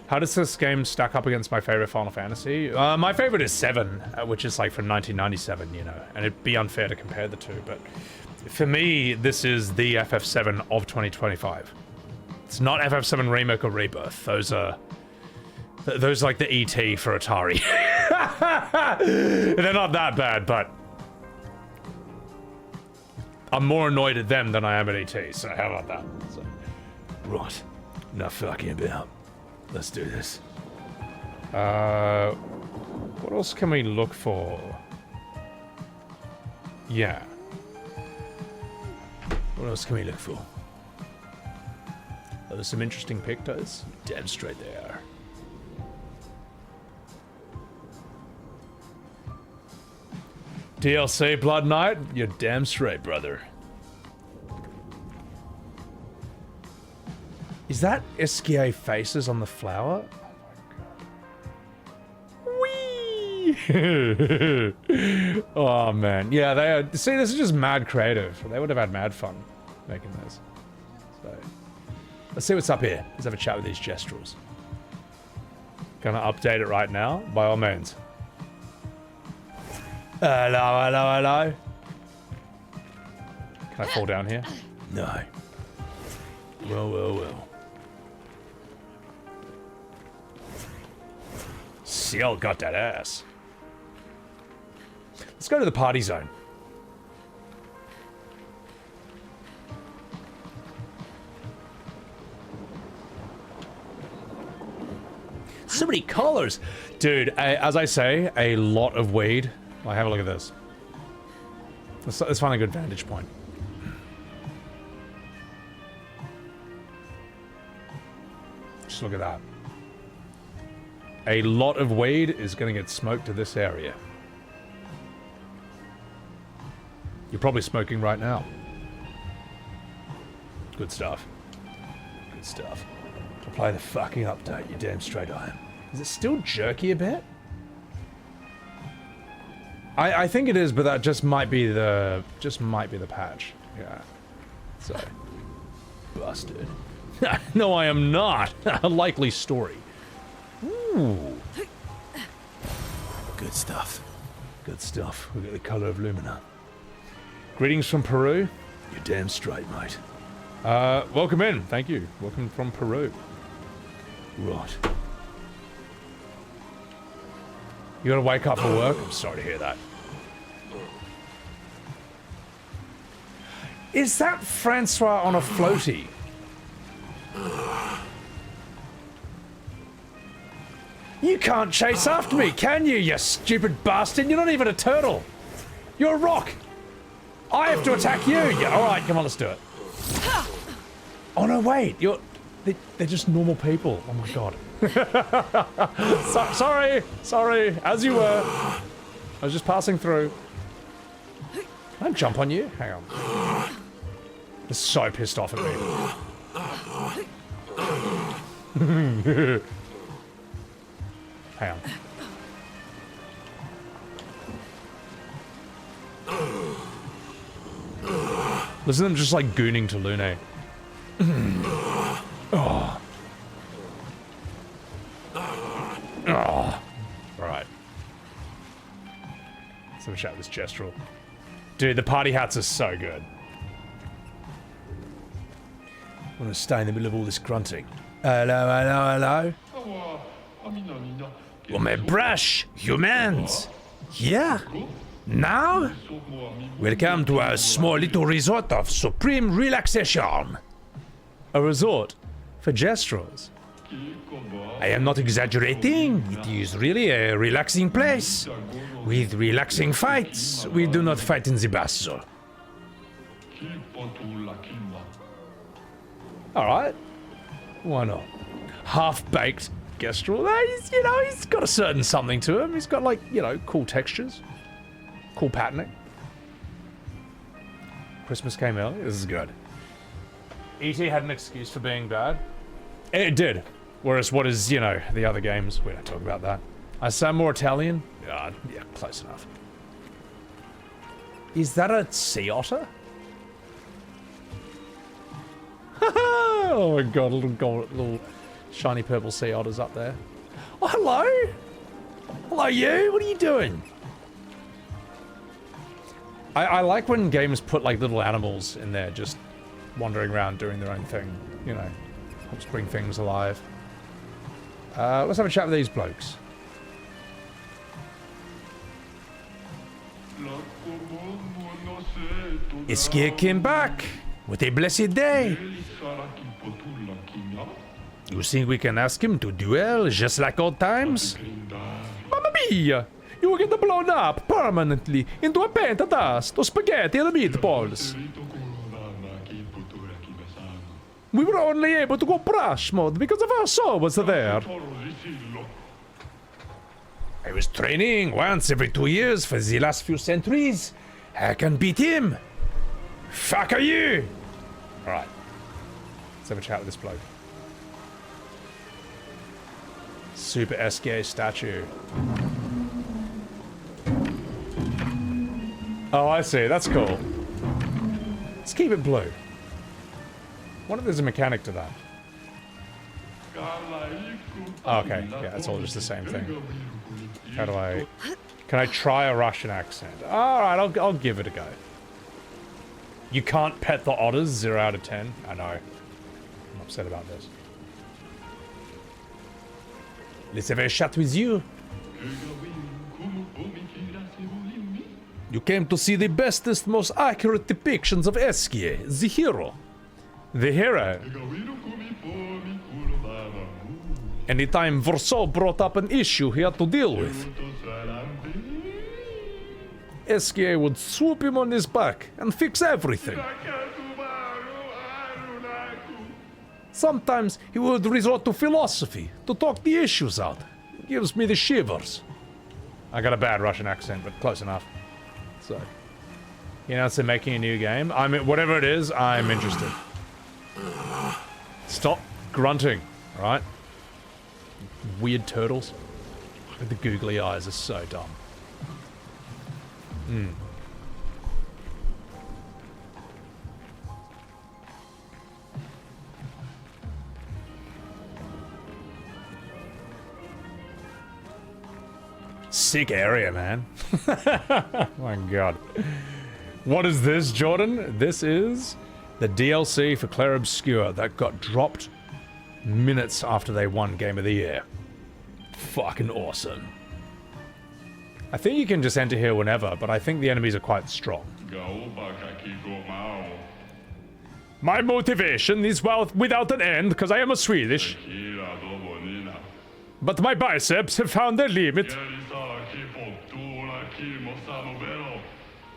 How does this game stack up against my favorite Final Fantasy? My favorite is 7, which is like from 1997, you know, and it'd be unfair to compare the two, but for me, this is the FF7 of 2025. It's not FF7 Remake or Rebirth. Those are like the ET for Atari. They're not that bad, but I'm more annoyed at them than I am at ET, so how about that? So, right, enough fucking about. Let's do this. What else can we look for? Yeah. What else can we look for? Are there some interesting pictos? Damn straight they are. DLC Blood Knight? You're damn straight, brother. Is that Esquier faces on the flower? Oh my god. Whee! Oh man, yeah, they are. See, this is just mad creative. They would have had mad fun making this. So, let's see what's up here. Let's have a chat with these gestrels. Gonna update it right now, by all means. Hello, hello, hello. Can I fall down here? No. Well, well, well. Sciel got that ass. Let's go to the party zone. So many colors. Dude, as I say, a lot of weed. Well, have a look at this. Let's find a good vantage point. Just look at that. A lot of weed is going to get smoked to this area. You're probably smoking right now. Good stuff. Good stuff. Apply the fucking update, you damn straight I am. Is it still jerky a bit? I think it is, but that just might be the patch. Yeah. So busted. No, I am not. A likely story. Ooh. Good stuff. Good stuff. We got the color of Lumina. Greetings from Peru. You're damn straight, mate. Welcome in. Thank you. Welcome from Peru. Right. You gotta wake up for work? I'm sorry to hear that. Is that Francois on a floaty? You can't chase after me, can you, you stupid bastard? You're not even a turtle. You're a rock. I have to attack you. Yeah, all right, come on, let's do it. Oh no, wait. They're just normal people. Oh my god. Sorry. As you were. I was just passing through. Can I jump on you? Hang on. They're so pissed off at me. Hang on. Listen to them just like gooning to Lune. Oh. Oh. Alright. Let's have a chat with this gestural. Dude, the party hats are so good. I'm gonna stay in the middle of all this grunting. Hello. Oh, my brush, humans. Yeah. Now, welcome to our small little resort of supreme relaxation. A resort for gestrels. I am not exaggerating. It is really a relaxing place. With relaxing fights. We do not fight in the basso. Alright. Why not? Half-baked gestrel. He's got a certain something to him. He's got, like, cool textures. Cool patterning. Christmas came early. This is good. E.T. had an excuse for being bad. It did. Whereas what is, the other games, we don't talk about that. I sound more Italian? Yeah, close enough. Is that a sea otter? Oh my god, little shiny purple sea otters up there. Oh, hello! Hello, you! What are you doing? I like when games put, like, little animals in there just wandering around doing their own thing. Helps bring things alive. Let's have a chat with these blokes. Iskier came back with a blessed day. You think we can ask him to duel just like old times? Mamma mia! You will get blown up permanently into a paint of dust or spaghetti and meatballs. We were only able to go brush mode because of Verso was there. I was training once every 2 years for the last few centuries. I can beat him. Fuck are you? Alright. Let's have a chat with this bloke. Super SK statue. Oh, I see. That's cool. Let's keep it blue. What if there's a mechanic to that? Oh, okay. Yeah, it's all just the same thing. How do I... Can I try a Russian accent? Alright, I'll give it a go. You can't pet the otters, 0 out of 10. I know. I'm upset about this. Let's have a chat with you. You came to see the bestest, most accurate depictions of Eskie, the hero. The hero? Anytime Verso brought up an issue he had to deal with, Eskie would swoop him on his back and fix everything. Sometimes he would resort to philosophy to talk the issues out. Gives me the shivers. I got a bad Russian accent, but close enough. So, you know, they're making a new game. I mean, whatever it is, I'm interested. Stop grunting, alright? Weird turtles. The googly eyes are so dumb. Sick area, man. My god. What is this, Jordan? This is the DLC for Clair Obscur that got dropped minutes after they won Game of the Year. Fucking awesome. I think you can just enter here whenever, but I think the enemies are quite strong. My motivation is without an end, because I am a Swedish. But my biceps have found their limit.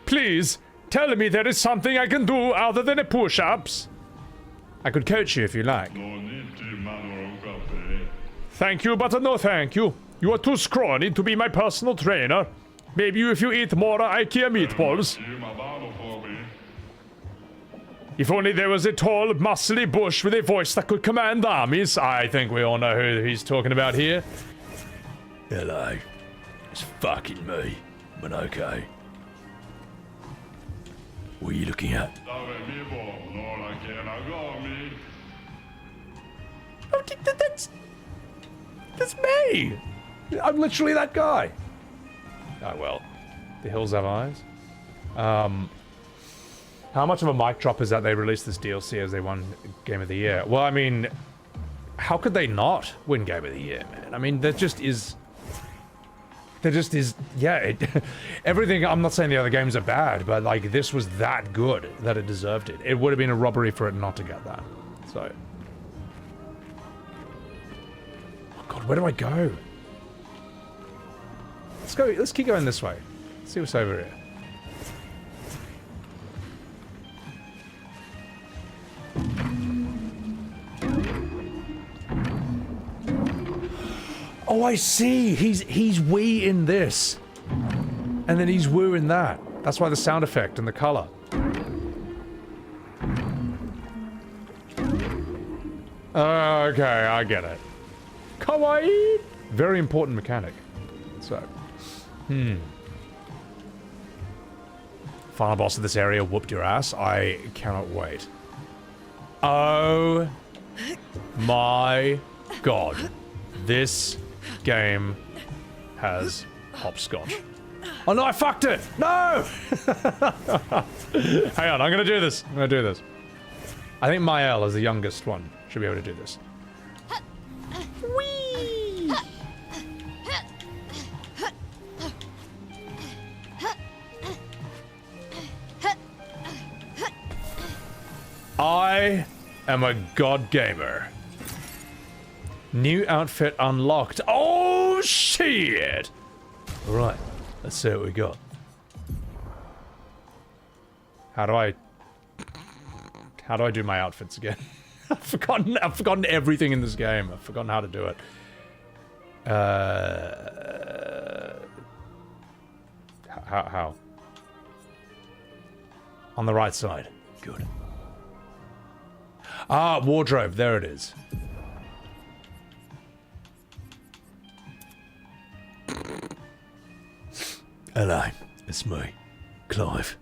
Please, tell me there is something I can do other than a push-ups. I could coach you if you like. Thank you, but no thank you. You are too scrawny to be my personal trainer. Maybe if you eat more IKEA meatballs. If only there was a tall, muscly bush with a voice that could command armies. I think we all know who he's talking about here. Hello. It's fucking me, Monoco. What are you looking at? That's me! I'm literally that guy. Oh well. The hills have eyes. How much of a mic drop is that they released this DLC as they won Game of the Year? Well, I mean, how could they not win Game of the Year, man? I mean, there just is, yeah, everything, I'm not saying the other games are bad, but like, this was that good that it deserved it. It would have been a robbery for it not to get that, so. Oh god, where do I go? Let's keep going this way. Let's see what's over here. Oh, I see. He's wee in this, and then he's woo in that. That's why the sound effect and the color. Okay, I get it. Kawaii. Very important mechanic. So, final boss of this area whooped your ass. I cannot wait. Oh my god. This game has hopscotch. Oh no, I fucked it! No! Hang on, I'm gonna do this. I think Maelle, as the youngest one, should be able to do this. Whee! I am a god gamer. New outfit unlocked. Oh shit! Alright, let's see what we got. How do I do my outfits again? I've forgotten everything in this game. I've forgotten how to do it. How? On the right side. Good. Ah, wardrobe. There it is. Hello, it's me, Clive.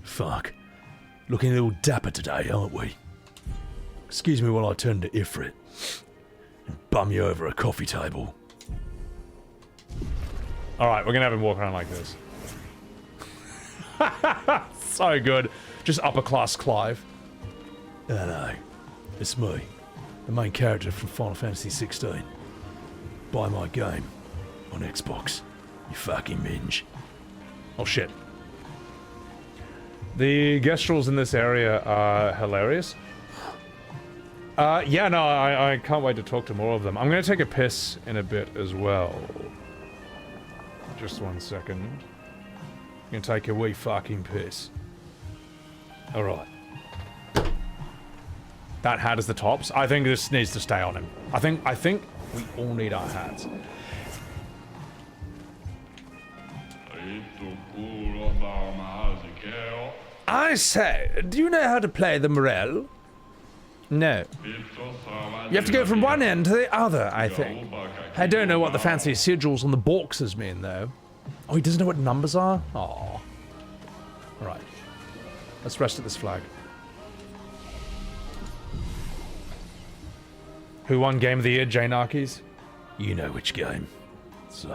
Fuck. Looking a little dapper today, aren't we? Excuse me while I turn to Ifrit and bum you over a coffee table. Alright, we're gonna have him walk around like this. So good. Just upper class Clive. Hello. It's me, the main character from Final Fantasy 16. Buy my game on Xbox. You fucking minge. Oh shit. The gestrels in this area are hilarious. Yeah, no, I can't wait to talk to more of them. I'm gonna take a piss in a bit as well. Just 1 second. I'm gonna take a wee fucking piss. Alright. That hat is the tops. I think this needs to stay on him. I think we all need our hats. I say, do you know how to play the Maelle? No. You have to go from one end to the other, I think. I don't know what the fancy sigils on the boxes mean, though. Oh, he doesn't know what numbers are? Aww. Alright. Let's rest at this flag. Who won Game of the Year, J-Narkies? You know which game. So.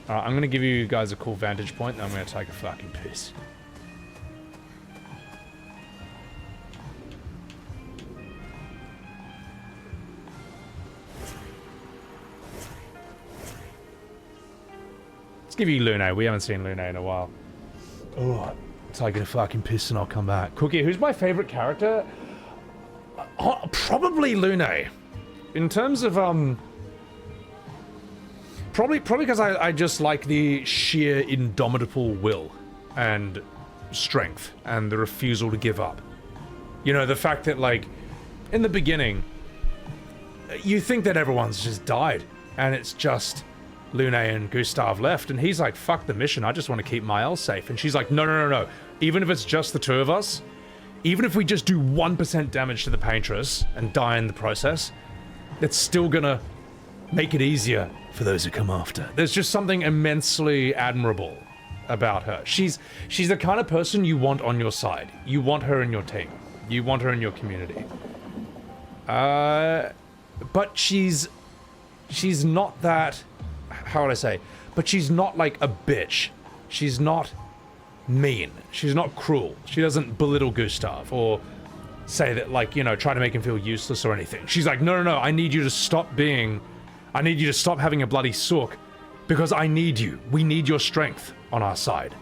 Alright, I'm gonna give you guys a cool vantage point, and I'm gonna take a fucking piss. Let's give you Lune. We haven't seen Lune in a while. Alright. Taking a fucking piss and I'll come back. Cookie, who's my favorite character? Probably Lune. In terms of, Probably because I just like the sheer indomitable will and strength and the refusal to give up. You know, the fact that, like, in the beginning, you think that everyone's just died and it's just Lune and Gustave left, and he's like, fuck the mission, I just want to keep Maelle safe. And she's like, no. Even if it's just the two of us, even if we just do 1% damage to the Paintress and die in the process, it's still gonna make it easier for those who come after. There's just something immensely admirable about her. She's the kind of person you want on your side. You want her in your team. You want her in your community. But she's not that... How would I say? But she's not like a bitch. She's not mean. She's not cruel. She doesn't belittle Gustave or say that, like, you know, try to make him feel useless or anything. She's like, no, I need you to stop being... I need you to stop having a bloody sook because I need you. We need your strength on our side.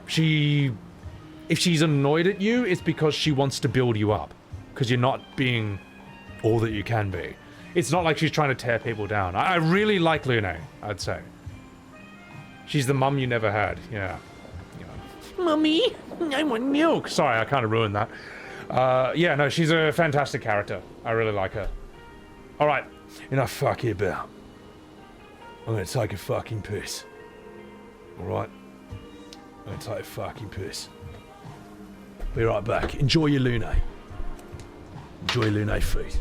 If she's annoyed at you, it's because she wants to build you up. Because you're not being all that you can be. It's not like she's trying to tear people down. I really like Lune, I'd say. She's the mum you never had, yeah. Mummy, I want milk. Sorry, I kind of ruined that. Yeah, no, she's a fantastic character. I really like her. Alright, enough fucking about. I'm gonna take a fucking piss. Alright? I'm gonna take a fucking piss. Be right back. Enjoy your Lune. Enjoy your Lune feet.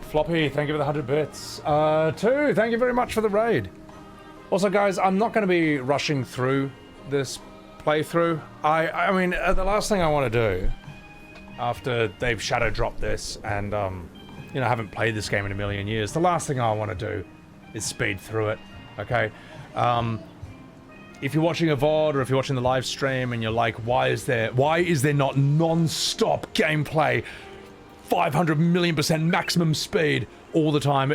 Floppy, thank you for the 100 bits. 2, thank you very much for the raid. Also, guys, I'm not going to be rushing through this playthrough. I mean, the last thing I want to do, after they've shadow dropped this, and, you know, I haven't played this game in a million years, the last thing I want to do is speed through it, okay? If you're watching a VOD, or if you're watching the live stream, and you're like, why is there not non-stop gameplay, 500 million% maximum speed all the time?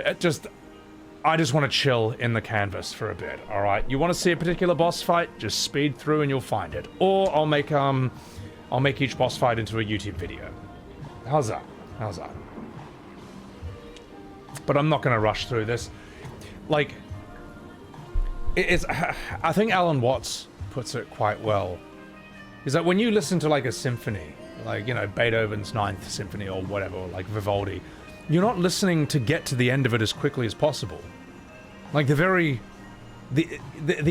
I just want to chill in the canvas for a bit, alright? You want to see a particular boss fight? Just speed through and you'll find it. Or I'll make each boss fight into a YouTube video. How's that? How's that? But I'm not going to rush through this. Like, I think Alan Watts puts it quite well. Is that when you listen to like a symphony, like, you know, Beethoven's Ninth Symphony or whatever, or like Vivaldi, you're not listening to get to the end of it as quickly as possible. Like the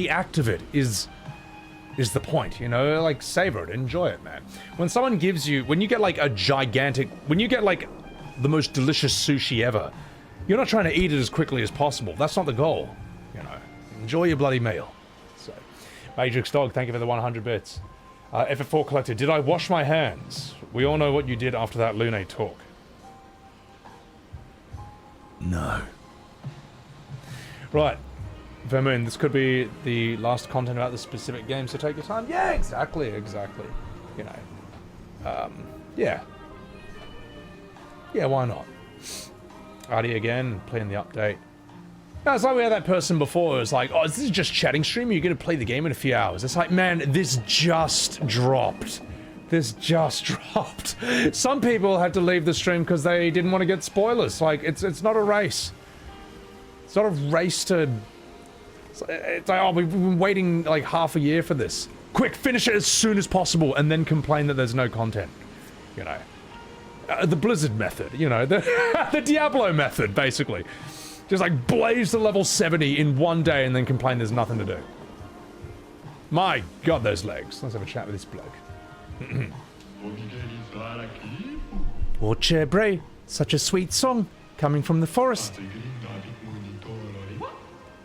act of it is the point, you know? Like, savor it, enjoy it, man. When someone gives you, when you get like when you get like the most delicious sushi ever, you're not trying to eat it as quickly as possible. That's not the goal, you know? Enjoy your bloody meal. So, Matrix Dog, thank you for the 100 bits. FF4 Collector, did I wash my hands? We all know what you did after that Lune talk. No. Right. Vermoon, this could be the last content about the specific game, so take your time. Yeah, exactly. You know. Yeah. Yeah, why not? Artie again, playing the update. No, it's like we had that person before, it was like, oh, this is just chatting stream, you're gonna play the game in a few hours. It's like, man, this just dropped. This just dropped. Some people had to leave the stream because they didn't want to get spoilers. Like, it's not a race. It's not a race to... It's like, oh, we've been waiting like half a year for this. Quick, finish it as soon as possible and then complain that there's no content. You know. The Blizzard method, you know. The Diablo method, basically. Just like blaze to level 70 in one day and then complain there's nothing to do. My god, those legs. Let's have a chat with this bloke. Orchard Bray, such a sweet song coming from the forest.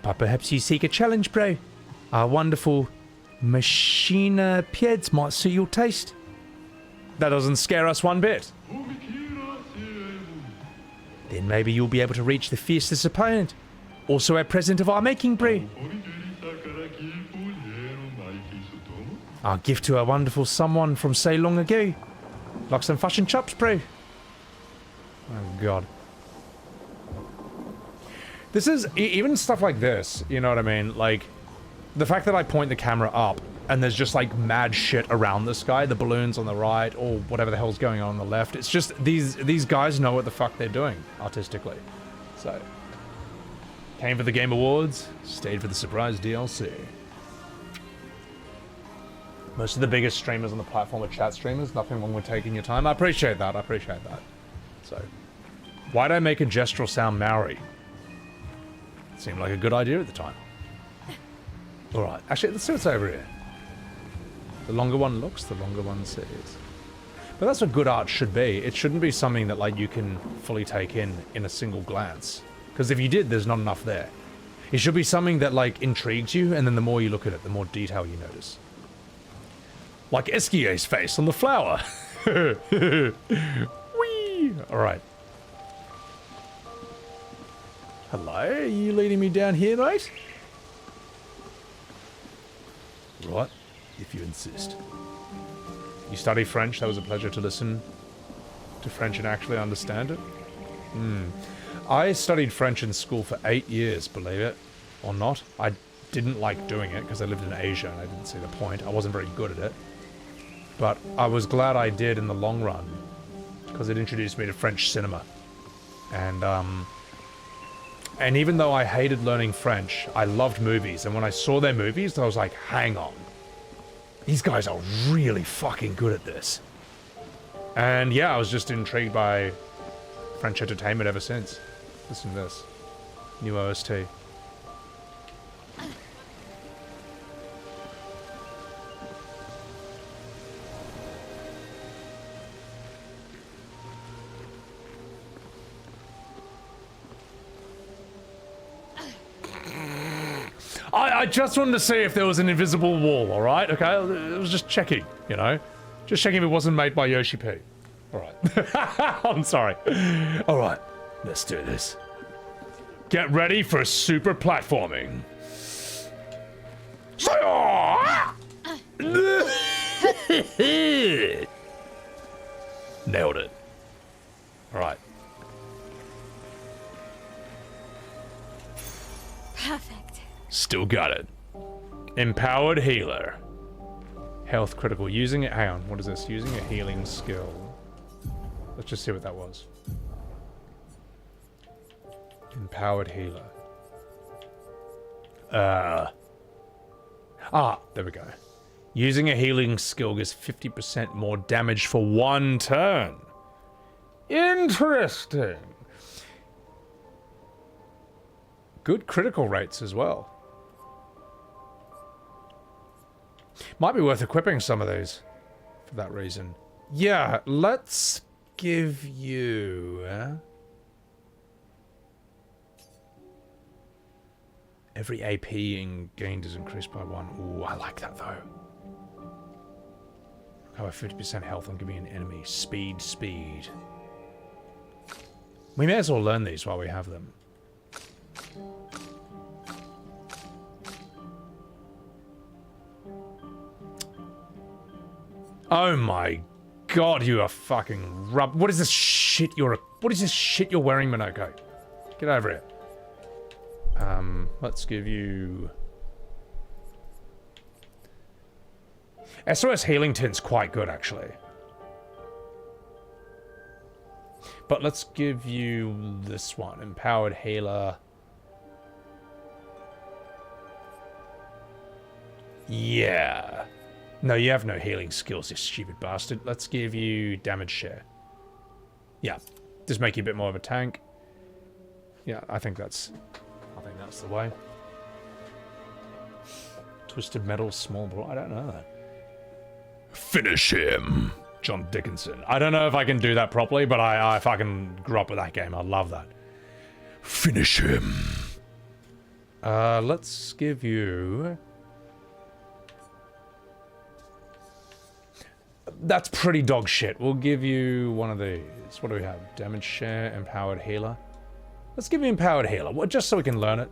But perhaps you seek a challenge, bro. Our wonderful Machina Pieds might suit your taste. That doesn't scare us one bit. Then maybe you'll be able to reach the fiercest opponent. Also a present of our making, bro. Our gift to a wonderful someone from so long ago. Like some fashion chops, bro. Oh, God. This is, even stuff like this, you know what I mean? Like, the fact that I point the camera up and there's just like mad shit around the sky, the balloons on the right, or whatever the hell's going on the left. It's just, these guys know what the fuck they're doing, artistically. So, came for the Game Awards, stayed for the surprise DLC. Most of the biggest streamers on the platform are chat streamers. Nothing wrong with taking your time. I appreciate that. So, why'd I make a gestural sound Maori? Seemed like a good idea at the time. Alright, actually, let's see what's over here. The longer one looks, the longer one sees. But that's what good art should be. It shouldn't be something that, like, you can fully take in a single glance. Because if you did, there's not enough there. It should be something that, like, intrigues you, and then the more you look at it, the more detail you notice. Like Esquier's face on the flower. Whee! Alright. Hello, are you leading me down here, mate? Right, if you insist. You study French, that was a pleasure to listen to French and actually understand it. I studied French in school for 8 years, believe it or not. I didn't like doing it because I lived in Asia and I didn't see the point. I wasn't very good at it. But I was glad I did in the long run because it introduced me to French cinema. And even though I hated learning French, I loved movies. And when I saw their movies, I was like, hang on. These guys are really fucking good at this. And yeah, I was just intrigued by French entertainment ever since. Listen to this. New OST. I just wanted to see if there was an invisible wall, alright? Okay, I was just checking, you know? Just checking if it wasn't made by Yoshi P. Alright. I'm sorry. Alright, let's do this. Get ready for super platforming. Nailed it. Alright. Perfect. Still got it. Empowered healer. Health critical. Using it. Hang on. What is this? Using a healing skill. Let's just see what that was. Empowered healer. There we go. Using a healing skill gives 50% more damage for 1 turn. Interesting. Good critical rates as well. Might be worth equipping some of these for that reason. Yeah, let's give you... every AP gained is increased by 1. Ooh, I like that though. Recover 50% health on giving an enemy. Speed. We may as well learn these while we have them. Oh my god, you are fucking What is this shit you're wearing, Minoko? Get over it. Let's give you... SOS healing tint's quite good, actually. But let's give you this one. Empowered healer. Yeah. No, you have no healing skills, you stupid bastard. Let's give you damage share. Yeah. Just make you a bit more of a tank. Yeah, I think that's the way. Twisted metal, small ball. I don't know. Finish him, John Dickinson. I don't know if I can do that properly, but I fucking grew up with that game. I love that. Finish him. Let's give you... That's pretty dog shit. We'll give you one of these. What do we have? Damage share, empowered healer. Let's give you empowered healer, well, just so we can learn it.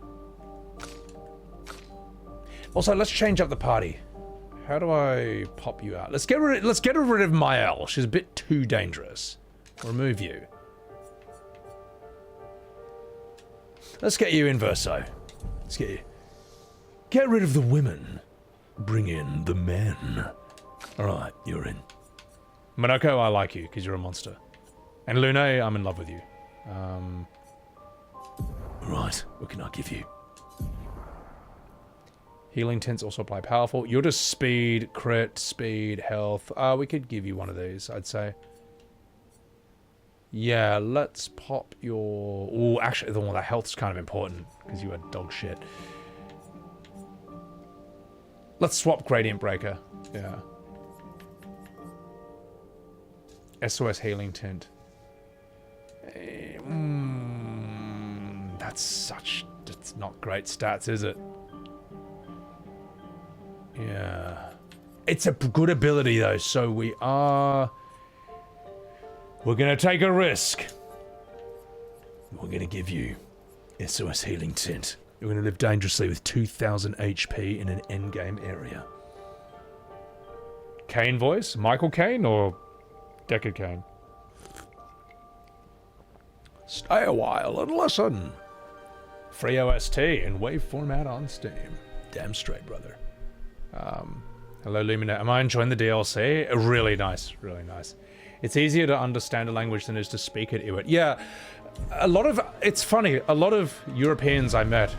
Also, let's change up the party. How do I pop you out? Let's get rid of Maelle. She's a bit too dangerous. Remove you. Let's get you in Verso. Let's get you. Get rid of the women. Bring in the men. Alright, you're in. Minoko, I like you, because you're a monster. And Lune, I'm in love with you. Right, what can I give you? Healing tints also apply powerful. You're just speed, crit, speed, health. We could give you one of these, I'd say. Yeah, let's pop your... Oh, actually, that health's kind of important, because you had dog shit. Let's swap Gradient Breaker. Yeah. SOS Healing Tint. That's not great stats, is it? Yeah. It's a good ability, though, so we're gonna take a risk. We're gonna give you SOS Healing Tint. You're gonna live dangerously with 2,000 HP in an endgame area. Caine voice? Michael Caine or Deckard Caine? Stay a while and listen. Free OST in wave format on Steam. Damn straight, brother. Hello, Lumina. Am I enjoying the DLC? Really nice, really nice. It's easier to understand a language than it is to speak it. Yeah, it's funny, a lot of Europeans I met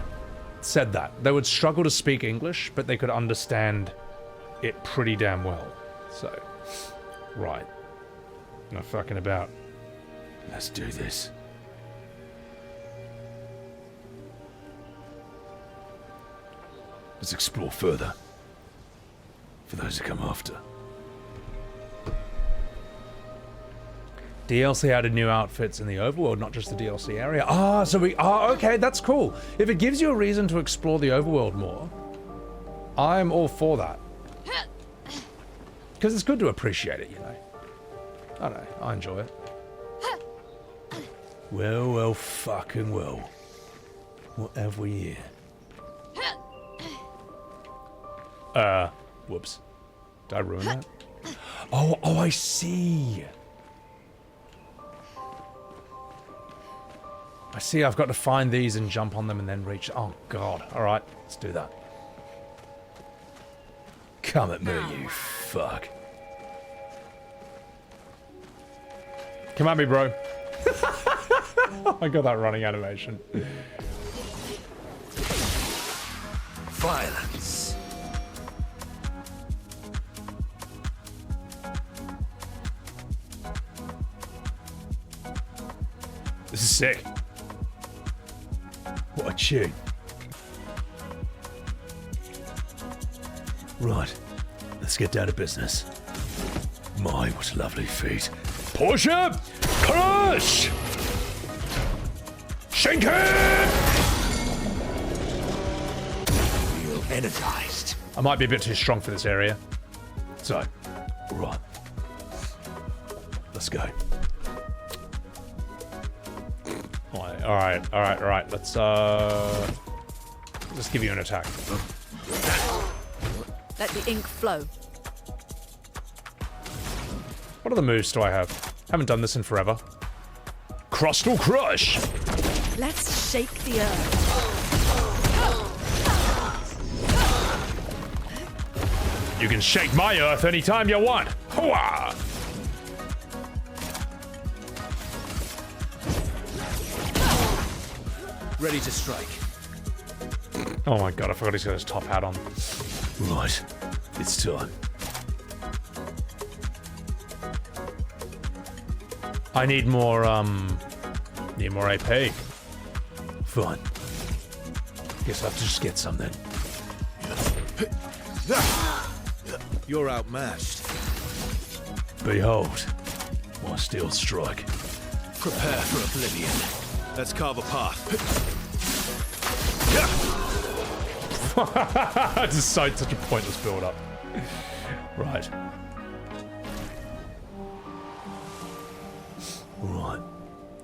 said that. They would struggle to speak English, but they could understand it pretty damn well. So, right. Not fucking about. Let's do this. Let's explore further. For those who come after. DLC added new outfits in the overworld, not just the DLC area. Ah, so okay, that's cool. If it gives you a reason to explore the overworld more, I'm all for that. Because it's good to appreciate it, you know. I don't know, I enjoy it. Well, fucking well. What have we here? Whoops. Did I ruin that? Oh, I see. I see, I've got to find these and jump on them and then reach. Oh, God. Alright, let's do that. Come at me, you fuck. Come at me, bro. I got that running animation. Violence. This is sick. What a tune. Right, let's get down to business. My, what lovely feet. Portia! Crush! Shake it! Feel energized. I might be a bit too strong for this area. So, right. Let's go. Alright. Let's give you an attack. Let the ink flow. What other moves do I have? Haven't done this in forever. Crustal Crush! Let's shake the earth. You can shake my earth anytime you want. Hooah! Ready to strike. Oh my god, I forgot he's got his top hat on. Right, it's time. I need more AP. Fine. Guess I'll have to just get some then. You're outmatched. Behold, my steel strike. Prepare for oblivion. Let's carve a path. Just such a pointless build-up. Right. Right.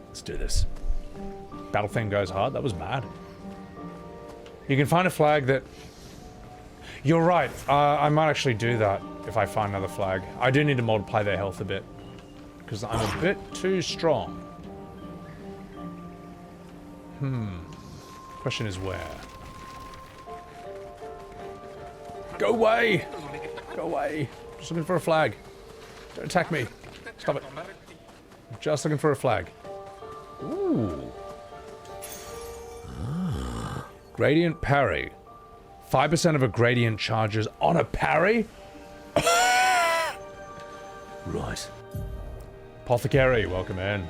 Let's do this. Battle thing goes hard. That was mad. You can find a flag that... You're right. I might actually do that if I find another flag. I do need to multiply their health a bit. Because I'm a bit too strong. Question is where? Go away! Go away. Just looking for a flag. Don't attack me. Stop it. I'm just looking for a flag. Ooh. Gradient parry. 5% of a gradient charges on a parry? Right. Apothecary, welcome in.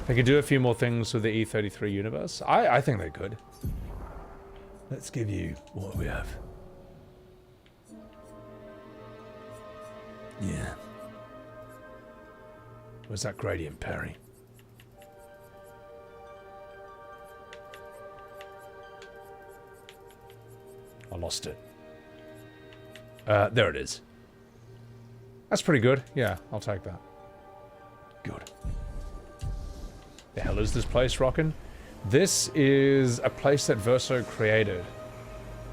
They could do a few more things with the E33 universe. I think they could. Let's give you what we have. Yeah. Where's that gradient parry? I lost it. There it is. That's pretty good. Yeah, I'll take that. Good. The hell is this place rockin'? This is a place that Verso created.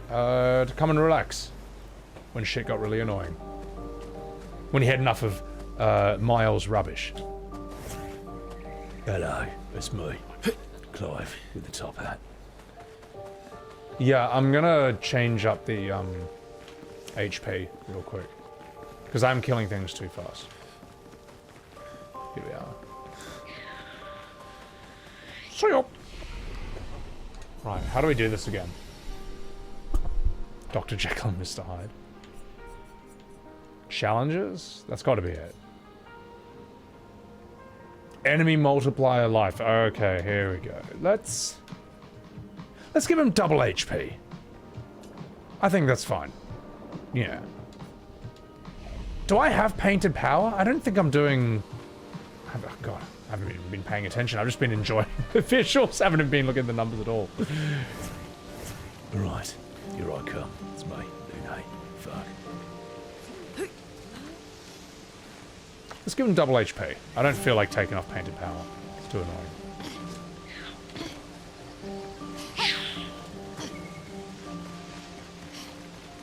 To come and relax. When shit got really annoying. When he had enough of Maelle's rubbish. Hello, it's me. Clive, with the top hat. Yeah, I'm gonna change up the HP real quick. Because I'm killing things too fast. Here we are. Sciel! Right, how do we do this again? Dr. Jekyll and Mr. Hyde. Challenges? That's gotta be it. Enemy multiplier life. Okay, here we go. Let's give him double HP. I think that's fine. Yeah. Do I have painted power? I don't think I'm doing... God, I haven't even been paying attention. I've just been enjoying the visuals. Haven't even been looking at the numbers at all. Right, here I come. It's me, Lune. Fuck. Let's give him double HP. I don't feel like taking off painted power. It's too annoying.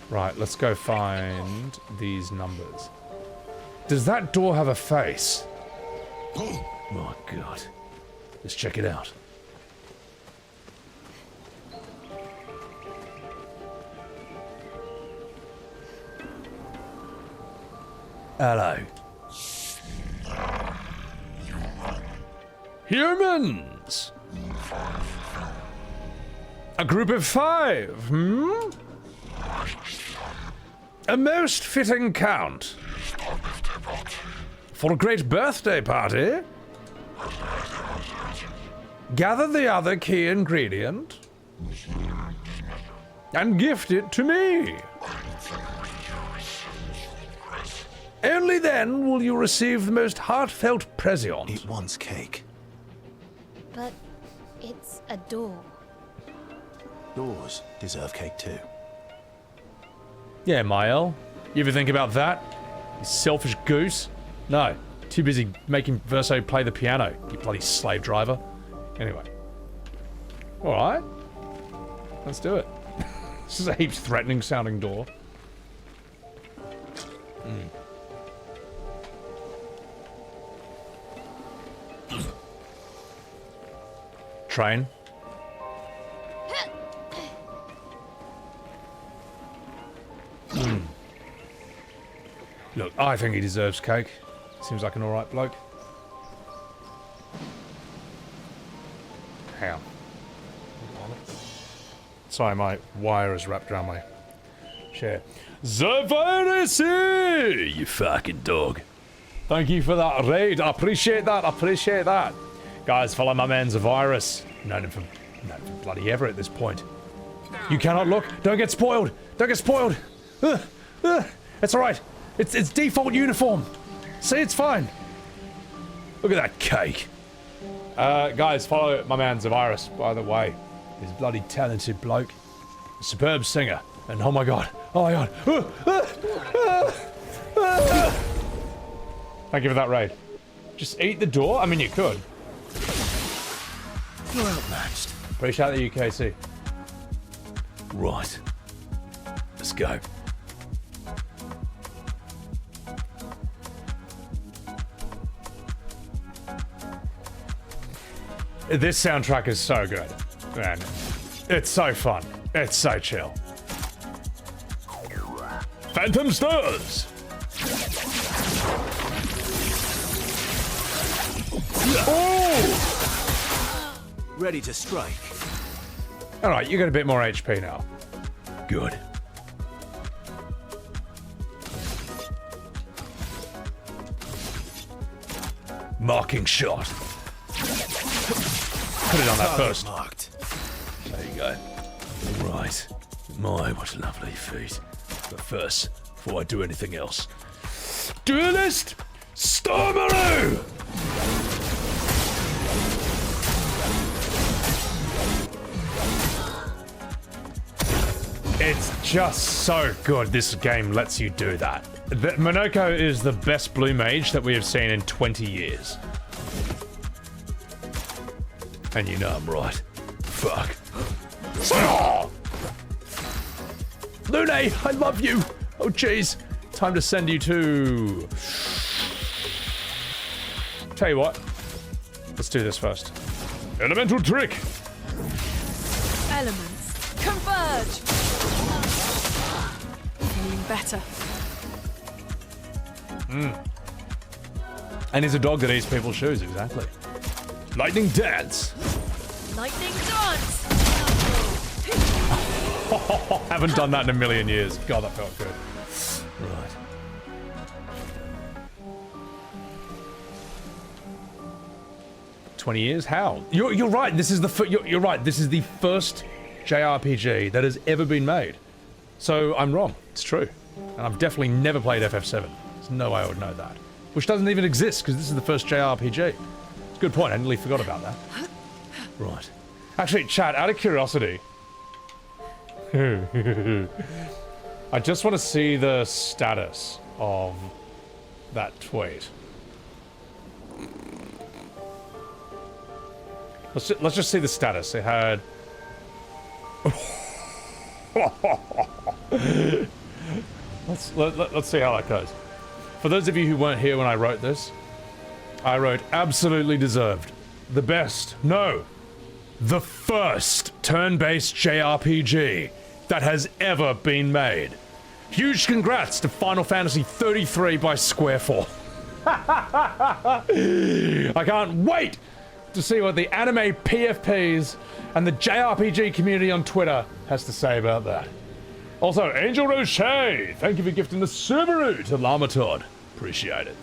Right, let's go find these numbers. Does that door have a face? Oh my god. Let's check it out. Hello. Humans! A group of 5, hmm? A most fitting count. For a great birthday party? Gather the other key ingredient and gift it to me. Only then will you receive the most heartfelt present. It wants cake. But it's a door. Doors deserve cake too. Yeah, Maelle. You ever think about that? You selfish goose? No. Too busy making Verso play the piano, you bloody slave driver. Anyway. Alright. Let's do it. This is a heaps threatening sounding door. Train. Look, I think he deserves cake. Seems like an alright bloke. Hang on. Sorry, my wire is wrapped around my chair. The virus, you fucking dog. Thank you for that raid. I appreciate that. I appreciate that. Guys, follow my man Virus. Known him for bloody ever at this point. You cannot look. Don't get spoiled. Don't get spoiled. It's alright. It's default uniform. See, it's fine. Look at that cake. Guys, follow my man Virus, by the way. He's a bloody talented bloke. A superb singer. And oh my god. Oh my god. Thank you for that raid. Just eat the door? I mean, you could. You're outmatched. Appreciate the UKC. Right. Let's go. This soundtrack is so good, man. It's so fun. It's so chill. Phantom Stars! Oh! Ready to strike. Alright, you got a bit more HP now. Good. Marking shot. Put it on that first. Marked. There you go. Right. My, what lovely feet. But first, before I do anything else, Duelist Stormaroo! It's just so good this game lets you do that. Monoko is the best blue mage that we have seen in 20 years. And you know I'm right. Fuck. Lune, I love you! Oh jeez. Time to send you to... Tell you what. Let's do this first. Elemental trick! Elements, converge! Feeling better. And he's a dog that eats people's shoes, exactly. Lightning dance! Lightning dance! Haven't done that in a million years. God, that felt good. Right. "20 years? How?" You're right. This is the you're right. This is the first JRPG that has ever been made. So I'm wrong. It's true. And I've definitely never played FF7. There's no way I would know that. which doesn't even exist because this is the first JRPG. It's a good point. I nearly forgot about that. Right. Actually, chat, out of curiosity, I just want to see the status of that tweet. Let's just see the status. It had. Let's see how that goes. For those of you who weren't here when I wrote this, I wrote absolutely deserved. The best, no, the first turn-based JRPG that has ever been made. Huge congrats to Final Fantasy 33 by Squarefall. I can't wait to see what the anime PFPs and the JRPG community on Twitter has to say about that. Also, Angel Roche, thank you for gifting the Subaru to Llama Todd. Appreciate it.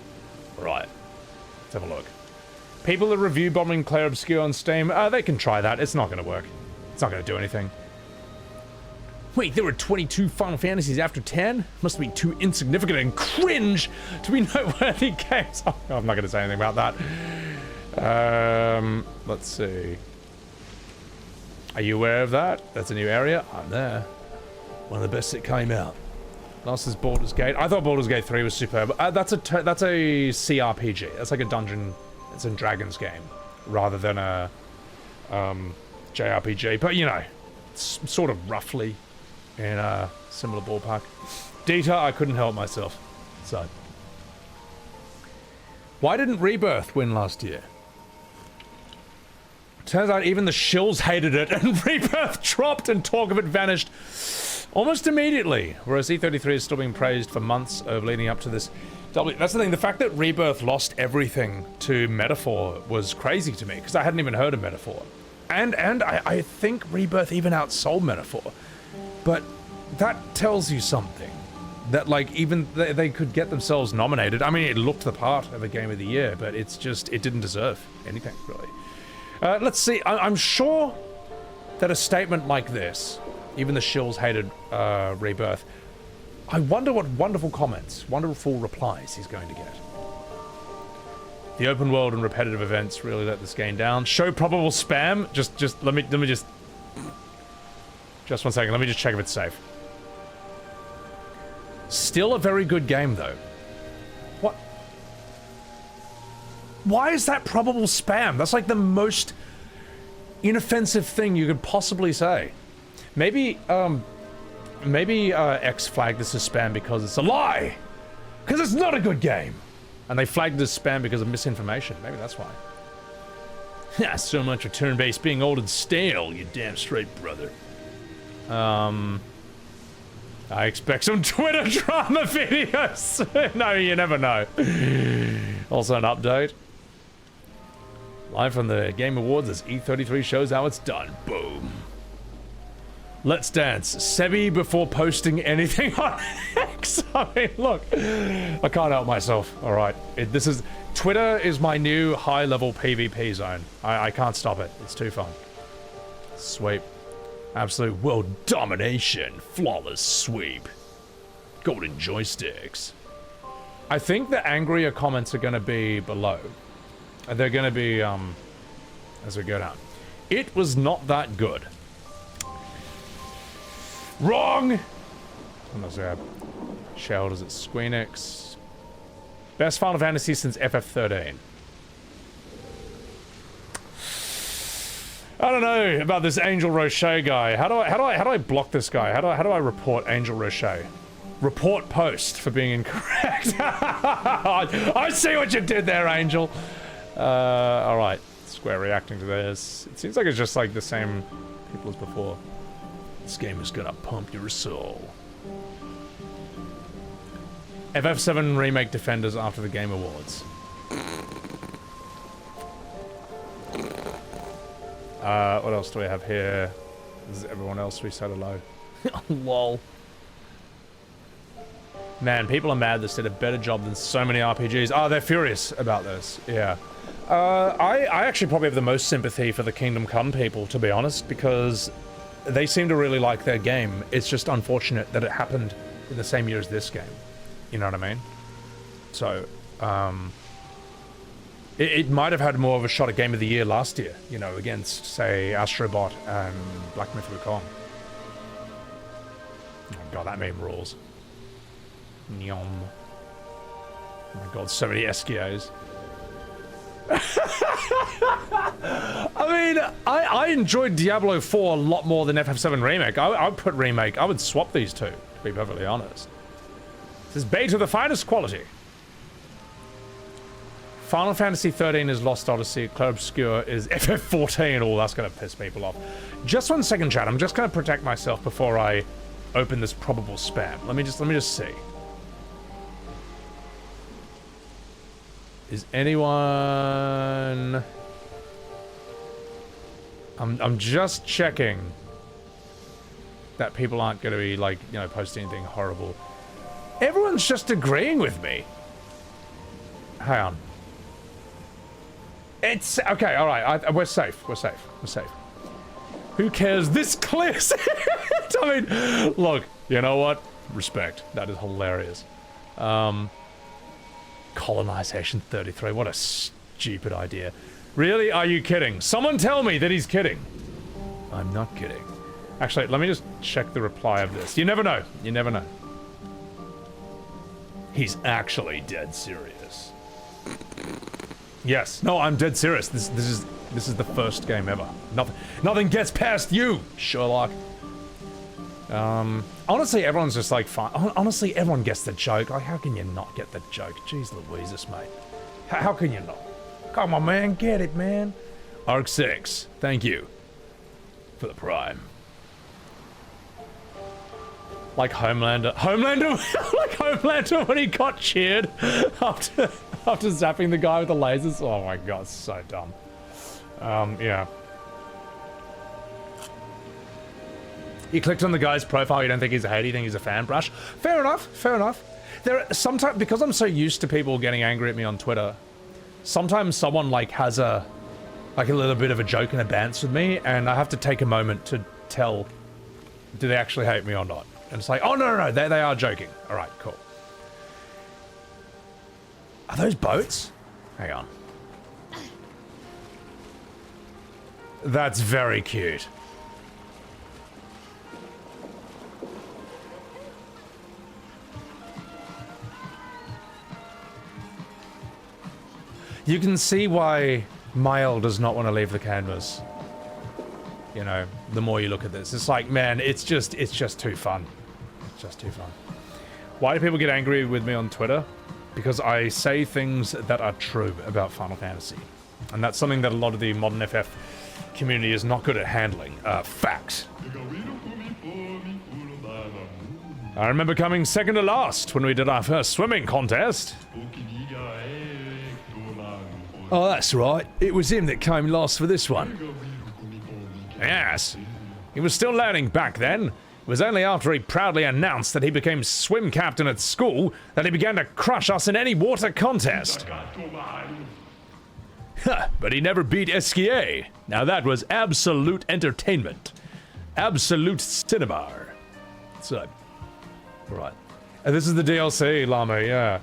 Alright, let's have a look. People that review bombing Clair Obscur on Steam, they can try that. It's not going to work. It's not going to do anything. Wait, there were 22 Final Fantasies after 10? Must be too insignificant and cringe to be noteworthy games. Oh, I'm not going to say anything about that. Let's see. Are you aware of that? That's a new area. I'm there. One of the best that came out. Last is Baldur's Gate. I thought Baldur's Gate 3 was superb. That's a CRPG. That's like a Dungeons and Dragons game, rather than a JRPG. But you know, it's sort of roughly in a similar ballpark. Dita, I couldn't help myself. So, why didn't Rebirth win last year? Turns out even the shills hated it, and Rebirth dropped and talk of it vanished almost immediately, whereas E33 is still being praised for months of leading up to this. That's the thing, the fact that Rebirth lost everything to Metaphor was crazy to me, because I hadn't even heard of Metaphor. And I think Rebirth even outsold Metaphor. But that tells you something. That, like, even they could get themselves nominated. I mean, it looked the part of a Game of the Year, but it's just, it didn't deserve anything, really. Let's see, I'm sure that a statement like this, even the shills hated Rebirth, I wonder what wonderful comments, wonderful replies he's going to get. The open world and repetitive events really let this game down. Show probable spam. Just let me just 1 second. Let me just check if it's safe. Still a very good game though. What? Why is that probable spam? That's like the most inoffensive thing you could possibly say. Maybe X flagged this as spam because it's a lie! Because it's not a good game! And they flagged it as spam because of misinformation. Maybe that's why. Yeah, so much for turn-based being old and stale, you damn straight brother. I expect some Twitter drama videos! No, you never know. Also an update. Live from the Game Awards as E33 shows how it's done. Boom. Let's dance. Sebby before posting anything on X. I mean, look, I can't help myself. All right, Twitter is my new high-level PvP zone. I can't stop it. It's too fun. Sweep. Absolute world domination. Flawless sweep. Golden joysticks. I think the angrier comments are going to be below. They're going to be, as we go down. It was not that good. Wrong! What else do we have? Shareholders at Squeenix. Best Final Fantasy since FF13. I don't know about this Angel Roche guy. How do I block this guy? How do I report Angel Roche? Report post for being incorrect. I see what you did there, Angel. All right. Square reacting to this. It seems like it's just like the same people as before. This game is gonna pump your soul. FF7 Remake Defenders after the Game Awards. What else do we have here? This is everyone else we said hello. Lol. Man, people are mad this did a better job than so many RPGs. Oh, they're furious about this. Yeah. I actually probably have the most sympathy for the Kingdom Come people, to be honest, because they seem to really like their game. It's just unfortunate that it happened in the same year as this game. You know what I mean? So, it might have had more of a shot at Game of the Year last year, you know, against, say, Astrobot and Black Myth Wukong. Oh god, that meme rules. Nyom. Oh my god, so many SKOs. I mean, I enjoyed Diablo 4 a lot more than FF7 Remake. I would put Remake, I would swap these two, to be perfectly honest. This is bait of the finest quality. Final Fantasy 13 is Lost Odyssey, Clair Obscur is FF14. Oh, that's gonna piss people off. Just 1 second, chat. I'm just gonna protect myself before I open this probable spam. Let me just see. Is anyone... I'm just checking that people aren't gonna be, like, you know, posting anything horrible. Everyone's just agreeing with me. Hang on. It's okay, all right. We're safe. We're safe. We're safe. Who cares? This clears it. I mean, look. You know what? Respect. That is hilarious. Colonization 33. What a stupid idea. Really? Are you kidding? Someone tell me that he's kidding. I'm not kidding. Actually, let me just check the reply of this. You never know. You never know. He's actually dead serious. Yes. No, I'm dead serious. This is the first game ever. Nothing gets past you, Sherlock. Honestly, everyone's just like fine. Honestly, everyone gets the joke. Like, how can you not get the joke? Jeez Louises, mate. How can you not? Come on, man. Get it, man. Arc 6. Thank you for the prime. Like Homelander. Like Homelander when he got cheered after zapping the guy with the lasers. Oh my god, so dumb. Yeah. You clicked on the guy's profile, you don't think he's a hater, you think he's a fan brush. Fair enough, fair enough. There are sometimes, because I'm so used to people getting angry at me on Twitter, sometimes someone like has a little bit of a joke and a bants with me, and I have to take a moment to tell, do they actually hate me or not? And it's like, oh no, they are joking. All right, cool. Are those boats? Hang on. That's very cute. You can see why Maelle does not want to leave the canvas. You know, the more you look at this, it's like, man, it's just too fun. It's just too fun. Why do people get angry with me on Twitter? Because I say things that are true about Final Fantasy. And that's something that a lot of the modern FF community is not good at handling. Fact. I remember coming second to last when we did our first swimming contest. Oh, that's right. It was him that came last for this one. Yes. He was still learning back then. It was only after he proudly announced that he became swim captain at school that he began to crush us in any water contest. But he never beat SKA. Now that was absolute entertainment. Absolute cinema. So, right. And this is the DLC, Llama, yeah.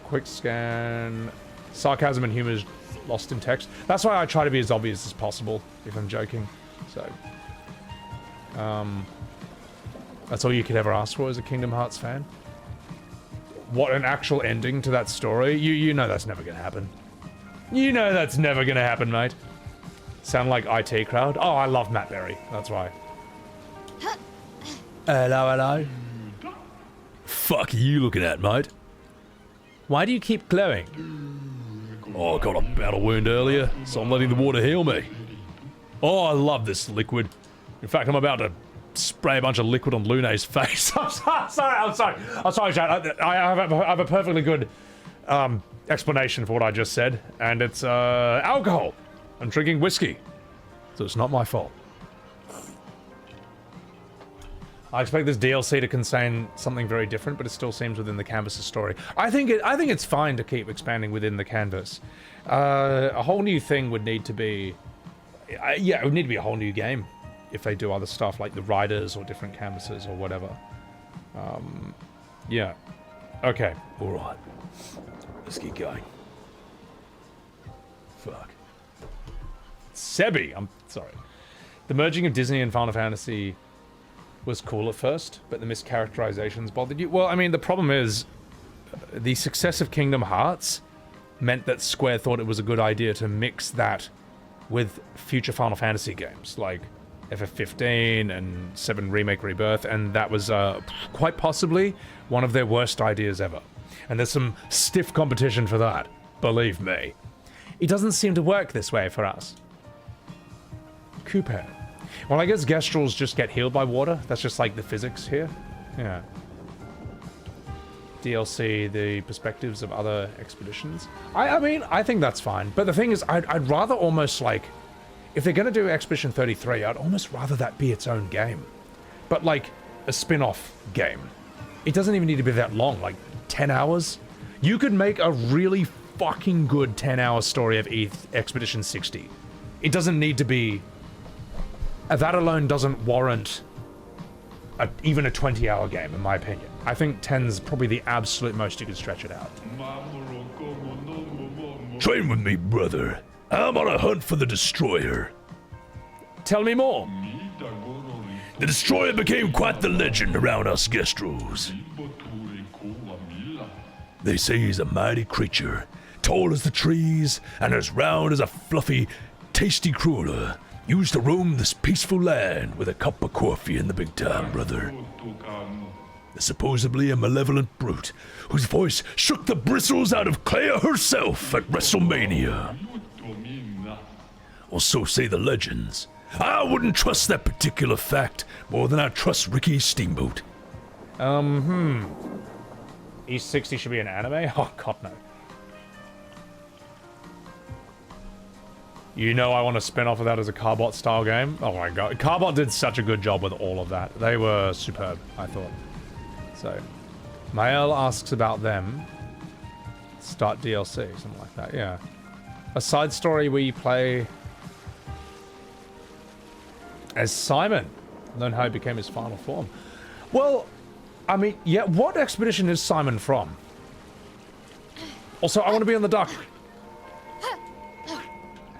Quick scan. Sarcasm and humor is lost in text. That's why I try to be as obvious as possible if I'm joking. So, that's all you could ever ask for as a Kingdom Hearts fan. What an actual ending to that story. You know that's never gonna happen. You know that's never gonna happen, mate. Sound like IT crowd? Oh, I love Matt Berry. That's why. Hello. Fuck are you looking at, mate? Why do you keep glowing? Oh, I got a battle wound earlier, so I'm letting the water heal me. Oh, I love this liquid. In fact, I'm about to spray a bunch of liquid on Lune's face. I'm sorry, Chad. I have a perfectly good explanation for what I just said, and it's alcohol. I'm drinking whiskey, so it's not my fault. I expect this DLC to contain something very different, but it still seems within the canvas's story. I think it's fine to keep expanding within the canvas. A whole new thing would need to be, yeah, it would need to be a whole new game if they do other stuff like the riders or different canvases or whatever. Yeah. Okay. All right. Let's get going. Fuck. Sebby, I'm sorry. The merging of Disney and Final Fantasy was cool at first, but the mischaracterizations bothered you. Well, I mean, the problem is the success of Kingdom Hearts meant that Square thought it was a good idea to mix that with future Final Fantasy games, like FF15 and 7 Remake Rebirth, and that was quite possibly one of their worst ideas ever. And there's some stiff competition for that, believe me. It doesn't seem to work this way for us. Coupe. Well, I guess Gestrels just get healed by water. That's just like the physics here. Yeah. DLC, the perspectives of other expeditions. I mean, I think that's fine. But the thing is, I'd rather almost like, if they're going to do Expedition 33, I'd almost rather that be its own game. But like a spin-off game. It doesn't even need to be that long, like 10 hours. You could make a really fucking good 10-hour story of Expedition 60. It doesn't need to be... That alone doesn't warrant even a 20-hour game, in my opinion. I think 10's probably the absolute most you could stretch it out. Train with me, brother. I'm on a hunt for the Destroyer. Tell me more. The Destroyer became quite the legend around us Gestrels. They say he's a mighty creature, tall as the trees, and as round as a fluffy, tasty cruller. Used to roam this peaceful land with a cup of coffee in the big time, brother. Supposedly a malevolent brute, whose voice shook the bristles out of Clair herself at WrestleMania. Or so say the legends. I wouldn't trust that particular fact more than I trust Ricky Steamboat. East 60 should be an anime? Oh, God, no. You know I want to spin off of that as a Carbot style game? Oh my god. Carbot did such a good job with all of that. They were superb, I thought. So, Maelle asks about them. Start DLC, something like that, yeah. A side story where you play as Simon. Learn how he became his final form. Well, I mean, yeah, what expedition is Simon from? Also, I want to be on the duck.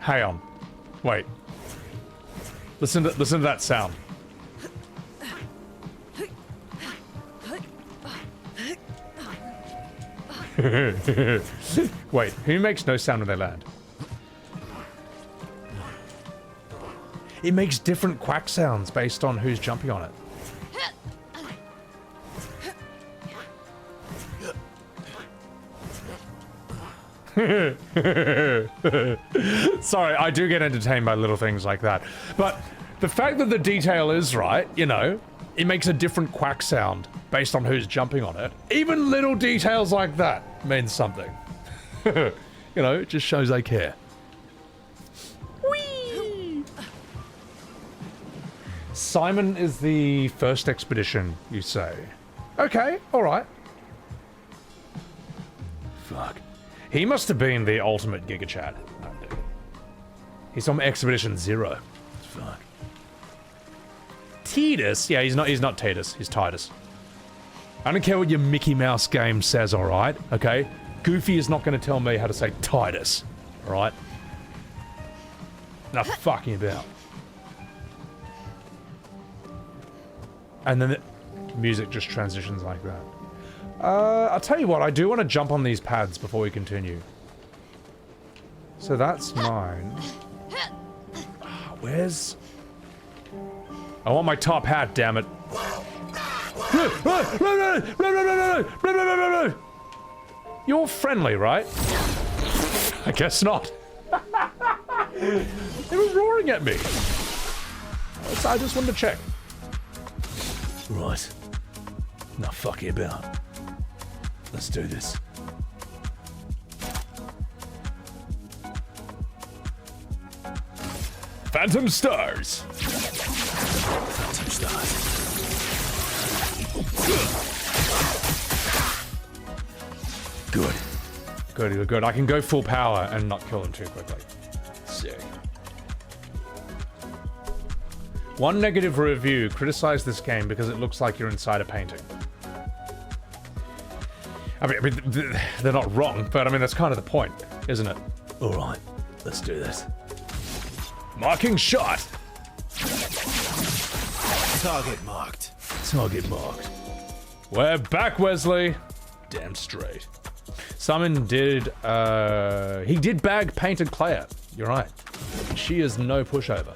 Hang on. Wait. Listen to that sound. Wait, who makes no sound when they land? It makes different quack sounds based on who's jumping on it. Sorry, I do get entertained by little things like that. But the fact that the detail is right, you know, it makes a different quack sound based on who's jumping on it. Even little details like that means something. You know, it just shows they care. Whee! Simon is the first expedition, you say. Okay, alright. Fuck. He must have been the ultimate Giga Chad. He's from Expedition 0. Fuck. Titus? Yeah, he's not Titus. He's Titus. I don't care what your Mickey Mouse game says, alright? Okay? Goofy is not going to tell me how to say Titus. Alright? Enough fucking about. And then the music just transitions like that. I'll tell you what, I do want to jump on these pads before we continue. So that's mine. Where's... I want my top hat, damn it. You're friendly, right? I guess not. It was roaring at me. I just wanted to check. Right. Now fuck it about. Let's do this. Phantom Stars. Phantom Stars. Good. Good, good. I can go full power and not kill them too quickly. Sick. One negative review criticized this game because it looks like you're inside a painting. I mean, they're not wrong, but I mean, that's kind of the point, isn't it? All right, let's do this. Marking shot! Target marked. Target marked. We're back, Wesley. Damn straight. Simon did, he did bag painted Clair. You're right. She is no pushover.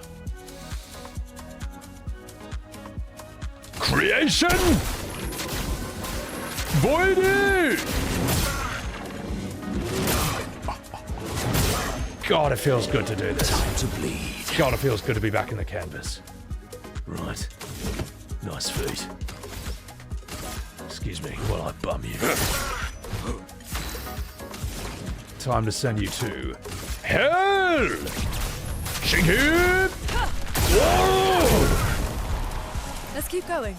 Creation! VOD! God, it feels good to do this. Time to bleed. God, it feels good to be back in the canvas. Right. Nice feet. Excuse me while I bum you. Time to send you to hell! Shake it! Whoa! Let's keep going.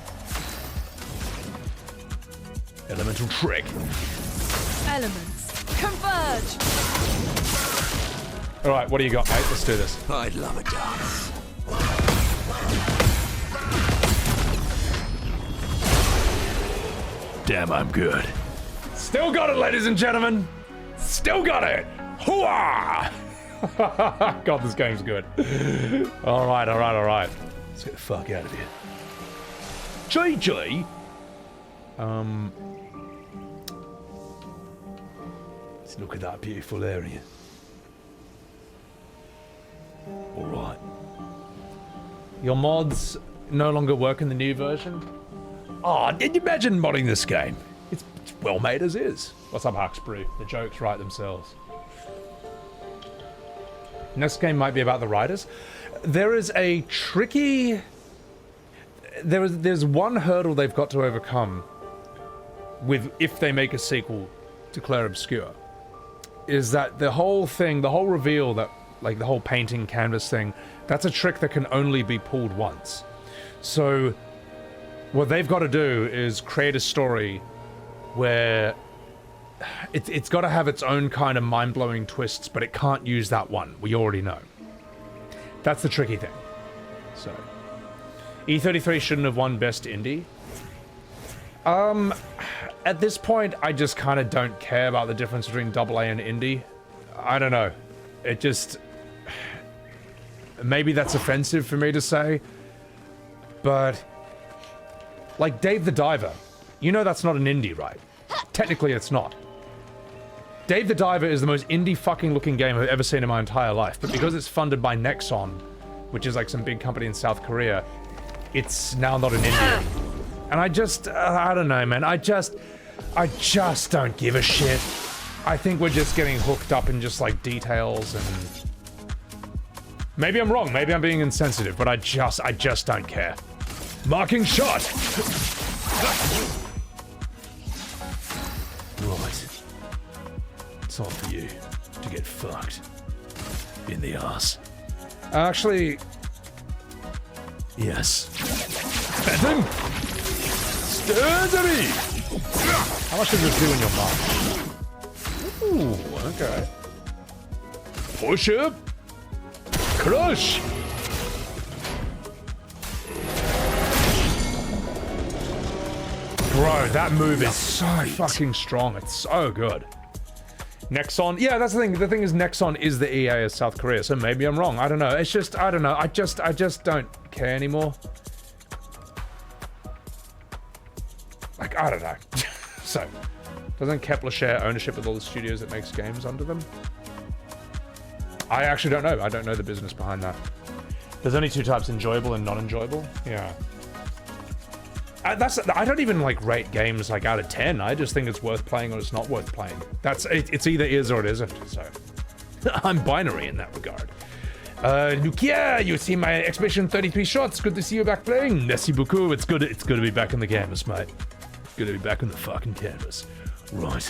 Elemental trick. Elements, converge! Alright, what do you got, mate? Let's do this. I'd love a dance. Damn, I'm good. Still got it, ladies and gentlemen! Still got it! Hooah! God, this game's good. Alright. Let's get the fuck out of here. JJ? Let's look at that beautiful area. Alright. Your mods no longer work in the new version? Oh, did you imagine modding this game? It's well made as is. What's up, Huxbrew? The jokes write themselves. Next game might be about the writers. There is a tricky... There's one hurdle they've got to overcome with if they make a sequel to Clair Obscur. Is that the whole thing, the whole reveal that, like the whole painting canvas thing, that's a trick that can only be pulled once. So what they've got to do is create a story where it's got to have its own kind of mind-blowing twists, but it can't use that one. We already know. That's the tricky thing. So, E33 shouldn't have won Best Indie. At this point, I just kind of don't care about the difference between AA and Indie. I don't know. It just... Maybe that's offensive for me to say, but... Like Dave the Diver. You know that's not an indie, right? Technically, it's not. Dave the Diver is the most indie fucking looking game I've ever seen in my entire life, but because it's funded by Nexon, which is like some big company in South Korea, it's now not an indie. And I just, I don't know, man. I just don't give a shit. I think we're just getting hooked up in just like details and... Maybe I'm wrong, maybe I'm being insensitive, but I just don't care. Marking shot! Right. Time for you to get fucked. In the ass. Actually... Yes. Phantom! Sturdy! How much does this do in your mark? Ooh, okay. Push up. Crush. Bro, that move is so fucking strong. It's so good. Nexon, yeah, that's the thing. The thing is, Nexon is the EA of South Korea, so maybe I'm wrong. I don't know. It's just, I don't know. I just don't care anymore. Like, I don't know. So, doesn't Kepler share ownership with all the studios that makes games under them? I actually don't know. I don't know the business behind that. There's only two types, enjoyable and non-enjoyable. Yeah. I don't even like rate games like out of 10. I just think it's worth playing or it's not worth playing. It's either is or it isn't. So I'm binary in that regard. Lukia, you see my Expedition 33 shots. Good to see you back playing. Merci beaucoup. It's good to be back in the canvas, mate. Good to be back on the fucking canvas. Right.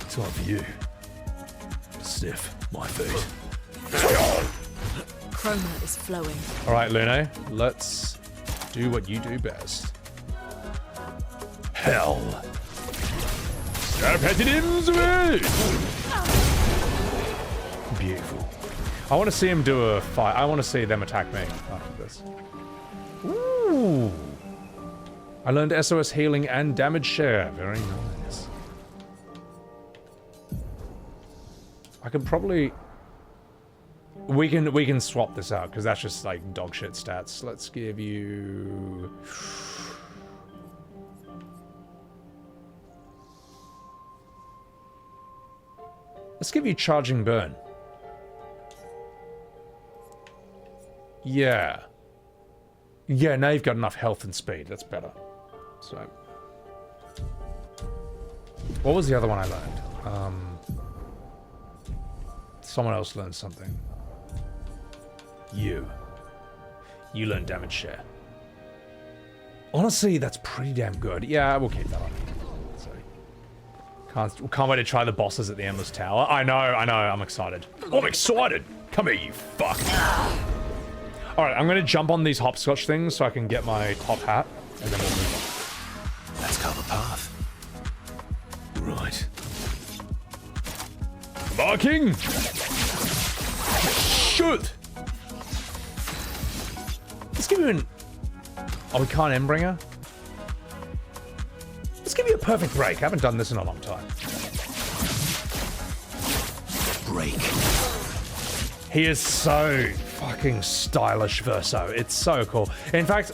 Time for you. Stiff my feet. Chroma is flowing. All right, Lune, let's do what you do best. Hell. Start heading away. Beautiful. I want to see him do a fight. I want to see them attack me after this. Ooh. I learned SOS healing and damage share. Very nice. I could probably... We can swap this out, because that's just, like, dog shit stats. Let's give you... Let's give you Charging Burn. Yeah. Yeah, now you've got enough health and speed. That's better. So... What was the other one I learned? Someone else learned something. You learned damage share. Honestly, that's pretty damn good. Yeah, we'll keep that on. So, can't wait to try the bosses at the Endless Tower. I know, I'm excited. I'm excited! Come here, you fuck. Alright, I'm gonna jump on these hopscotch things so I can get my top hat, and then we'll move on. Let's cover path. Right. Marking! Shoot! Let's give you an... Oh, we can't Endbringer? Let's give you a perfect break. I haven't done this in a long time. Break. He is so fucking stylish, Verso. It's so cool. In fact,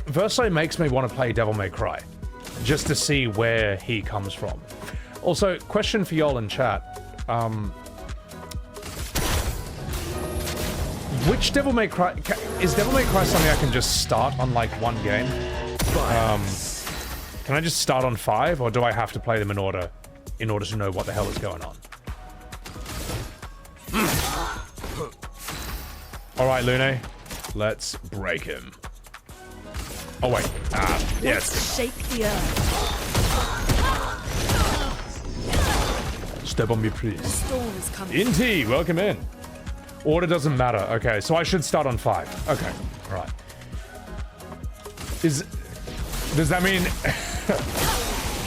Verso makes me want to play Devil May Cry. Just to see where he comes from. Also, question for y'all in chat. Which Devil May Cry... Is Devil May Cry something I can just start on, like, one game? Can I just start on 5, or do I have to play them in order to know what the hell is going on? Alright, Lune. Let's break him. Oh, wait. Yes. Shake the earth. Step on me, please. The storm is coming. Inti, welcome in. Order doesn't matter. Okay, so I should start on 5. Okay, right. Does that mean...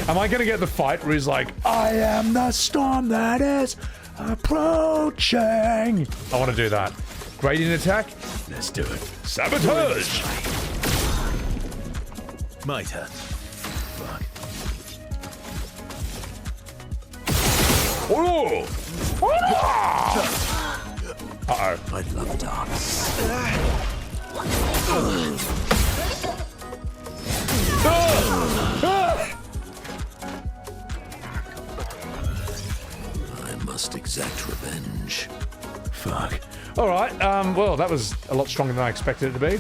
Am I gonna get the fight where he's like, I am the storm that is approaching? I want to do that. Gradient attack? Let's do it. Sabotage! My turn. Fuck. Oh! Uh-oh. I'd love darkness. I must exact revenge. Fuck. Alright, well, that was a lot stronger than I expected it to be.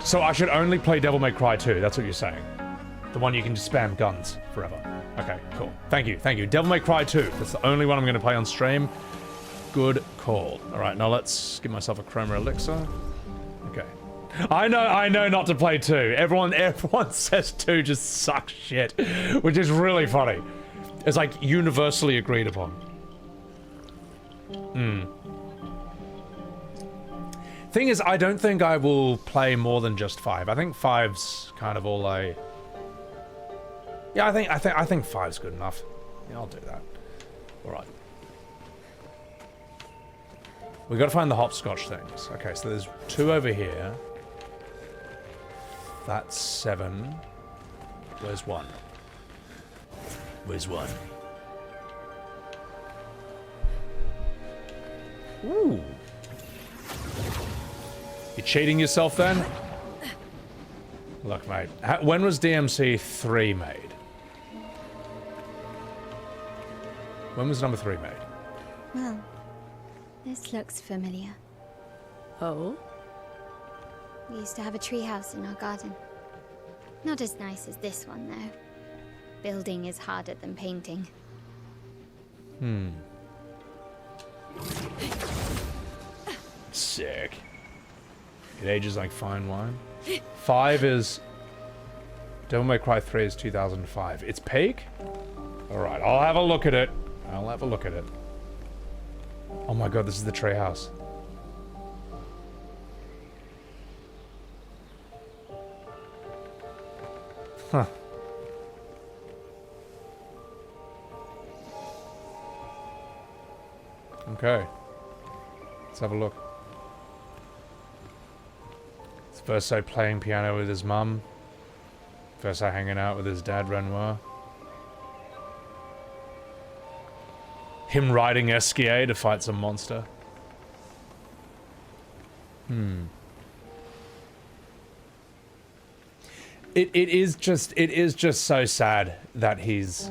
So I should only play Devil May Cry 2, that's what you're saying. The one you can just spam guns forever. Okay, cool. Thank you. Devil May Cry 2. That's the only one I'm going to play on stream. Good call. Alright, now let's give myself a Chroma Elixir. Okay. I know not to play 2. Everyone says 2 just sucks shit. Which is really funny. It's like universally agreed upon. Thing is, I don't think I will play more than just 5. I think 5's kind of all I... Yeah, I think 5's good enough. Yeah, I'll do that. Alright. We gotta find the hopscotch things. Okay, so there's 2 over here. That's 7. Where's 1? Where's 1? Ooh. You cheating yourself then? Look, mate. When was DMC 3 made? When was number 3 made? Well, this looks familiar. Oh? We used to have a treehouse in our garden. Not as nice as this one, though. Building is harder than painting. Sick. It ages like fine wine. 5 is... Devil May Cry 3 is 2005. It's peak? Alright, I'll have a look at it. Oh my god, this is the treehouse. Huh. Okay. Let's have a look. It's Verso playing piano with his mum. Verso hanging out with his dad, Renoir. Him riding Esquier to fight some monster. It is just so sad that he's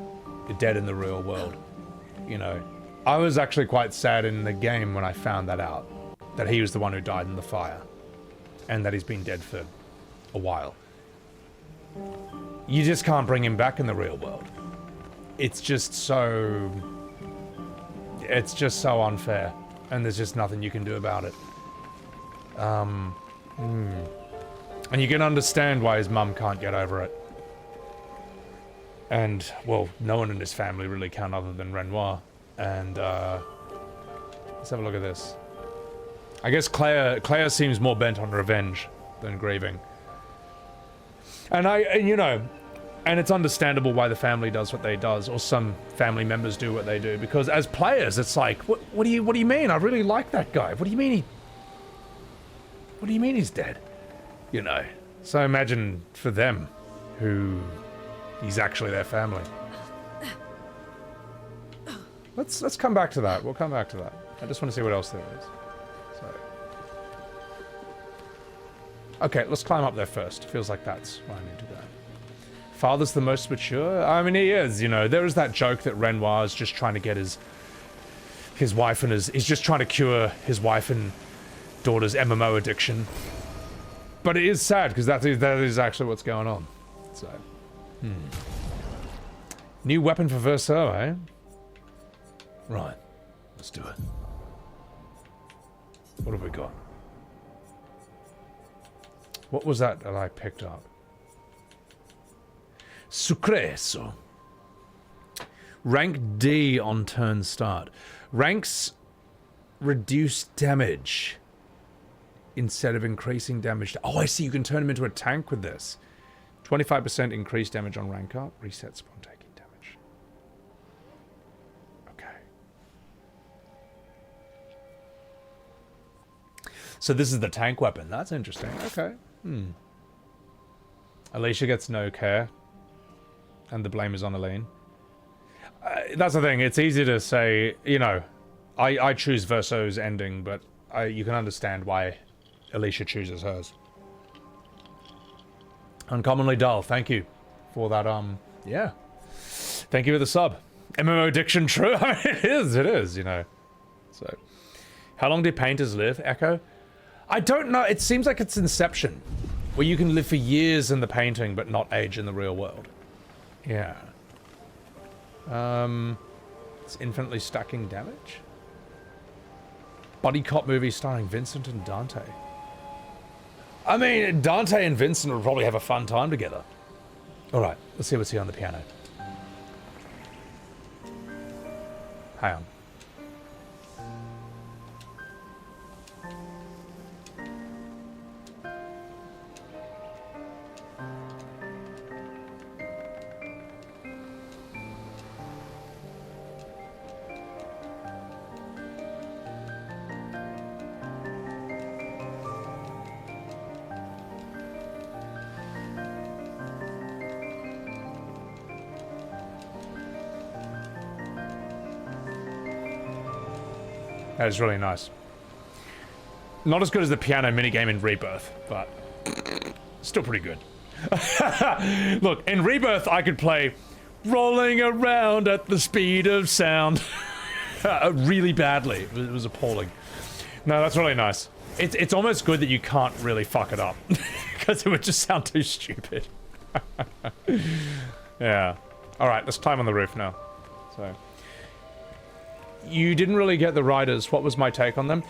dead in the real world. You know, I was actually quite sad in the game when I found that out, that he was the one who died in the fire, and that he's been dead for a while. You just can't bring him back in the real world. It's just so unfair, and there's just nothing you can do about it. And you can understand why his mum can't get over it. And, well, no one in his family really can other than Renoir. And, let's have a look at this. I guess Claire seems more bent on revenge than grieving. And you know, and it's understandable why the family does what they does, or some family members do what they do, because as players, it's like, what do you mean? I really like that guy. What do you mean he's dead? You know. So imagine for them, who he's actually their family. Let's come back to that. We'll come back to that. I just want to see what else there is. So, okay, let's climb up there first. Feels like that's where I need to go. Father's the most mature? I mean, he is, you know. There is that joke that Renoir is just trying to get his wife and he's just trying to cure his wife and daughter's MMO addiction. But it is sad, because that is actually what's going on. So, New weapon for Verso, eh? Right, let's do it. What have we got? What was that I picked up? Sucreso. Rank D on turn start. Ranks reduce damage instead of increasing damage. Oh, I see. You can turn him into a tank with this. 25% increased damage on rank up. Reset spawn taking damage. Okay. So this is the tank weapon. That's interesting. Okay. Alicia gets no care. And the blame is on Aline. That's the thing. It's easy to say, you know, I choose Verso's ending, but you can understand why Alicia chooses hers. Uncommonly dull. Thank you for that. Yeah. Thank you for the sub. MMO addiction, true. I mean, it is, you know. So, how long do painters live, Echo? I don't know. It seems like it's Inception, where you can live for years in the painting but not age in the real world. Yeah. It's infinitely stacking damage. Buddy cop movie starring Vincent and Dante. I mean, Dante and Vincent will probably have a fun time together. Alright, let's see what's here on the piano. Hang on. That is really nice. Not as good as the piano minigame in Rebirth, but still pretty good. Look, in Rebirth, I could play Rolling Around at the Speed of Sound really badly. It was appalling. No, that's really nice. It's almost good that you can't really fuck it up, because it would just sound too stupid. Yeah. Alright, let's climb on the roof now. So... You didn't really get the riders. What was my take on them?